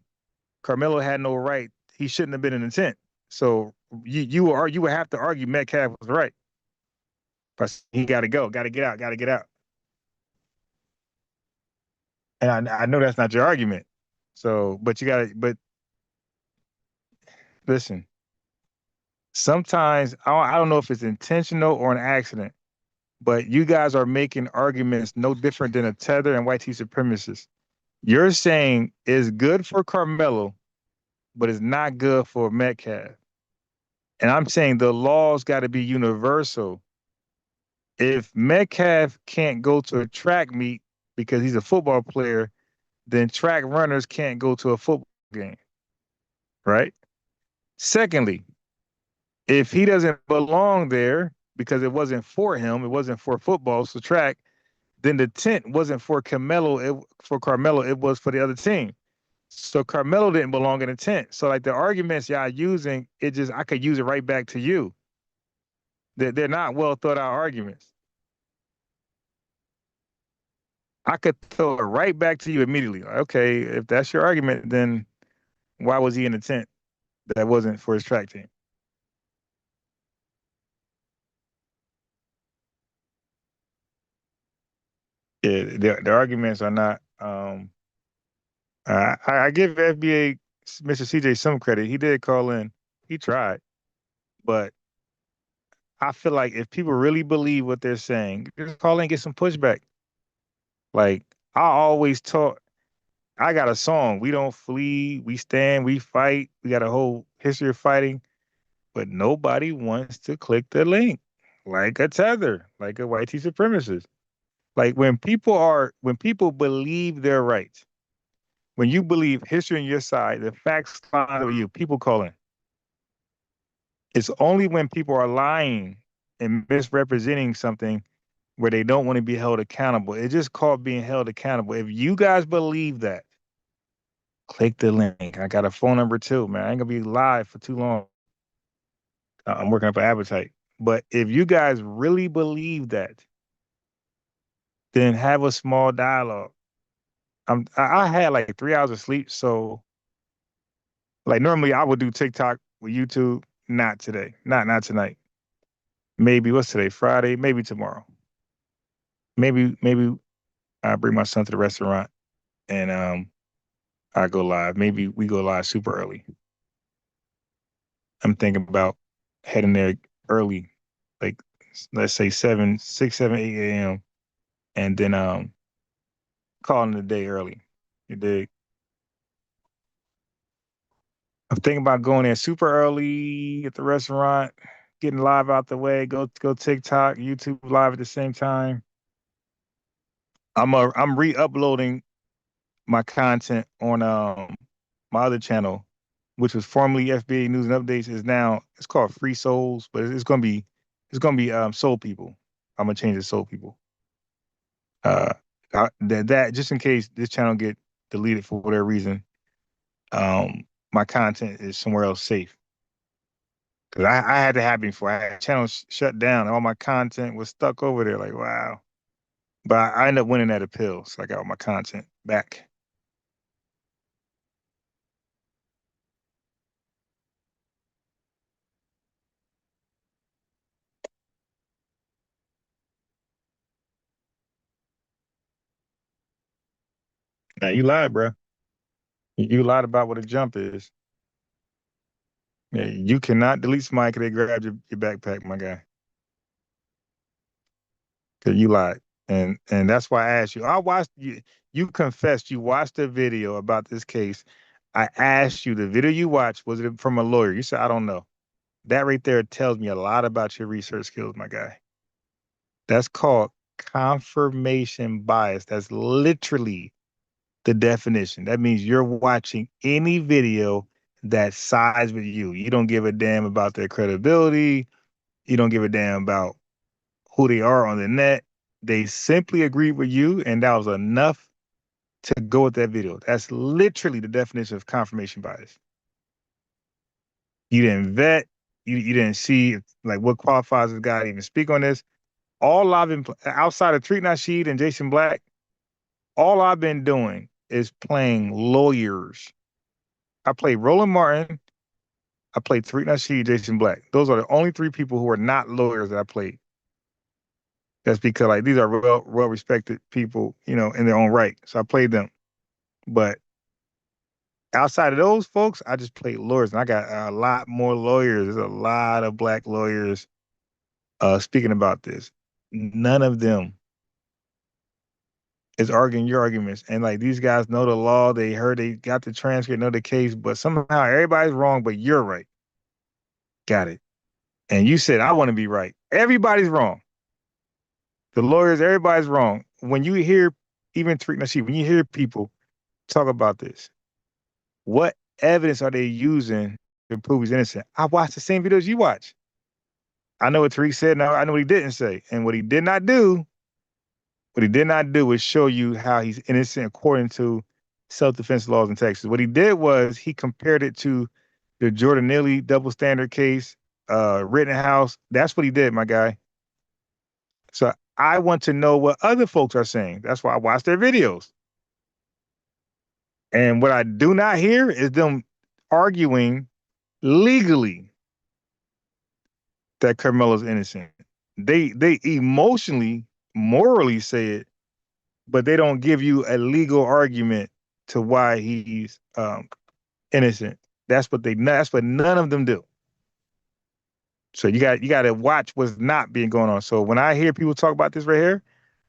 Carmelo had no right. He shouldn't have been in the tent. So you would have to argue Metcalf was right. But he got to go, got to get out, got to get out. And I know that's not your argument. So, but you got to, but listen, sometimes I don't know if it's intentional or an accident, but you guys are making arguments no different than a tether and white tea supremacists. You're saying it's good for Carmelo, but it's not good for Metcalf. And I'm saying the laws got to be universal. If Metcalf can't go to a track meet because he's a football player, then track runners can't go to a football game, right? Secondly, if he doesn't belong there because it wasn't for him, it wasn't for football, so track, then the tent wasn't for Carmelo, it was for the other team. So Carmelo didn't belong in the tent. So like the arguments y'all using, I could use it right back to you. They're not well thought out arguments. I could throw it right back to you immediately. Like, okay, if that's your argument, then why was he in the tent that wasn't for his track team? Yeah, the arguments are not. I give FBA Mr. CJ some credit. He did call in. He tried, but I feel like if people really believe what they're saying, just call in and get some pushback. Like I always taught, I got a song. We don't flee, we stand, we fight. We got a whole history of fighting, but nobody wants to click the link, like a tether, like a white supremacist. Like when people believe they're right, when you believe history on your side, the facts line with you, people call in. It's only when people are lying and misrepresenting something where they don't want to be held accountable. It's just called being held accountable. If you guys believe that, click the link. I got a phone number too, man. I ain't gonna be live for too long. I'm working up an appetite. But if you guys really believe that, then have a small dialogue. I had like 3 hours of sleep, so like normally I would do TikTok with YouTube. Not today. Not tonight. Maybe what's today? Friday. Maybe tomorrow. Maybe I bring my son to the restaurant and I go live. Maybe we go live super early. I'm thinking about heading there early, like let's say 8 a.m. and then calling the day early. You dig? I'm thinking about going there super early at the restaurant, getting live out the way, go TikTok, YouTube live at the same time. I'm re-uploading my content on my other channel, which was formerly FBA News and Updates, it's called Free Souls, but it's gonna be Soul People. I'm gonna change it to Soul People. That just in case this channel get deleted for whatever reason, my content is somewhere else safe. Cause I had to happen before. I had channels shut down. All my content was stuck over there. Like wow. But I ended up winning that appeal, so I got all my content back. Now you lied, bro. You lied about what a jump is. Yeah, you cannot delete somebody because they grabbed your backpack, my guy. Because you lied. And that's why I asked you. I watched you. You confessed you watched a video about this case. I asked you, the video you watched, was it from a lawyer? You said, I don't know. That right there tells me a lot about your research skills, my guy. That's called confirmation bias. That's literally the definition. That means you're watching any video that sides with you. You don't give a damn about their credibility. You don't give a damn about who they are on the net. They simply agreed with you, and that was enough to go with that video. That's literally the definition of confirmation bias. You didn't vet. You didn't see like what qualifies this guy to even speak on this. All I've been outside of Tariq Nasheed and Jason Black, all I've been doing is playing lawyers. I played Roland Martin. I played Tariq Nasheed, Jason Black. Those are the only three people who are not lawyers that I played. That's because like these are well respected people, in their own right. So I played them. But outside of those folks, I just played lawyers, and I got a lot more lawyers. There's a lot of black lawyers speaking about this. None of them is arguing your arguments. And like these guys know the law. They got the transcript, know the case, but somehow everybody's wrong, but you're right. Got it. And you said, I want to be right. Everybody's wrong. The lawyers, everybody's wrong. When you hear, even Tariq Nasheed, when you hear people talk about this, what evidence are they using to prove he's innocent? I watched the same videos you watch. I know what Tariq said, and I know what he didn't say. And what he did not do is show you how he's innocent according to self-defense laws in Texas. What he did was he compared it to the Jordan Neely double standard case, Rittenhouse. That's what he did, my guy. So I want to know what other folks are saying. That's why I watch their videos. And what I do not hear is them arguing legally that Carmelo's innocent. They emotionally, morally say it, but they don't give you a legal argument to why he's innocent. That's what none of them do. So you got to watch what's not being going on. So when I hear people talk about this right here,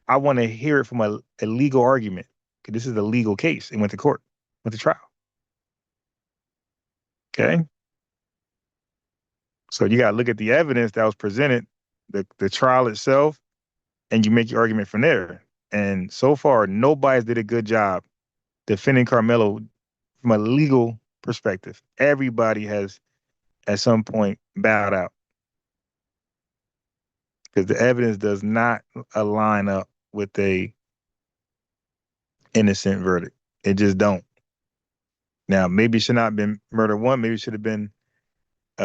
I want to hear it from a legal argument. Because this is a legal case. It went to court, went to trial. Okay. So you got to look at the evidence that was presented, the trial itself, and you make your argument from there. And so far, nobody's did a good job defending Carmelo from a legal perspective. Everybody has, at some point, bowed out because the evidence does not align up with a innocent verdict. It just don't. Now, maybe it should not have been murder one. Maybe it should have been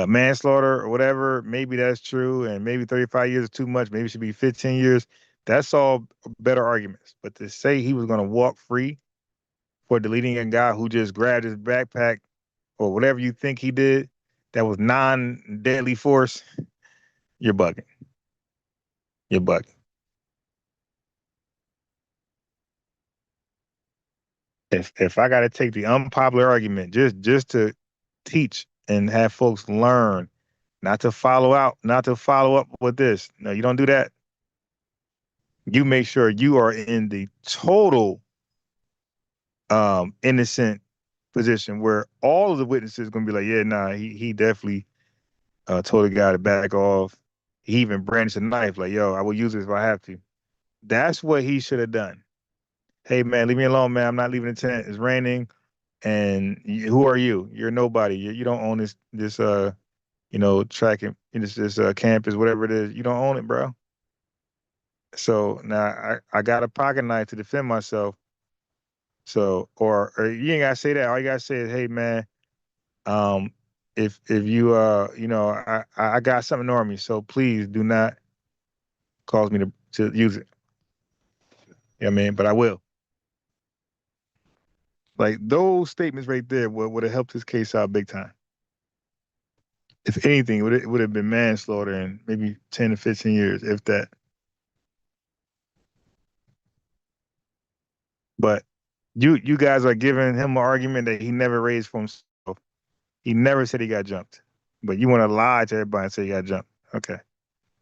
manslaughter or whatever. Maybe that's true, and maybe 35 years is too much. Maybe it should be 15 years. That's all better arguments. But to say he was going to walk free for deleting a guy who just grabbed his backpack or whatever you think he did that was non-deadly force, you're bugging. You're bugging. If I got to take the unpopular argument just to teach and have folks learn not to follow up with this. No, you don't do that. You make sure you are in the total innocent position where all of the witnesses are gonna be like, yeah, nah, he definitely told the guy to back off. He even brandished a knife, like, yo, I will use this if I have to. That's what he should have done. Hey man, leave me alone, man. I'm not leaving the tent. It's raining. And who are you? You're nobody. You don't own this track and this campus, whatever it is. You don't own it, bro. So now I got a pocket knife to defend myself. So or you ain't gotta say that. All you gotta say is, hey man, if you I got something on me, so please do not cause me to use it. You know what I mean? But I will. Like those statements right there would have helped this case out big time. If anything, it would have been manslaughter and maybe 10 to 15 years, if that. But you guys are giving him an argument that he never raised for himself. He never said he got jumped. But you want to lie to everybody and say he got jumped. Okay.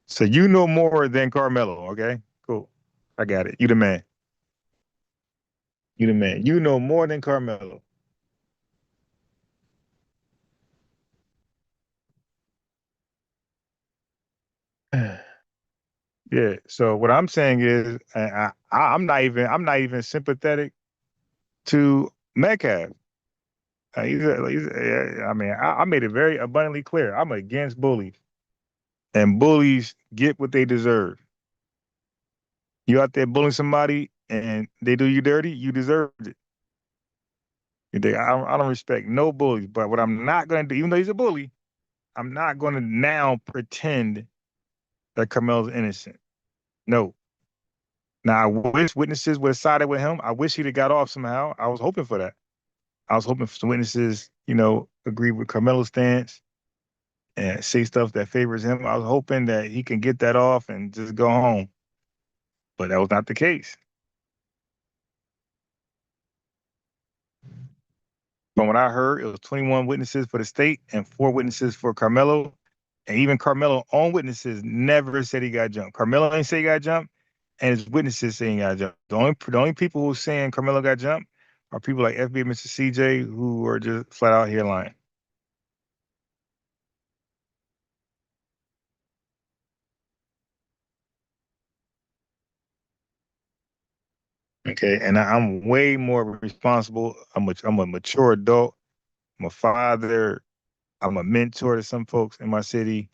So you know more than Carmelo, okay? Cool. I got it. You the man. You the man. You know more than Carmelo. Yeah. So what I'm saying is, I'm not even sympathetic to Metcalf. I made it very abundantly clear. I'm against bullies, and bullies get what they deserve. You out there bullying somebody, and they do you dirty, you deserved it. I don't respect no bullies, but what I'm not going to do, even though he's a bully, I'm not going to now pretend that Carmel's innocent. No. Now, I wish witnesses would have sided with him. I wish he'd have got off somehow. I was hoping for that. I was hoping for some witnesses, agree with Carmelo's stance and say stuff that favors him. I was hoping that he can get that off and just go home. But that was not the case. From what I heard, it was 21 witnesses for the state and 4 witnesses for Carmelo. And even Carmelo's own witnesses never said he got jumped. Carmelo ain't say he got jumped, and his witnesses saying he got jumped. The only people who are saying Carmelo got jumped are people like FBA Mr. CJ who are just flat out here lying. Okay, and I'm way more responsible. I'm a mature adult. I'm a father. I'm a mentor to some folks in my city.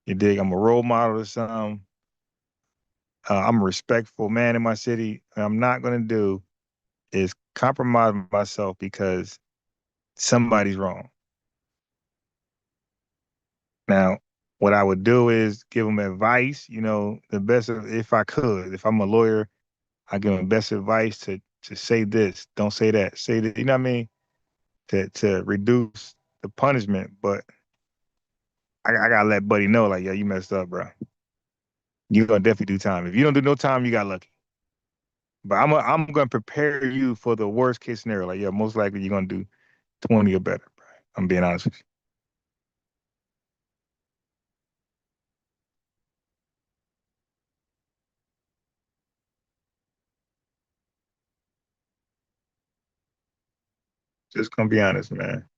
You dig? I'm a role model to some. I'm a respectful man in my city. What I'm not going to do is compromise myself because somebody's wrong. Now, what I would do is give them advice, the best if I could. If I'm a lawyer, I give them best advice to say this, don't say that, say that, you know what I mean? To reduce the punishment. But I gotta let Buddy know, like, yo, you messed up, bro. You gonna definitely do time. If you don't do no time, you got lucky. But I'm gonna prepare you for the worst case scenario. Like, yeah, most likely you're gonna do 20 or better, bro. I'm being honest with you. Just gonna be honest, man.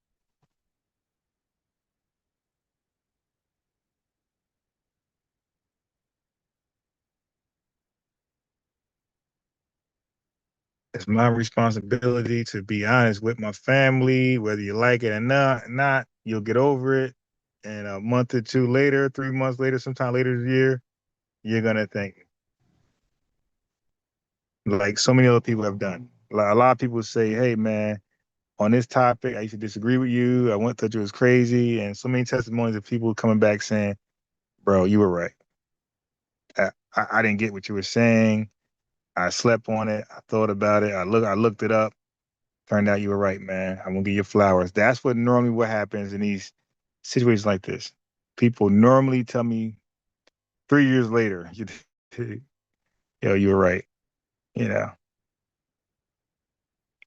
It's my responsibility to be honest with my family, whether you like it or not, you'll get over it. And a month or two later, 3 months later, sometime later this year, you're gonna thank me. Like so many other people have done. Like a lot of people say, hey man, on this topic, I used to disagree with you. I went thought you was crazy. And so many testimonies of people coming back saying, bro, you were right. I didn't get what you were saying. I slept on it. I thought about it. I looked it up. Turned out you were right, man. I'm gonna give you flowers. That's what happens in these situations like this. People normally tell me 3 years later, yo, you were right. You know.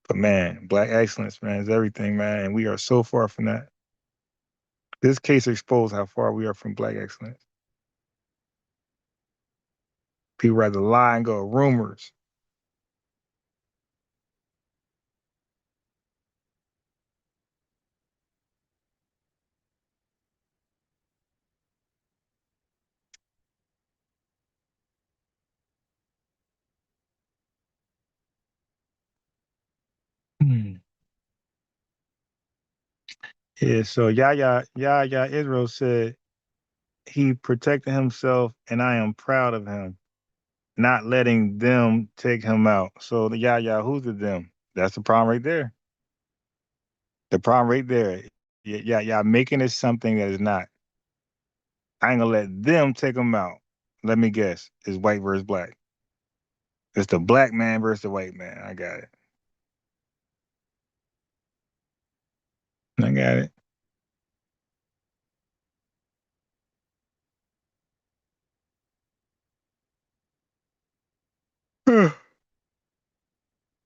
But man, black excellence, man, is everything, man. And we are so far from that. This case exposed how far we are from black excellence. People rather lie and go rumors. Hmm. Yeah, so Yahya Israel said he protected himself and I am proud of him, not letting them take him out. So the who's the them? That's the problem right there. The problem right there. Yeah, making it something that is not. I ain't gonna let them take him out. Let me guess. It's white versus black. It's the black man versus the white man. I got it. I got it.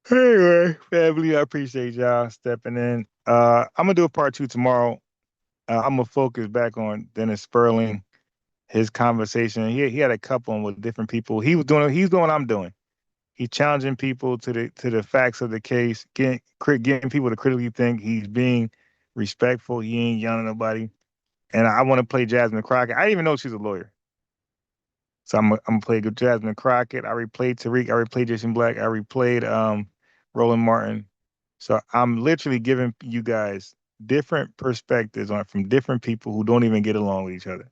Anyway, family, I appreciate y'all stepping in. I'm gonna do a part 2 tomorrow. I'm gonna focus back on Dennis Sperling, his conversation. He had a couple with different people. He's doing what I'm doing. He's challenging people to the facts of the case, getting people to critically think. He's being respectful. He ain't yelling at nobody. And I want to play Jasmine Crockett. I didn't even know she's a lawyer. So I'm gonna play good Jasmine Crockett. I replayed Tariq. I replayed Jason Black. I replayed Roland Martin. So I'm literally giving you guys different perspectives on from different people who don't even get along with each other.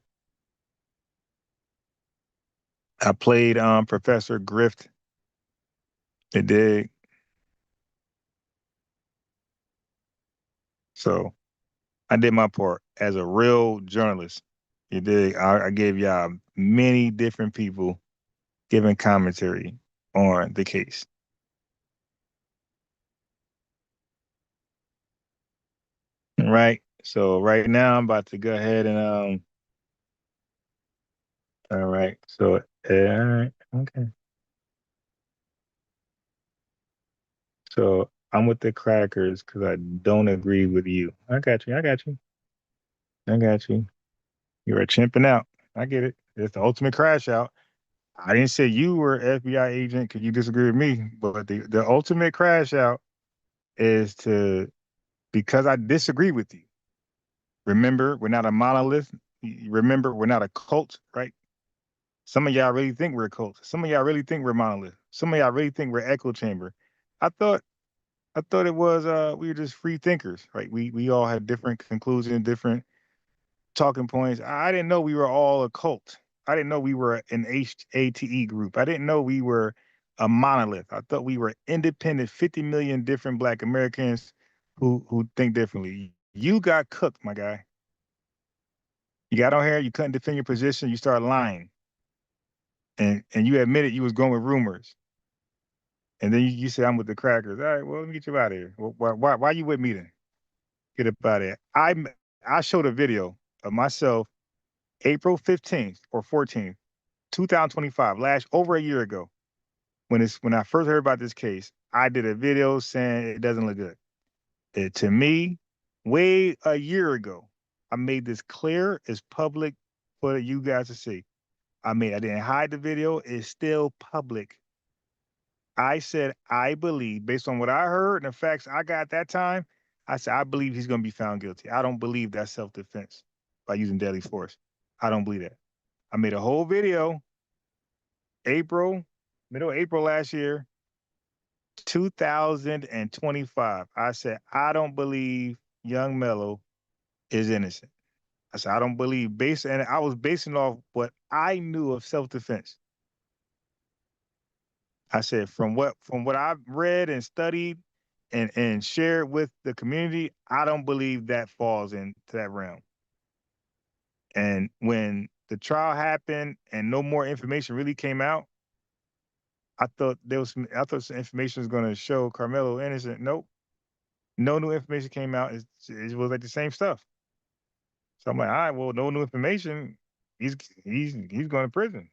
I played Professor Grift. It did. So I did my part as a real journalist. You did. I gave y'all many different people giving commentary on the case. Right. So right now I'm about to go ahead and all right. So all right. Okay. So I'm with the crackers because I don't agree with you. I got you. I got you. I got you. You're a chimping out. I get it. It's the ultimate crash out. I didn't say you were an FBI agent because you disagree with me, but the ultimate crash out is to because I disagree with you. Remember, we're not a monolith. Remember, we're not a cult, right? Some of y'all really think we're a cult. Some of y'all really think we're monolith. Some of y'all really think we're echo chamber. I thought I thought it was we were just free thinkers, right? We all had different conclusions, different talking points. I didn't know we were all a cult. I didn't know we were an HATE group. I didn't know we were a monolith. I thought we were independent, 50 million different Black Americans who think differently. You got cooked, my guy. You got on here, you couldn't defend your position, you started lying. And you admitted you was going with rumors. And then you said, I'm with the crackers. All right, well, let me get you out of here. Why you with me then? Get up out of here. I showed a video of myself April 15th or 14th, 2025, over a year ago. When I first heard about this case, I did a video saying it doesn't look good. To me, way a year ago, I made this clear. It's public for you guys to see. I didn't hide the video. It's still public. I said, I believe, based on what I heard and the facts I got at that time, I said, I believe he's going to be found guilty. I don't believe that's self-defense by using deadly force. I don't believe that. I made a whole video, middle of April last year, 2025. I said, I don't believe young Melo is innocent. I said, I don't believe, and I was basing off what I knew of self-defense. I said, from what I've read and studied and shared with the community, I don't believe that falls into that realm. And when the trial happened and no more information really came out, I thought some information was going to show Carmelo innocent. Nope. No new information came out. It was like the same stuff. So I'm like, all right, well, no new information. He's going to prison.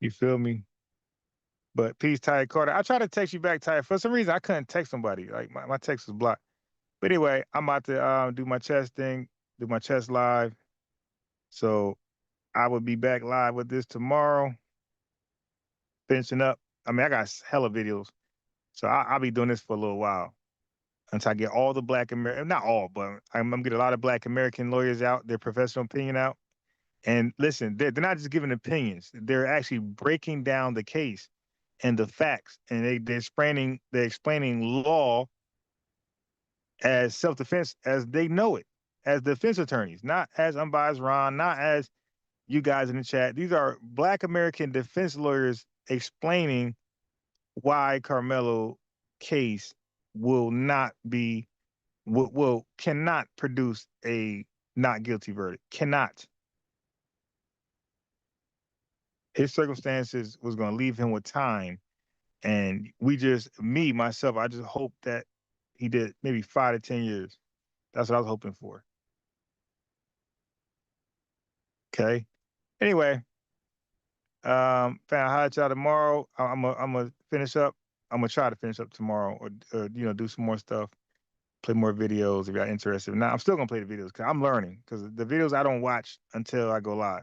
You feel me? But peace, Ty Carter. I tried to text you back, Ty. For some reason, I couldn't text somebody. Like my text was blocked. But anyway, I'm about to do my chest thing, do my chest live. So I will be back live with this tomorrow. Finishing up. I got hella videos. So I'll be doing this for a little while until I get all the Black American, not all, but I'm gonna get a lot of Black American lawyers out, their professional opinion out. And listen, they're not just giving opinions. They're actually breaking down the case and the facts. And they're explaining law as self-defense as they know it, as defense attorneys, not as unbiased Ron, not as you guys in the chat. These are Black American defense lawyers explaining why Carmelo case cannot produce a not guilty verdict. Cannot. His circumstances was going to leave him with time. And myself, I just hope that he did maybe 5 to 10 years. That's what I was hoping for. Okay. Anyway, I'll holler at y'all tomorrow. I'm gonna finish up. I'm gonna try to finish up tomorrow, or do some more stuff, play more videos if y'all interested. Now I'm still gonna play the videos because I'm learning. Because the videos I don't watch until I go live.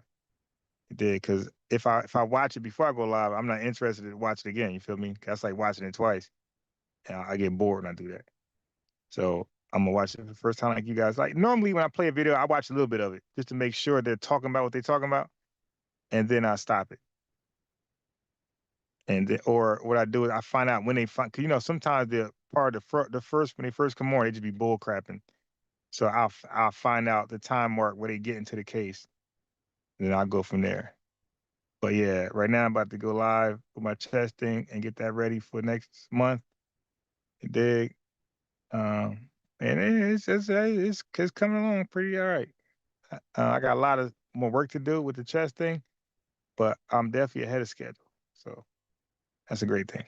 Because if I watch it before I go live, I'm not interested to watch it again. You feel me? That's like watching it twice, and I get bored when I do that. So I'm gonna watch it for the first time like you guys. Like normally when I play a video, I watch a little bit of it just to make sure they're talking about what they're talking about, and then I stop it. And then, or what I do is I find out when they find, cause sometimes the part of the first when they first come on, they just be bull crapping. So I'll find out the time mark where they get into the case, and then I'll go from there. But yeah, right now I'm about to go live with my testing and get that ready for next month. You dig? And it's coming along pretty all right. I got a lot of more work to do with the chest thing, but I'm definitely ahead of schedule. So that's a great thing.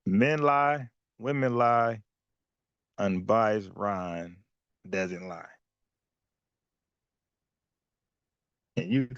Men lie, women lie, unbiased Ron doesn't lie. And you could